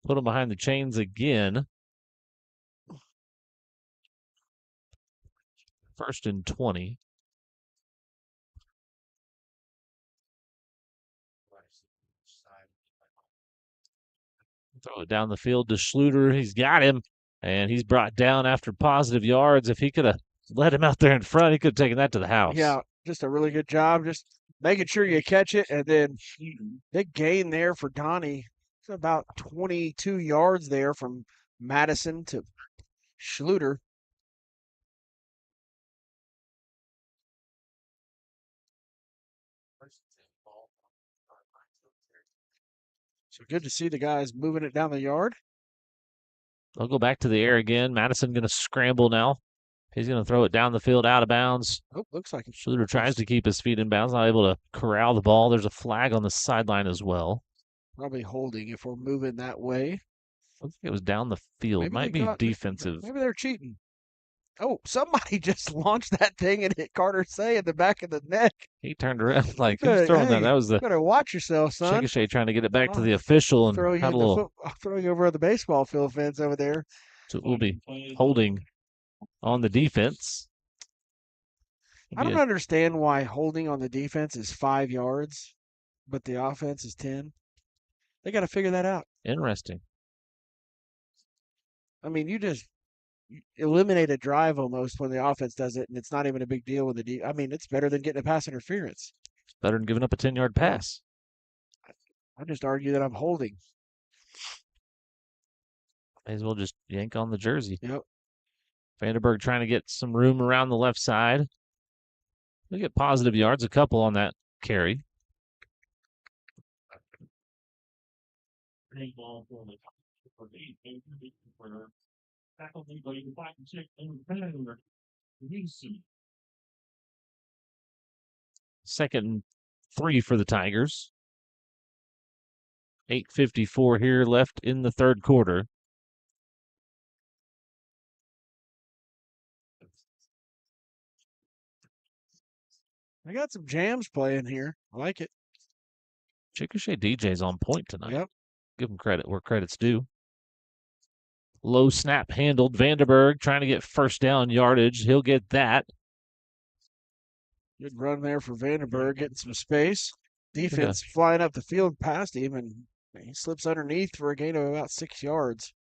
put them behind the chains again. 1st and 20. Throw it down the field to Schluter. He's got him, and he's brought down after positive yards. If he could have let him out there in front, he could have taken that to the house. Yeah, just a really good job. Just making sure you catch it, and then big gain there for Donnie. It's about 22 yards there from Madison to Schluter. So good to see the guys moving it down the yard. They'll go back to the air again. Madison going to scramble now. He's going to throw it down the field out of bounds. Oh, looks like it. Schluter tries to keep his feet in bounds, not able to corral the ball. There's a flag on the sideline as well. Probably holding if we're moving that way. Looks like it was down the field. Maybe Might be defensive. Maybe they're cheating. Oh, somebody just launched that thing and hit Carter Say in the back of the neck. He turned around like who's throwing that? That was the. You better watch yourself, son. Chickasha trying to get it back to the official and had a little. I'll throw you over the baseball field fence over there. So we'll be holding on the defense. I don't understand why holding on the defense is 5 yards, but the offense is 10. They got to figure that out. Interesting. I mean, you just eliminate a drive almost when the offense does it, and it's not even a big deal with the I mean, it's better than getting a pass interference. It's better than giving up a 10-yard pass. I just argue that I'm holding. May as well just yank on the jersey. Yep. Vandenberg trying to get some room around the left side. We get positive yards, a couple on that carry. Second and 3 for the Tigers. 8:54 here left in the third quarter. I got some jams playing here. I like it. Chickasha DJ's on point tonight. Yep. Give him credit where credit's due. Low snap handled. Vandenberg trying to get first down yardage. He'll get that. Good run there for Vandenberg, getting some space. Defense flying up the field past him, and he slips underneath for a gain of about 6 yards.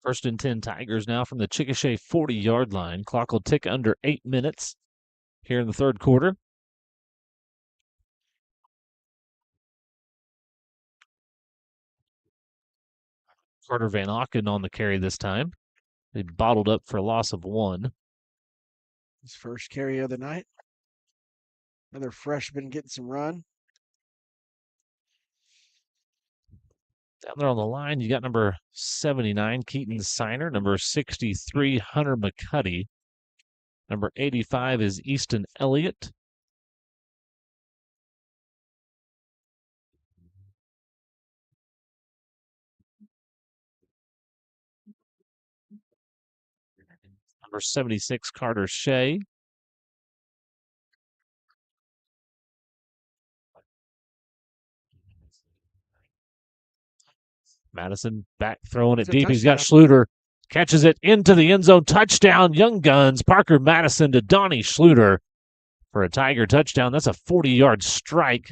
First and 10 Tigers now from the Chickasha 40-yard line. Clock will tick under 8 minutes here in the third quarter. Carter Van Auken on the carry this time. They bottled up for a loss of 1. His first carry of the night. Another freshman getting some run. Down there on the line, you got number 79, Keaton Signer. Number 63, Hunter McCuddy. Number 85 is Easton Elliott. Number 76, Carter Shea. Madison back throwing it deep. He's got Schluter. Catches it into the end zone. Touchdown, Young Guns. Parker Madison to Donnie Schluter for a Tiger touchdown. That's a 40-yard strike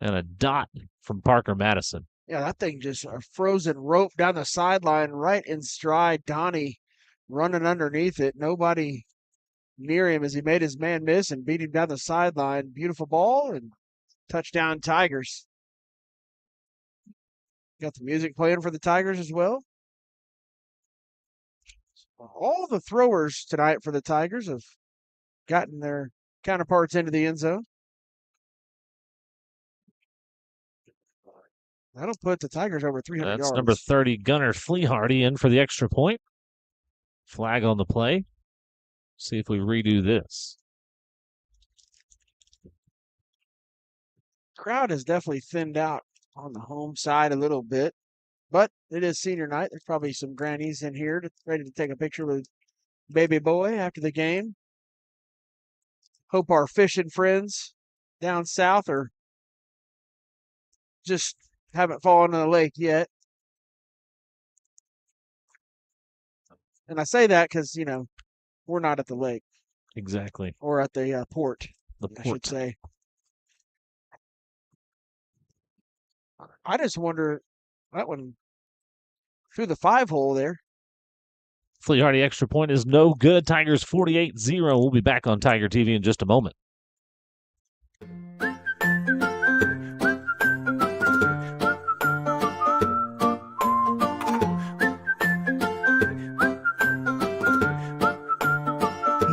and a dot from Parker Madison. Yeah, that thing just a frozen rope down the sideline right in stride. Donnie running underneath it. Nobody near him as he made his man miss and beat him down the sideline. Beautiful ball and touchdown Tigers. Got the music playing for the Tigers as well. All the throwers tonight for the Tigers have gotten their counterparts into the end zone. That'll put the Tigers over 300 yards. That's number 30, Gunnar Fleehardy, in for the extra point. Flag on the play. See if we redo this. Crowd has definitely thinned out on the home side a little bit, but it is senior night. There's probably some grannies in here ready to take a picture with baby boy after the game. Hope our fishing friends down south are just haven't fallen in the lake yet. And I say that because, we're not at the lake. Exactly. Or at the port, I should say. I just wonder, that one through the 5-hole there. Fleehardy extra point is no good. Tigers 48-0. We'll be back on Tiger TV in just a moment.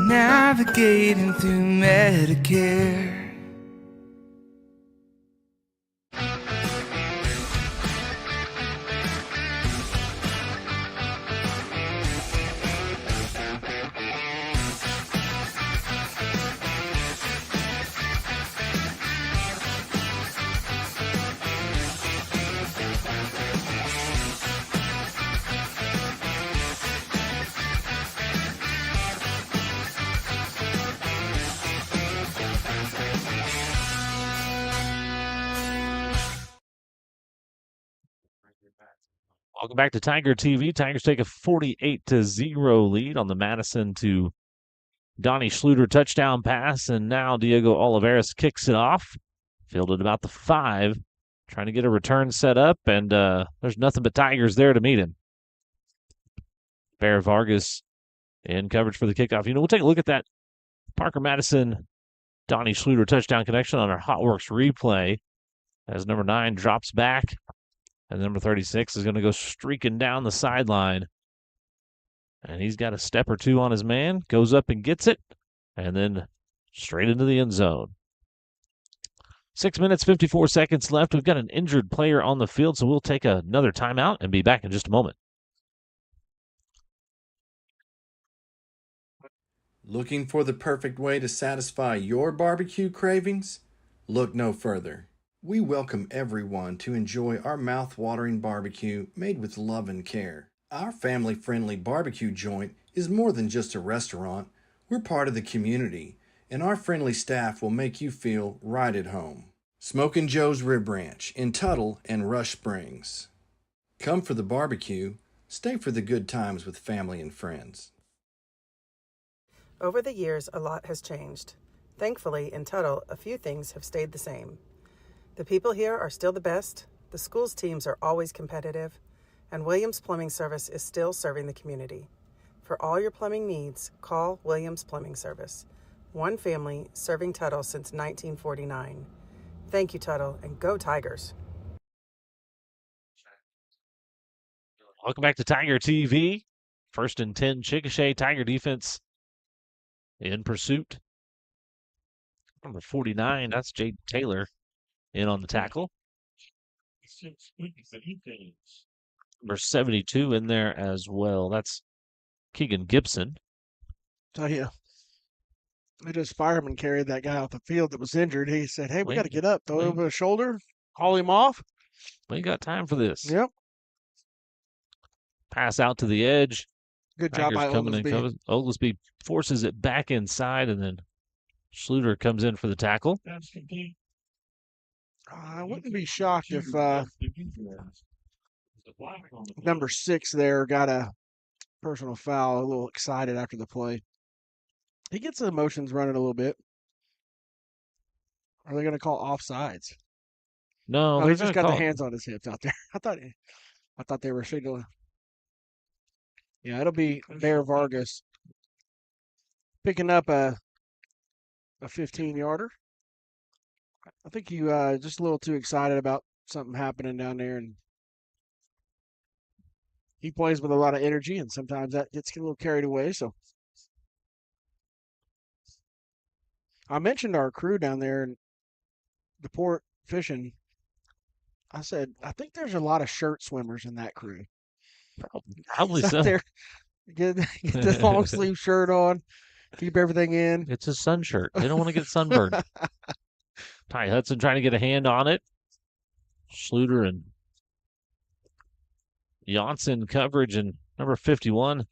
Navigating through Medicare. Welcome back to Tiger TV. Tigers take a 48-0 lead on the Madison to Donnie Schluter touchdown pass, and now Diego Olivares kicks it off. Fielded about the 5, trying to get a return set up, and there's nothing but Tigers there to meet him. Bear Vargas in coverage for the kickoff. We'll take a look at that Parker Madison, Donnie Schluter touchdown connection on our Hotworks replay as number 9 drops back. And number 36 is going to go streaking down the sideline. And he's got a step or two on his man. Goes up and gets it. And then straight into the end zone. 6 minutes, 54 seconds left. We've got an injured player on the field, so we'll take another timeout and be back in just a moment. Looking for the perfect way to satisfy your barbecue cravings? Look no further. We welcome everyone to enjoy our mouth-watering barbecue made with love and care. Our family-friendly barbecue joint is more than just a restaurant. We're part of the community, and our friendly staff will make you feel right at home. Smokin' Joe's Rib Ranch in Tuttle and Rush Springs. Come for the barbecue, stay for the good times with family and friends. Over the years, a lot has changed. Thankfully, in Tuttle, a few things have stayed the same. The people here are still the best, the school's teams are always competitive, and Williams Plumbing Service is still serving the community. For all your plumbing needs, call Williams Plumbing Service. One family serving Tuttle since 1949. Thank you, Tuttle, and go Tigers. Welcome back to Tiger TV. 1st and 10, Chickasha Tiger defense in pursuit. Number 49, that's Jade Taylor in on the tackle. Number 72 in there as well. That's Keegan Gibson. Tell you, this fireman carried that guy off the field that was injured. He said, "Hey, we got to get up, throw over his shoulder, haul him off." We ain't got time for this. Yep. Pass out to the edge. Good job by Oglesby. Oglesby forces it back inside, and then Schluter comes in for the tackle. I wouldn't be shocked if number 6 there got a personal foul, a little excited after the play. He gets the emotions running a little bit. Are they going to call offsides? No, he just got the hands on his hips out there. I thought they were signaling. Yeah, it'll be Bear Vargas picking up a 15-yarder. I think you just a little too excited about something happening down there, and he plays with a lot of energy, and sometimes that gets a little carried away. So I mentioned our crew down there in the port fishing. I said, I think there's a lot of shirt swimmers in that crew. Probably so. There, get the long sleeve shirt on, keep everything in. It's a sun shirt. They don't want to get sunburned. Ty Hudson trying to get a hand on it. Schluter and Janssen coverage, and number 51,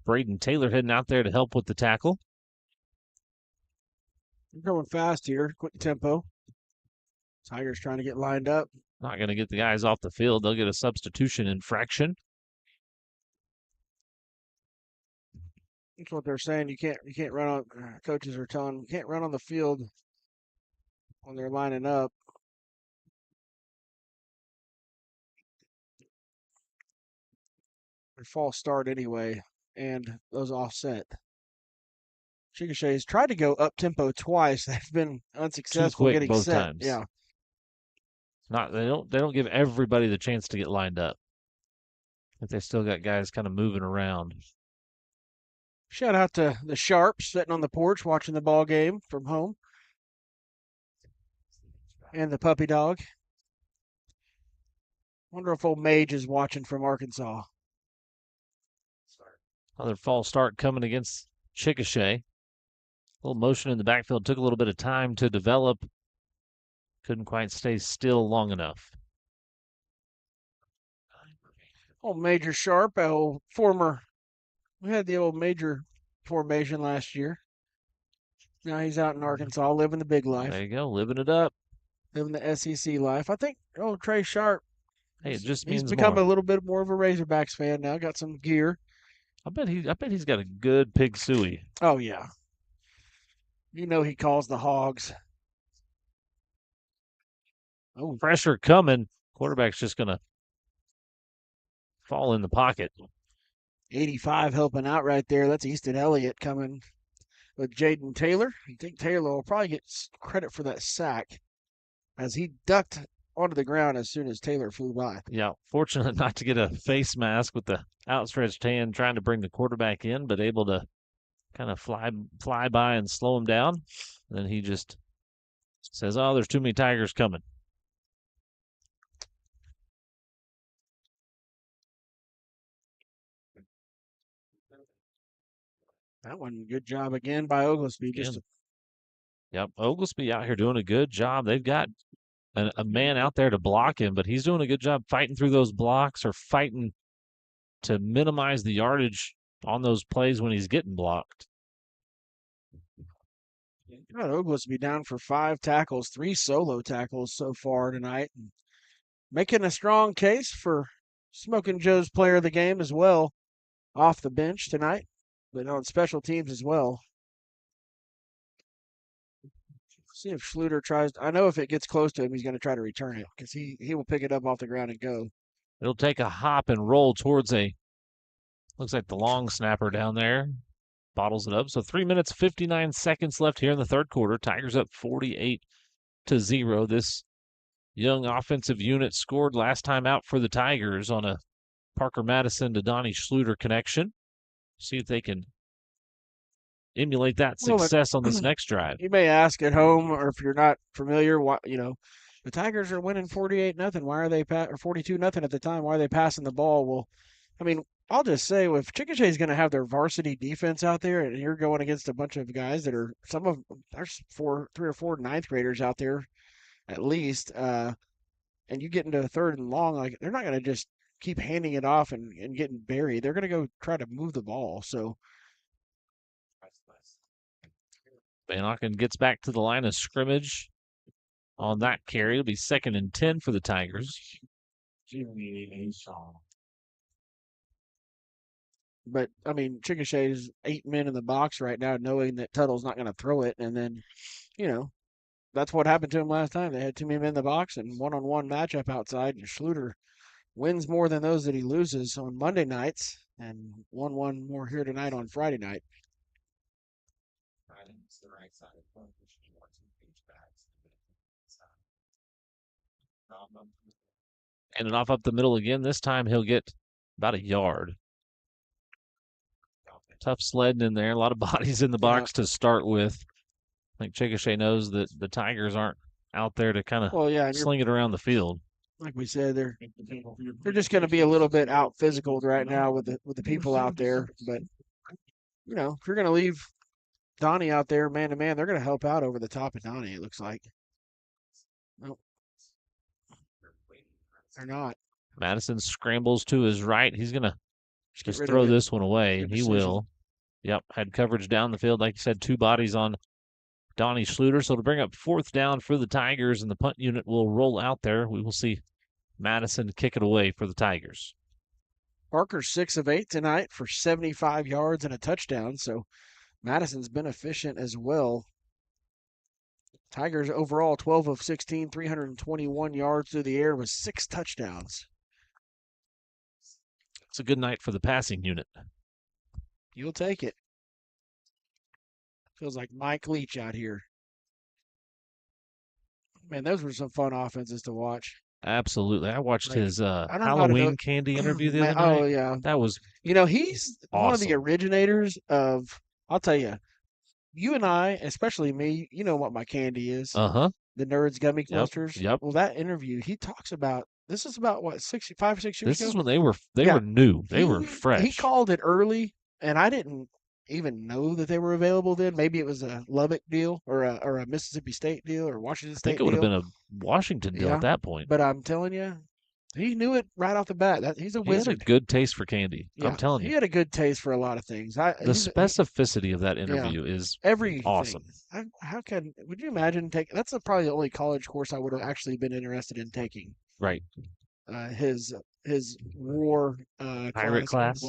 Braden Taylor heading out there to help with the tackle. We're going fast here, quick tempo. Tigers trying to get lined up. Not going to get the guys off the field. They'll get a substitution infraction. That's what they're saying. You can't run on. Coaches are telling them you can't run on the field when they're lining up. Their false start anyway, and those offset. Chickasha's tried to go up tempo twice. They've been unsuccessful Too quick getting both set. times. Yeah. They don't give everybody the chance to get lined up. But they still got guys kind of moving around. Shout out to the Sharps sitting on the porch watching the ball game from home. And the puppy dog. Wonder if old Mage is watching from Arkansas. Another false start coming against Chickasha. A little motion in the backfield. Took a little bit of time to develop. Couldn't quite stay still long enough. Old Major Sharp, we had the old Major formation last year. Now he's out in Arkansas living the big life. There you go, living it up. Living the SEC life. I think Trey Sharp, hey, it just means he's become more. a little bit more of a Razorbacks fan now. Got some gear. I bet he's got a good pig suey. Oh yeah. You know he calls the hogs. Oh, pressure coming. Quarterback's just gonna fall in the pocket. 85 helping out right there. That's Easton Elliott coming with Jaden Taylor. I think Taylor will probably get credit for that sack as he ducked onto the ground as soon as Taylor flew by. Yeah, fortunate not to get a face mask with the outstretched hand trying to bring the quarterback in, but able to kind of fly by and slow him down. And then he just says, "Oh, there's too many Tigers coming." That one, good job again by Oglesby. Yep, Oglesby out here doing a good job. They've got a man out there to block him, but he's doing a good job fighting through those blocks or fighting to minimize the yardage on those plays when he's getting blocked. Got Oglesby down for 5 tackles, 3 solo tackles so far tonight. And making a strong case for Smoking Joe's player of the game as well, off the bench tonight, but on special teams as well. See if Schluter tries. I know if it gets close to him, he's going to try to return it because he will pick it up off the ground and go. It'll take a hop and roll towards looks like the long snapper down there. Bottles it up. So 3 minutes, 59 seconds left here in the third quarter. Tigers up 48-0. This young offensive unit scored last time out for the Tigers on a Parker Madison to Donnie Schluter connection. See if they can emulate that success on this next drive. You may ask at home, or if you're not familiar, the Tigers are winning 48-0. Why are they or 42-0 at the time? Why are they passing the ball? Well, I mean, I'll just say, if Chickasha is going to have their varsity defense out there, and you're going against a bunch of guys that are there's 3 or 4 ninth graders out there, at least, and you get into a third and long, like they're not going to just keep handing it off and getting buried. They're going to go try to move the ball. So. Van Auken gets back to the line of scrimmage on that carry. It'll be 2nd and 10 for the Tigers. But, I mean, Chickasha is 8 men in the box right now, knowing that Tuttle's not going to throw it. And then, that's what happened to him last time. They had too many men in the box and one-on-one matchup outside. And Schluter wins more than those that he loses on Monday nights, and won one more here tonight on Friday night. And it off up the middle again. This time he'll get about a yard. Tough sledding in there. A lot of bodies in the box to start with. I think Chickasha knows that the Tigers aren't out there to kind of sling it around the field. Like we said, they're just going to be a little bit out physical right now with the people out there. But if you're going to leave Donnie out there man to man, they're going to help out over the top of Donnie. It looks like. Nope. They're not. Madison scrambles to his right. He's going to just throw this one away, and he will. Yep, had coverage down the field. Like you said, 2 bodies on Donnie Schluter. So to bring up 4th down for the Tigers, and the punt unit will roll out there. We will see Madison kick it away for the Tigers. Parker's 6 of 8 tonight for 75 yards and a touchdown. So Madison's been efficient as well. Tigers overall 12 of 16, 321 yards through the air with 6 touchdowns. It's a good night for the passing unit. You'll take it. Feels like Mike Leach out here. Man, those were some fun offenses to watch. Absolutely. I watched his Halloween candy interview the other night. Oh, yeah. That was he's awesome. One of the originators of, I'll tell you, you and I, especially me, you know what my candy is. Uh-huh. The Nerds Gummy Clusters. Yep. Well, that interview, he talks about, this is about, 5 or 6 years ago? This is when they were new. They were fresh. He called it early, and I didn't even know that they were available then. Maybe it was a Lubbock deal or a Mississippi State deal or Washington State deal. I think it would have been a Washington deal at that point. But I'm telling you, he knew it right off the bat. He's a wizard. He had a good taste for candy. Yeah, I'm telling you. He had a good taste for a lot of things. The specificity of that interview is awesome. Would you imagine that's probably the only college course I would have actually been interested in taking. Right. His war pirate class.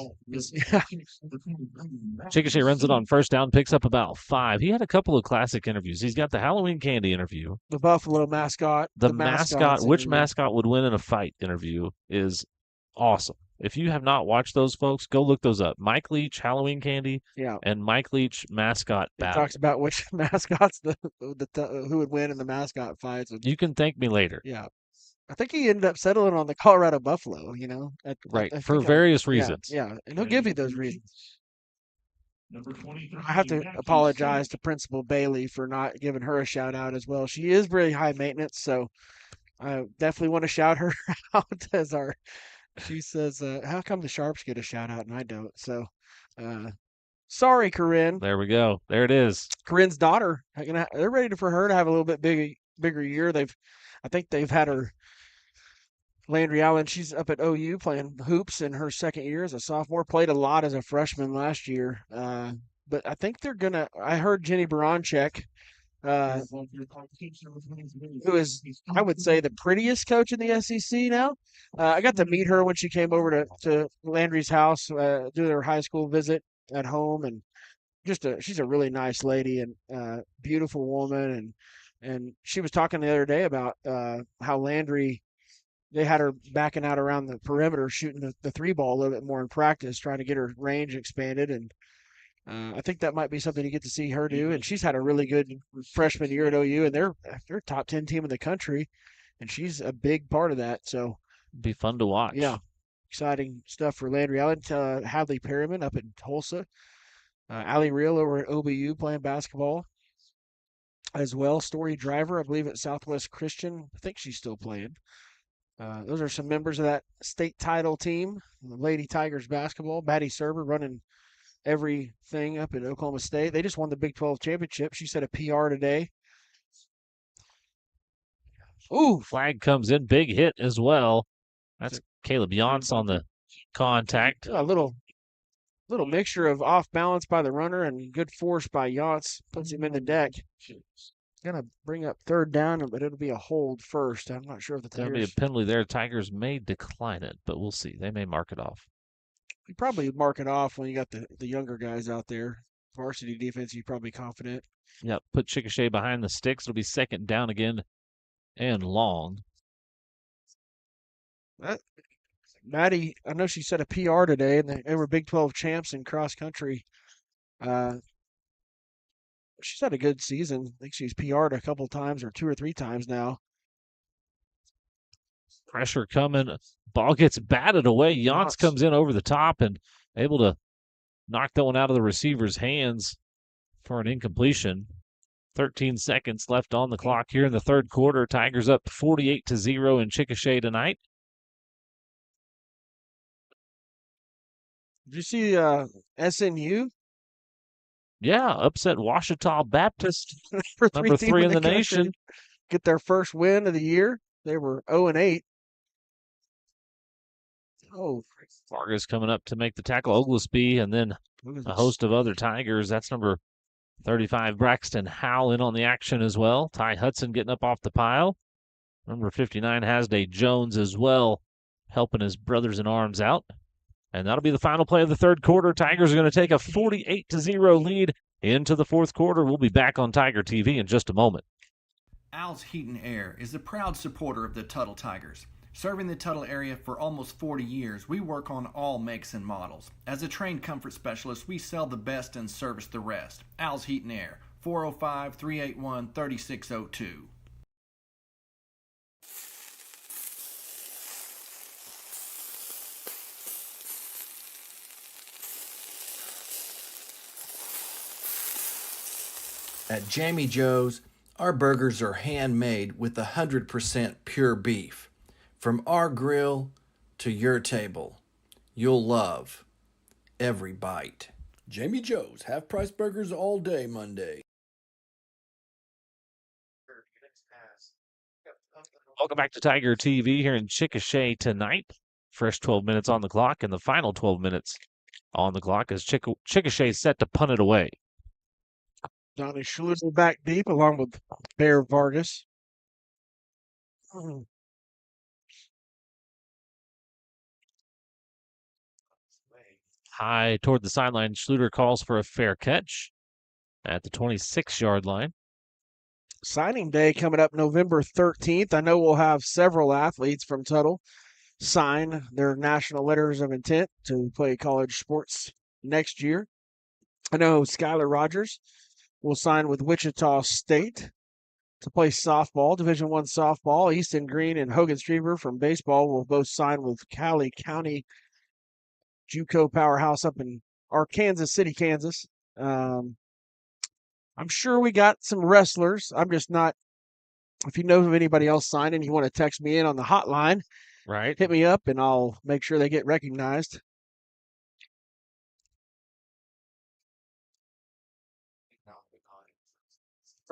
Chickasha runs it on 1st down, picks up about 5. He had a couple of classic interviews. He's got the Halloween candy interview. The Buffalo mascot. The mascot, which mascot would win in a fight interview is awesome. If you have not watched those, folks, go look those up. Mike Leach, Halloween candy, and Mike Leach mascot battle. He talks about which mascots who would win in the mascot fights. You can thank me later. Yeah. I think he ended up settling on the Colorado Buffalo, for various reasons. Yeah, and he'll give you those reasons. I have to apologize to Principal Bailey for not giving her a shout out as well. She is really high maintenance, so I definitely want to shout her out as she says, how come the Sharps get a shout out and I don't? So Sorry, Corinne. There we go. There it is. Corinne's daughter. They're ready for her to have a little bit bigger year. I think they've had her. Landry Allen, she's up at OU playing hoops in her second year as a sophomore. Played a lot as a freshman last year. But I think they're going to – I heard Jenny Baranchek, who is, I would say, the prettiest coach in the SEC now. I got to meet her when she came over to Landry's house, do their high school visit at home. And she's a really nice lady and beautiful woman. And she was talking the other day about how Landry – they had her backing out around the perimeter, shooting the three ball a little bit more in practice, trying to get her range expanded. And I think that might be something you get to see her do. And she's had a really good freshman year at OU, and they're a top 10 team in the country, and she's a big part of that. So be fun to watch. Yeah, exciting stuff for Landry Allen. Hadley Perryman up in Tulsa. Allie Real over at OBU playing basketball as well. Story Driver, I believe, at Southwest Christian. I think she's still playing. Those are some members of that state title team, Lady Tigers basketball. Batty Serber running everything up at Oklahoma State. They just won the Big 12 championship. She set a PR today. Ooh, flag comes in. Big hit as well. That's Caleb Yance on the contact. A little mixture of off balance by the runner and good force by Yance. Puts him in the deck. Gonna bring up third down, but it'll be a hold first. I'm not sure if the Tigers. There'll be a penalty there. Tigers may decline it, but we'll see. They may mark it off. You probably mark it off when you got the younger guys out there. Varsity defense, you're probably confident. Yep. Put Chickasha behind the sticks. It'll be second down again and long. Maddie, I know she set a PR today, and they were Big 12 champs in cross country. She's had a good season. I think she's PR'd a couple times or 2 or 3 times now. Pressure coming. Ball gets batted away. Yance comes in over the top and able to knock that one out of the receiver's hands for an incompletion. 13 seconds left on the clock here in the third quarter. Tigers up 48-0 in Chickasha tonight. Did you see SNU? Yeah, upset Ouachita Baptist, number 3 in the nation. Get their first win of the year. They were 0-8. Oh, Vargas coming up to make the tackle. Oglesby, and then a host of other Tigers. That's number 35, Braxton Howell, in on the action as well. Ty Hudson getting up off the pile. Number 59, Hasday Jones as well, helping his brothers in arms out. And that'll be the final play of the third quarter. Tigers are going to take a 48-0 lead into the fourth quarter. We'll be back on Tiger TV in just a moment. Al's Heat and Air is a proud supporter of the Tuttle Tigers. Serving the Tuttle area for almost 40 years, we work on all makes and models. As a trained comfort specialist, we sell the best and service the rest. Al's Heat and Air, 405-381-3602. At Jamie Joe's, our burgers are handmade with 100% pure beef. From our grill to your table, you'll love every bite. Jamie Joe's, half-price burgers all day Monday. Welcome back to Tiger TV here in Chickasha tonight. Fresh 12 minutes on the clock, and the final 12 minutes on the clock as Chickasha set to punt it away. Donnie Schluter back deep along with Bear Vargas. High toward the sideline, Schluter calls for a fair catch at the 26-yard line. Signing day coming up November 13th. I know we'll have several athletes from Tuttle sign their national letters of intent to play college sports next year. I know Skylar Rogers will sign with Wichita State to play softball, Division I softball. Easton Green and Hogan Streaver from baseball will both sign with Cali County JUCO powerhouse up in Kansas City, Kansas. I'm sure we got some wrestlers. I'm just not. If you know of anybody else signing, you want to text me in on the hotline. Right. Hit me up, and I'll make sure they get recognized.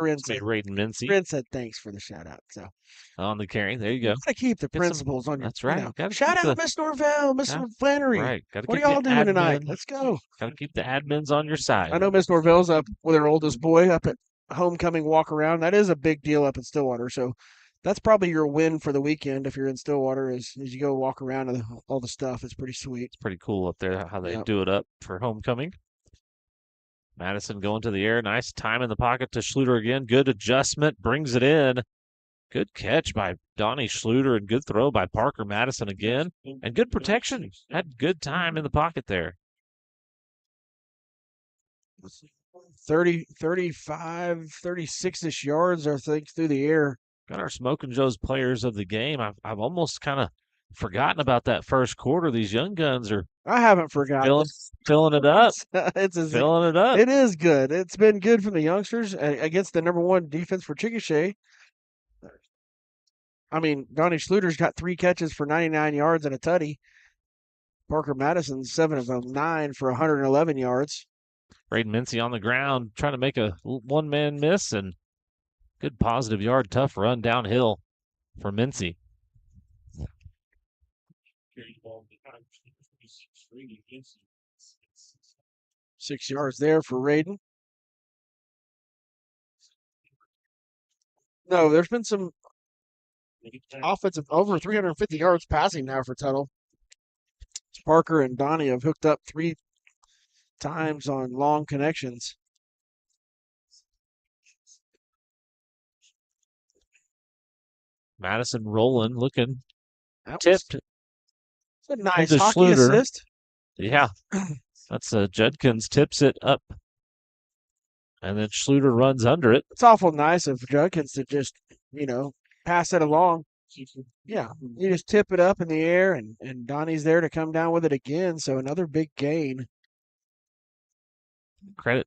Corinne Made Raiden Mincy Corinne said thanks for the shout out. So on the carry. There you go. Gotta keep the Get some- principles on your. That's right. You know, Gotta shout keep out the- Miss Norvell, Miss Flannery. Right. Got to What keep are y'all the doing tonight? admin- Let's go. Got to keep the admins on your side. I know Miss Norvell's up with her oldest boy up at homecoming walk around. That is a big deal up in Stillwater. So that's probably your win for the weekend if you're in Stillwater. Is you go walk around and all the stuff. It's pretty sweet. It's pretty cool up there how they Yep. do it up for homecoming. Madison going to the air. Nice time in the pocket to Schluter again. Good adjustment. Brings it in. Good catch by Donnie Schluter and good throw by Parker Madison again. And good protection. Had good time in the pocket there. 30, 35, 36-ish yards, I think, through the air. Got our Smoking Joe's players of the game. I've almost kind of forgotten about that first quarter. These young guns are I haven't forgotten. filling it up. It's filling it up. It is good. It's been good from the youngsters against the number one defense for Chickasha. I mean, Donnie Schluter's got 3 catches for 99 yards and a tutty. Parker Madison, 7 of them, 9 for 111 yards. Braden Mincy on the ground trying to make a one-man miss and good positive yard, tough run downhill for Mincy. 6 yards there for Raiden. No, there's been some offensive over 350 yards passing now for Tuttle. Parker and Donnie have hooked up 3 times on long connections. Madison rolling, looking, That tipped. was a nice into hockey Schluter. assist. Yeah, that's Judkins tips it up. And then Schluter runs under it. It's awful nice of Judkins to just, pass it along. Yeah, you just tip it up in the air, and Donnie's there to come down with it again. So another big gain. Credit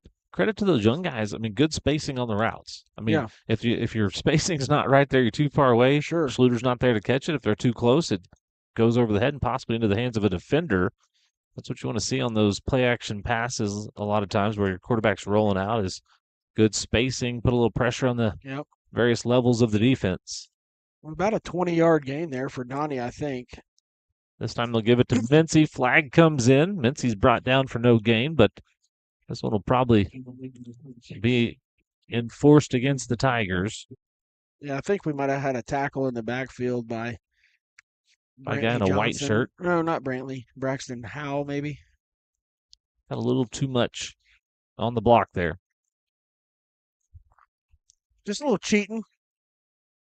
to those young guys. I mean, good spacing on the routes. I mean, Yeah. if your spacing's not right there, you're too far away. Sure. Schluter's not there to catch it. If they're too close, it goes over the head and possibly into the hands of a defender. That's what you want to see on those play action passes a lot of times where your quarterback's rolling out is good spacing, put a little pressure on the Yep. various levels of the defense. About a 20-yard gain there for Donnie, I think. This time they'll give it to Mincy. Flag comes in. Mincy's brought down for no gain, but this one will probably be enforced against the Tigers. Yeah, I think we might have had a tackle in the backfield by A guy in a white Johnson. shirt. No, not Brantley. Braxton Howell, maybe. Had a little too much on the block there. Just a little cheating.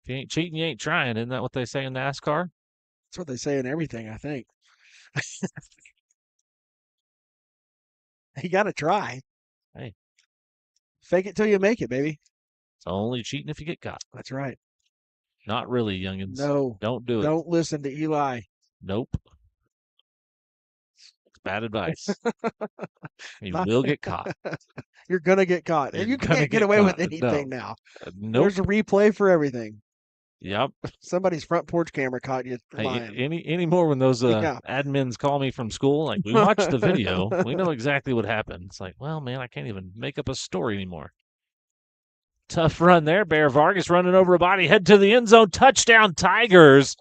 If you ain't cheating, you ain't trying. Isn't that what they say in NASCAR? That's what they say in everything, I think. You got to try. Hey. Fake it till you make it, baby. It's only cheating if you get caught. That's right. Not really, youngins. No. Don't do it. Don't listen to Eli. Nope. It's bad advice. You Not- will get caught. You're going to get caught. You're You gonna can't get get away with caught. anything No. now. Nope. There's a replay for everything. Yep. Somebody's front porch camera caught you Hey, lying. any more when those Yeah. admins call me from school, like, we watched the video. We know exactly what happened. It's like, well, man, I can't even make up a story anymore. Tough run there. Bear Vargas running over a body, head to the end zone. Touchdown, Tigers.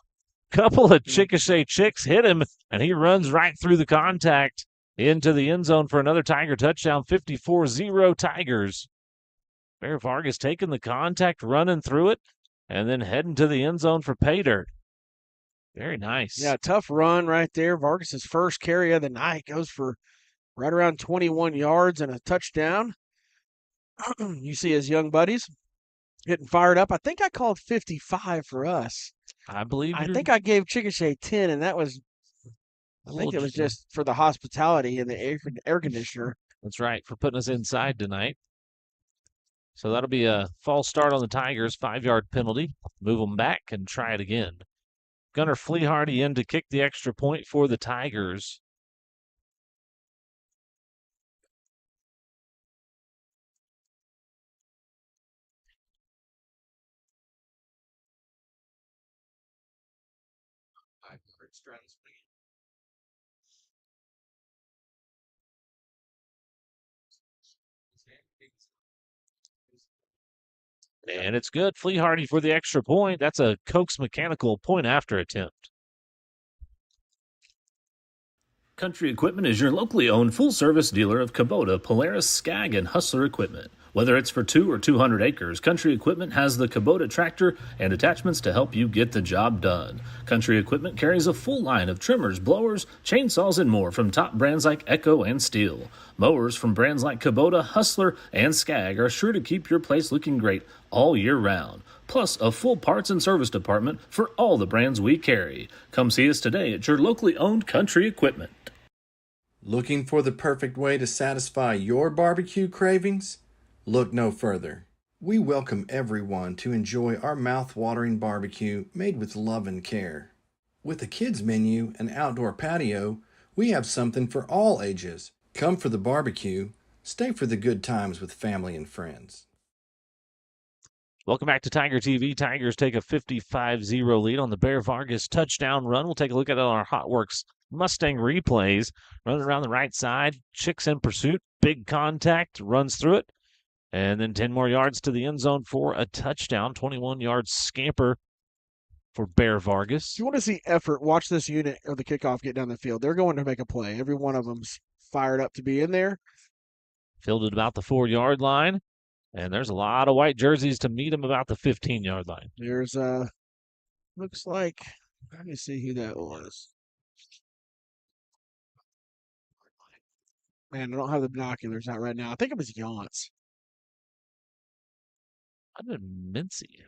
Couple of Chickasha Chicks hit him, and he runs right through the contact into the end zone for another Tiger touchdown. 54-0 Tigers. Bear Vargas taking the contact, running through it, and then heading to the end zone for pay dirt. Very nice. Yeah, tough run right there. Vargas's first carry of the night goes for right around 21 yards and a touchdown. You see his young buddies getting fired up. I think I called 55 for us. I believe I you're- think I gave Chickasha 10, and that was, I think little it was j- just for the hospitality and the air conditioner. That's right, for putting us inside tonight. So that'll be a false start on the Tigers, 5-yard penalty. Move them back and try it again. Gunnar Fleehardy in to kick the extra point for the Tigers. And it's good. Flea Hardy for the extra point. That's a Cokes Mechanical point after attempt. Country Equipment is your locally owned full-service dealer of Kubota, Polaris, Skag, and Hustler equipment. Whether it's for 2 or 200 acres, Country Equipment has the Kubota tractor and attachments to help you get the job done. Country Equipment carries a full line of trimmers, blowers, chainsaws, and more from top brands like Echo and Steel. Mowers from brands like Kubota, Hustler, and Skag are sure to keep your place looking great all year round. Plus a full parts and service department for all the brands we carry. Come see us today at your locally owned Country Equipment. Looking for the perfect way to satisfy your barbecue cravings? Look no further. We welcome everyone to enjoy our mouth-watering barbecue made with love and care. With a kids menu and outdoor patio, we have something for all ages. Come for the barbecue, stay for the good times with family and friends. Welcome back to Tiger TV. Tigers take a 55-0 lead on the Bear Vargas touchdown run. We'll take a look at it on our HotWorks Mustang replays. Running around the right side, Chicks in pursuit, big contact, runs through it. And then 10 more yards to the end zone for a touchdown. 21-yard scamper for Bear Vargas. If you want to see effort, watch this unit of the kickoff get down the field. They're going to make a play. Every one of them's fired up to be in there. Fielded about the 4-yard line. And there's a lot of white jerseys to meet him about the 15-yard line. There's looks like, let me see who that was. Man, I don't have the binoculars out right now. I think it was Yance. I did Mincy.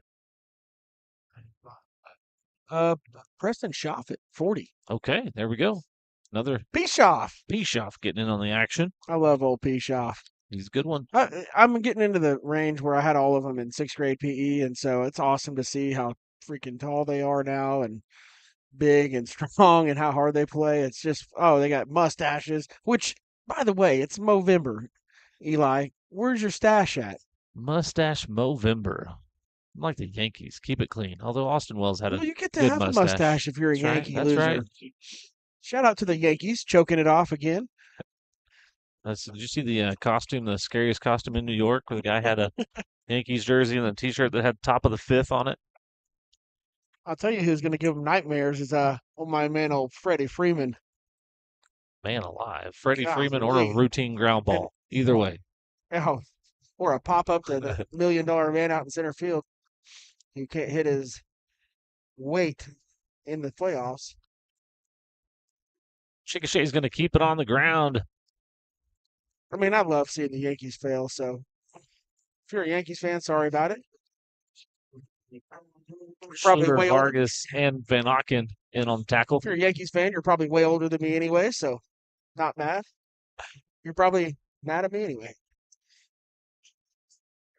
Preston Schaff at 40. Okay, there we go. Another Bischoff. Bischoff getting in on the action. I love old Bischoff. He's a good one. I'm getting into the range where I had all of them in 6th grade PE, and so it's awesome to see how freaking tall they are now and big and strong and how hard they play. It's just, they got mustaches, which, by the way, it's Movember. Eli, where's your stash at? Mustache Movember. Like the Yankees. Keep it clean. Although Austin Wells had you get to good have a mustache if you're a That's Yankee right. loser. That's right. Shout out to the Yankees, choking it off again. Did you see the costume, the scariest costume in New York, where the guy had a Yankees jersey and a T-shirt that had top of the 5th on it? I'll tell you who's going to give him nightmares is my man, old Freddie Freeman. Man alive. Freddie Golly. Freeman or a routine ground ball. Either way. Oh, or a pop-up to the $1 million man out in center field. He can't hit his weight in the playoffs. Chickasha is going to keep it on the ground. I mean, I love seeing the Yankees fail, so if you're a Yankees fan, sorry about it. Probably Schluter, way Vargas, and Van Auken in on tackle. If you're a Yankees fan, you're probably way older than me anyway, so not mad. You're probably mad at me anyway.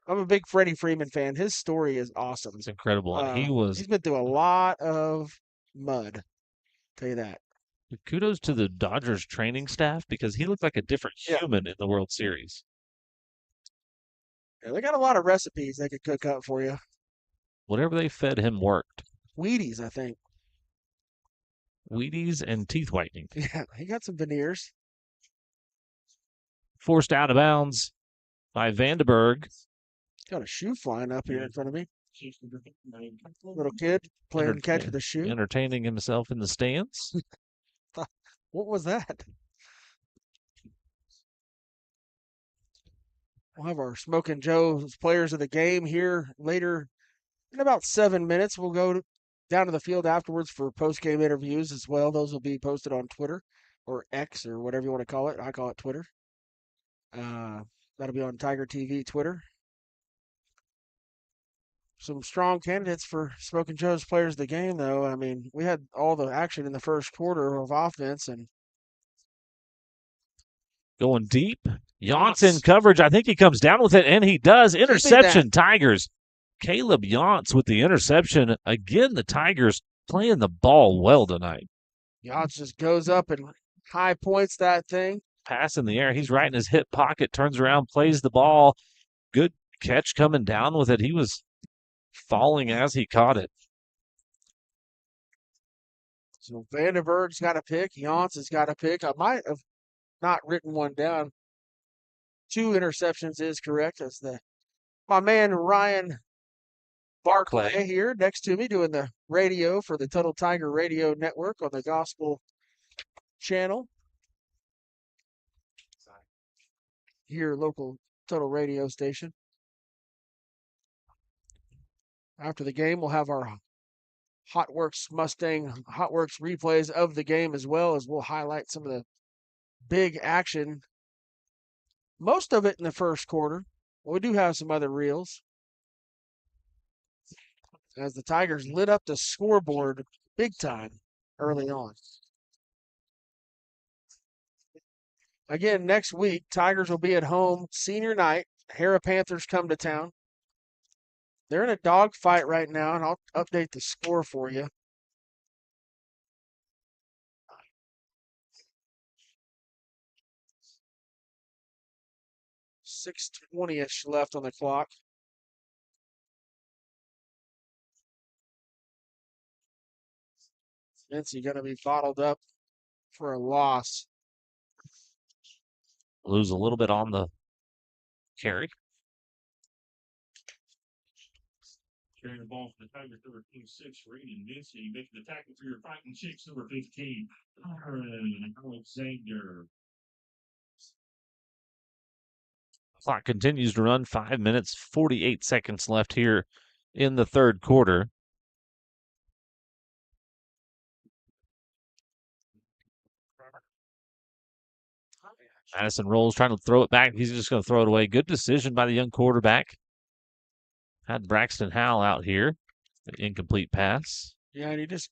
I'm a big Freddie Freeman fan. His story is awesome. It's incredible. He's been through a lot of mud. Tell you that. Kudos to the Dodgers training staff because he looked like a different human in the World Series. Yeah, they got a lot of recipes they could cook up for you. Whatever they fed him worked. Wheaties, I think. Wheaties and teeth whitening. Yeah, he got some veneers. Forced out of bounds by Vandenberg. Got a shoe flying up here in front of me. Little kid playing catch with a shoe. Entertaining himself in the stands. What was that? We'll have our Smoking Joe's players of the game here later in about 7 minutes. We'll go down to the field afterwards for post-game interviews as well. Those will be posted on Twitter or X or whatever you want to call it. I call it Twitter. That'll be on Tiger TV Twitter. Some strong candidates for Smoking Joe's players of the game, though. I mean, we had all the action in the first quarter of offense and going deep. Yance coverage. I think he comes down with it, and he does. Interception, Tigers. Caleb Yance with the interception. Again, the Tigers playing the ball well tonight. Yance just goes up and high points that thing. Pass in the air. He's right in his hip pocket, turns around, plays the ball. Good catch coming down with it. He was falling as he caught it. So Vandenberg's got a pick. Yance has got a pick. I might have not written one down. 2 interceptions is correct. That's my man Ryan Barclay here next to me doing the radio for the Tuttle Tiger Radio Network on the Gospel channel. Here, local Tuttle radio station. After the game, we'll have our Hotworks Mustang Hotworks replays of the game, as well as we'll highlight some of the big action. Most of it in the first quarter. We do have some other reels, as the Tigers lit up the scoreboard big time early on. Again, next week, Tigers will be at home senior night. Hara Panthers come to town. They're in a dogfight right now, and I'll update the score for you. .620-ish left on the clock. Vinci going to be bottled up for a loss. Lose a little bit on the carry. Carrying the ball for the Tigers, number 26, Reed Mincy, making the tackle for your Fighting Chicks, number 15, Aaron Alexander. Clock continues to run. 5 minutes, 48 seconds left here in the third quarter. Madison rolls, trying to throw it back. He's just going to throw it away. Good decision by the young quarterback. Had Braxton Howell out here. An incomplete pass. Yeah, and he just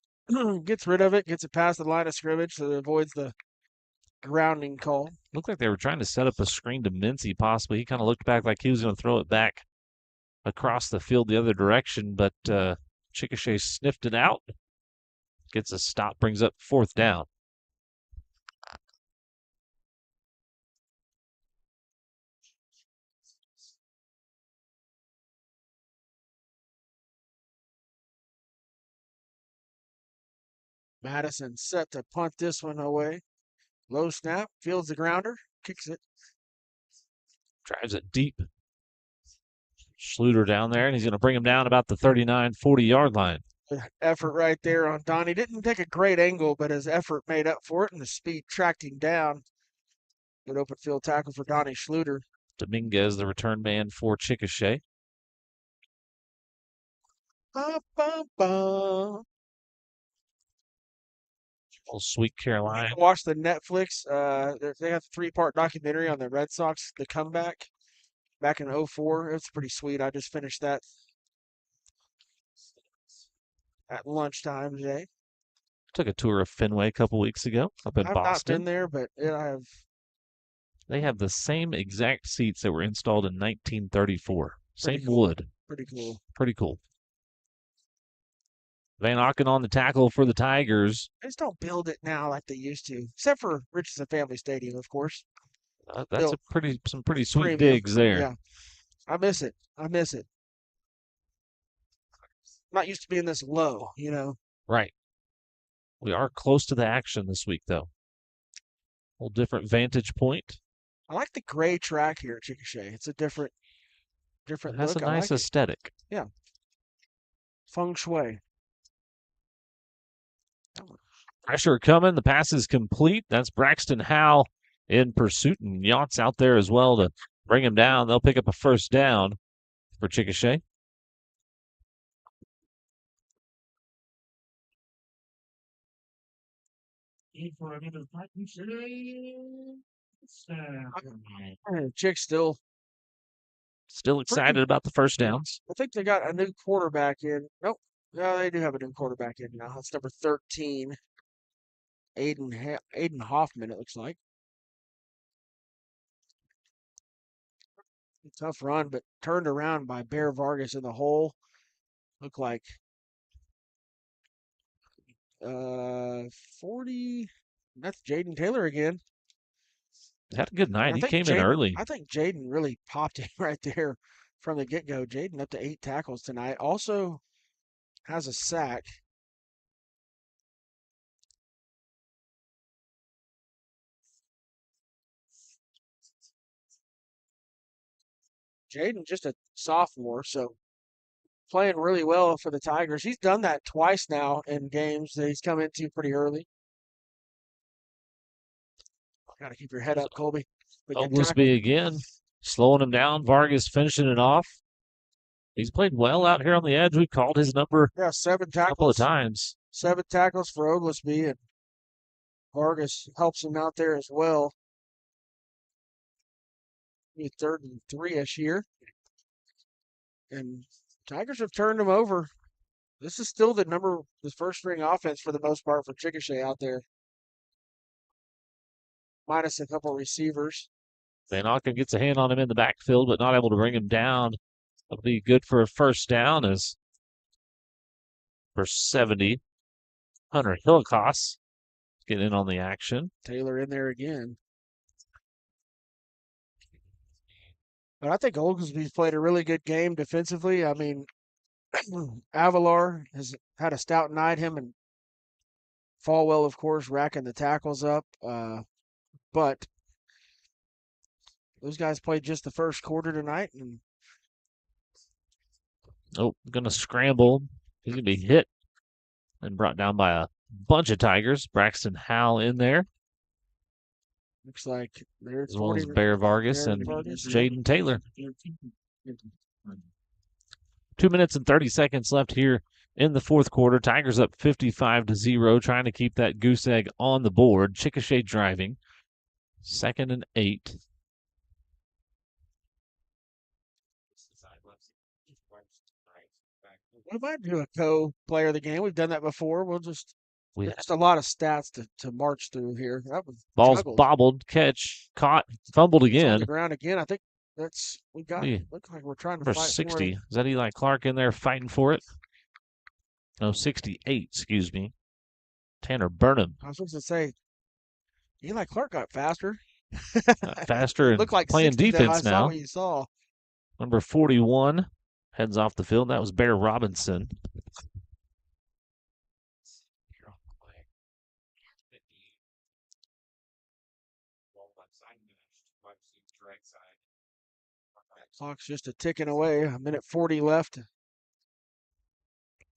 gets rid of it, gets it past the line of scrimmage, so it avoids the grounding call. Looked like they were trying to set up a screen to Mincy, possibly. He kind of looked back like he was going to throw it back across the field the other direction, but Chickasha sniffed it out. Gets a stop, brings up fourth down. Madison set to punt this one away. Low snap, fields the grounder, kicks it. Drives it deep. Schluter down there, and he's going to bring him down about the 39, 40-yard line. Effort right there on Donnie. Didn't take a great angle, but his effort made up for it, and the speed tracked him down. Good open field tackle for Donnie Schluter. Dominguez, the return man for Chickasha. Ba, ba, ba. Sweet Carolina. Watch the Netflix. They have a 3-part documentary on the Red Sox, the comeback back in 2004. It's pretty sweet. I just finished that at lunchtime today. Took a tour of Fenway a couple weeks ago up in I've Boston. not been there, but I have. They have the same exact seats that were installed in 1934. Same cool. wood. Pretty cool. Pretty cool. Van Auken on the tackle for the Tigers. They just don't build it now like they used to, except for Richardson Family Stadium, of course. That's some pretty sweet Premium. digs there. Yeah, I miss it. Not used to being this low, you know. Right. We are close to the action this week, though. A little different vantage point. I like the gray track here at Chickasha. It's a different It has look. a nice aesthetic. Yeah. Feng shui. Pressure coming. The pass is complete. That's Braxton Howell in pursuit, and Yacht's out there as well to bring him down. They'll pick up a first down for Chickasha. For another Fighting Chick still excited about the first downs. I think they got a new quarterback in. Nope. No, they do have a new quarterback in now. That's number 13. Aiden Hoffman, it looks like. Tough run, but turned around by Bear Vargas in the hole. Look like 40. That's Jaden Taylor again. Had a good night. He came in early. I think Jaden really popped him right there from the get-go. Jaden up to 8 tackles tonight. Also has a sack. Jaden just a sophomore, so playing really well for the Tigers. He's done that twice now in games that he's come into pretty early. Got to keep your head up, Colby. Oglesby again, slowing him down. Vargas finishing it off. He's played well out here on the edge. We called his number 7 tackles. a couple of times. 7 tackles for Oglesby, and Vargas helps him out there as well. Maybe 3rd and 3-ish here. And Tigers have turned him over. This is still the first string offense for the most part for Chickasha out there. Minus a couple receivers. Van gets a hand on him in the backfield, but not able to bring him down. That'll be good for a first down as for 70. Hunter Hillicoss getting in on the action. Taylor in there again. But I think Oglesby's played a really good game defensively. I mean, Avalar has had a stout night. Him and Falwell, of course, racking the tackles up. But those guys played just the first quarter tonight. And going to scramble. He's going to be hit and brought down by a bunch of Tigers. Braxton Howell in there. Looks like there's as well as Bear Vargas and Jaden Taylor. 2 minutes and 30 seconds left here in the fourth quarter. Tigers up 55-0, trying to keep that goose egg on the board. Chickasha driving. 2nd and 8. We might do a co-player of the game. We've done that before. Just a lot of stats to march through here. That was Ball's juggled. bobbled, catch, caught, fumbled It's again. on the ground again. I think look like we're trying to Number fight 60. For it. Is that Eli Clark in there fighting for it? No, 68, excuse me. Tanner Burnham. I was supposed to say, Eli Clark got faster. Faster and Looked like playing 60 though. defense I saw now. what you saw. Number 41 heads off the field. That was Bear Robinson. Clock's just a ticking away. 1:40 left.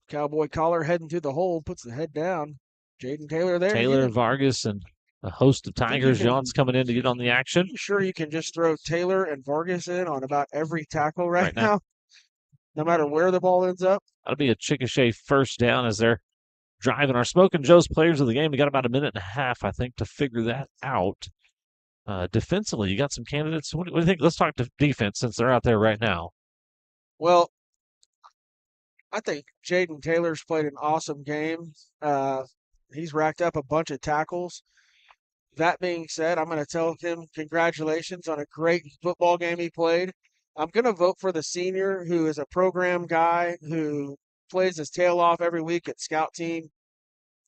Cowboy collar heading to the hole, puts the head down. Jaden Taylor there. Taylor, Vargas, and a host of Tigers. John's coming in to get on the action. I'm sure you can just throw Taylor and Vargas in on about every tackle right now, no matter where the ball ends up. That'll be a Chickasha first down as they're driving. Our Smoking Joe's players of the game, we got about a minute and a half, I think, to figure that out. Defensively, you got some candidates. What do you think? Let's talk to defense since they're out there right now. Well, I think Jaden Taylor's played an awesome game. He's racked up a bunch of tackles. That being said, I'm going to tell him congratulations on a great football game he played. I'm going to vote for the senior who is a program guy who plays his tail off every week at scout team,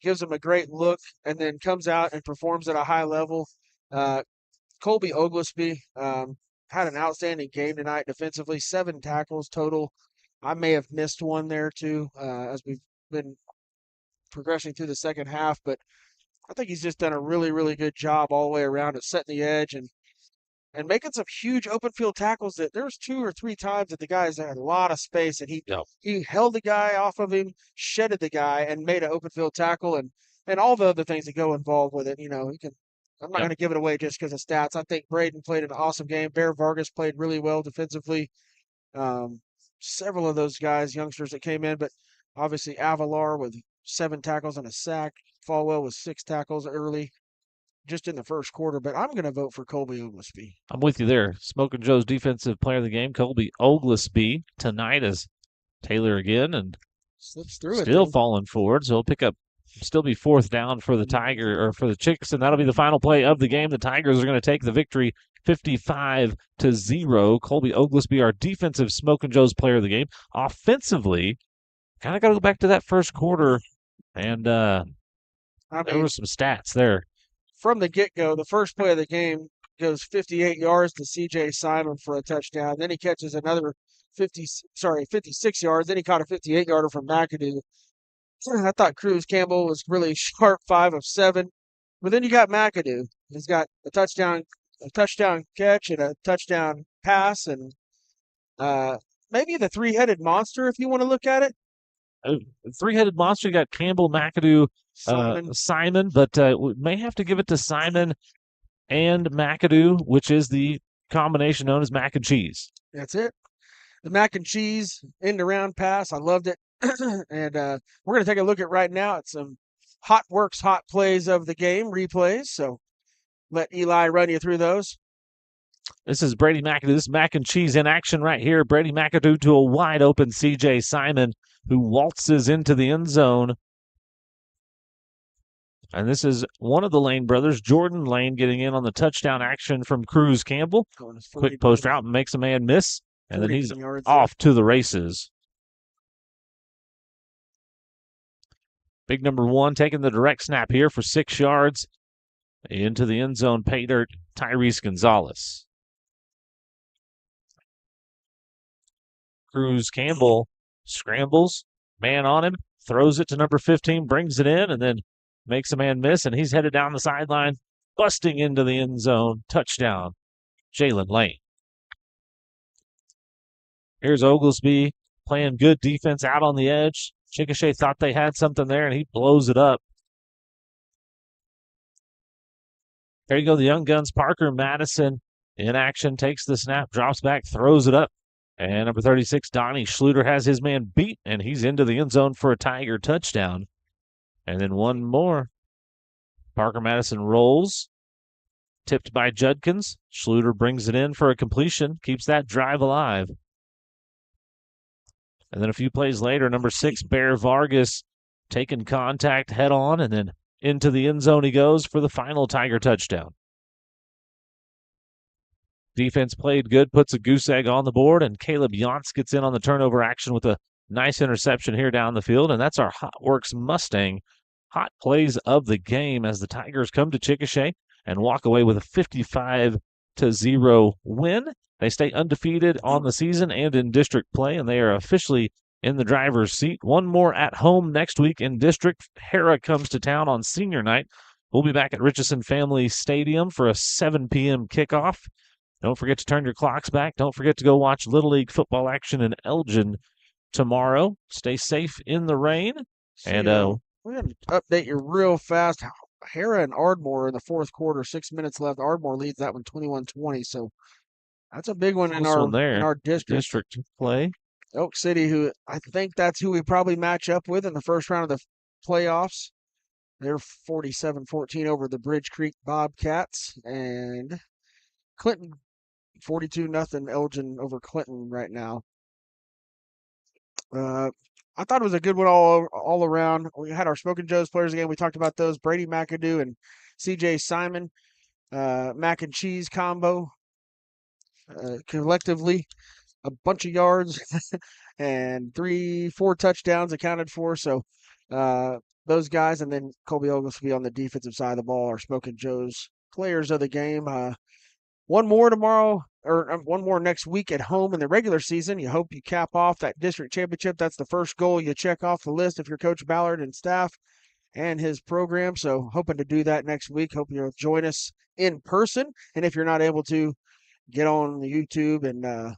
gives him a great look, and then comes out and performs at a high level. Colby Oglesby had an outstanding game tonight defensively, 7 tackles total. I may have missed one there too as we've been progressing through the second half, but I think he's just done a really, really good job all the way around at setting the edge and making some huge open field tackles. That there was 2 or 3 times that the guys had a lot of space and he held the guy off of him, shedded the guy, and made an open field tackle and all the other things that go involved with it. You know, I'm not going to give it away just because of stats. I think Braden played an awesome game. Bear Vargas played really well defensively. Several of those guys, youngsters that came in, but obviously Avalar with 7 tackles and a sack. Falwell with 6 tackles early, just in the first quarter. But I'm going to vote for Colby Oglesby. I'm with you there. Smoking Joe's defensive player of the game, Colby Oglesby, tonight is Taylor again and slips through still falling forward. So he'll pick up, still be 4th down for the Tiger or for the Chicks, and that'll be the final play of the game. The Tigers are going to take the victory 55-0. Colby Oglesby, our defensive Smoking Joe's player of the game. Offensively, kind of got to go back to that first quarter, and there were some stats there. From the get-go, the first play of the game goes 58 yards to C.J. Simon for a touchdown. Then he catches another 56 yards. Then he caught a 58-yarder from McAdoo. I thought Cruz Campbell was really sharp, 5 of 7. But then you got McAdoo. He's got a touchdown catch and a touchdown pass, and maybe the three-headed monster, if you want to look at it. Three-headed monster. You got Campbell, McAdoo, Simon. but we may have to give it to Simon and McAdoo, which is the combination known as mac and cheese. That's it. The mac and cheese end-around pass. I loved it. And we're going to take a look at right now at some hot plays of the game, replays. So let Eli run you through those. This is Brady McAdoo. This is mac and cheese in action right here. Brady McAdoo to a wide open C.J. Simon, who waltzes into the end zone. And this is one of the Lane brothers, Jordan Lane, getting in on the touchdown action from Cruz Campbell. Quick post route makes a man miss, and then he's off to the races. Big number 1 taking the direct snap here for 6 yards. Into the end zone, pay dirt, Tyrese Gonzalez. Cruz Campbell scrambles, man on him, throws it to number 15, brings it in, and then makes a man miss, and he's headed down the sideline, busting into the end zone. Touchdown, Jalen Lane. Here's Oglesby playing good defense out on the edge. Chickasha thought they had something there, and he blows it up. There you go, the young guns. Parker Madison in action, takes the snap, drops back, throws it up. And number 36, Donnie Schluter, has his man beat, and he's into the end zone for a Tiger touchdown. And then one more. Parker Madison rolls, tipped by Judkins. Schluter brings it in for a completion, keeps that drive alive. And then a few plays later, number 6, Bear Vargas, taking contact head on, and then into the end zone he goes for the final Tiger touchdown. Defense played good, puts a goose egg on the board, and Caleb Yonts gets in on the turnover action with a nice interception here down the field. And that's our Hot Works Mustang hot plays of the game as the Tigers come to Chickasha and walk away with a 55-0 win. They stay undefeated on the season and in district play, and they are officially in the driver's seat. One more at home next week in district. Hera comes to town on senior night. We'll be back at Richardson Family Stadium for a 7 p.m. kickoff. Don't forget to turn your clocks back. Don't forget to go watch Little League football action in Elgin tomorrow. Stay safe in the rain. And we're going to update you real fast. Hera and Ardmore in the fourth quarter, 6 minutes left. Ardmore leads that one 21-20. So that's a big one in our district play. Elk City, who I think that's who we probably match up with in the first round of the playoffs. They're 47-14 over the Bridge Creek Bobcats. And Clinton, 42-0 Elgin over Clinton right now. I thought it was a good one all around. We had our Smoking Joe's players again. We talked about those. Brady McAdoo and C.J. Simon, mac and cheese combo. Collectively, a bunch of yards and 3-4 touchdowns accounted for. So those guys, and then Colby Oglesby on the defensive side of the ball, are Smoking Joe's players of the game. One more tomorrow, or one more next week at home in the regular season. You hope you cap off that district championship. That's the first goal you check off the list if you're Coach Ballard and staff and his program. So hoping to do that next week. Hope you'll join us in person. And if you're not able to, get on the YouTube and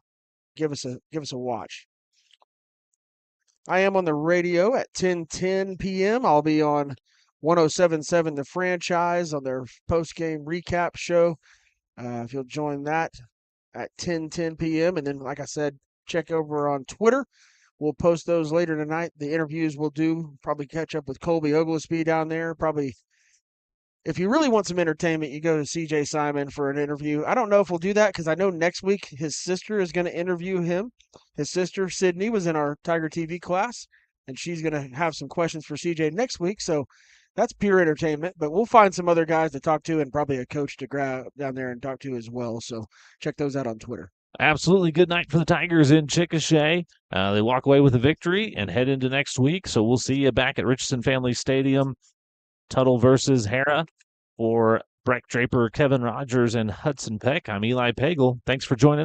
give us a watch. I am on the radio at 10:10 p.m. I'll be on 107.7 The Franchise on their post-game recap show. If you'll join that at 10:10 p.m. And then, like I said, check over on Twitter. We'll post those later tonight. The interviews we'll do, probably catch up with Colby Oglesby down there. Probably, if you really want some entertainment, you go to C.J. Simon for an interview. I don't know if we'll do that because I know next week his sister is going to interview him. His sister, Sydney, was in our Tiger TV class, and she's going to have some questions for C.J. next week. So that's pure entertainment, but we'll find some other guys to talk to and probably a coach to grab down there and talk to as well. So check those out on Twitter. Absolutely good night for the Tigers in Chickasha. They walk away with a victory and head into next week. So we'll see you back at Richardson Family Stadium. Tuttle versus Hera. For Breck Draper, Kevin Rogers, and Hudson Peck, I'm Eli Pagel. Thanks for joining.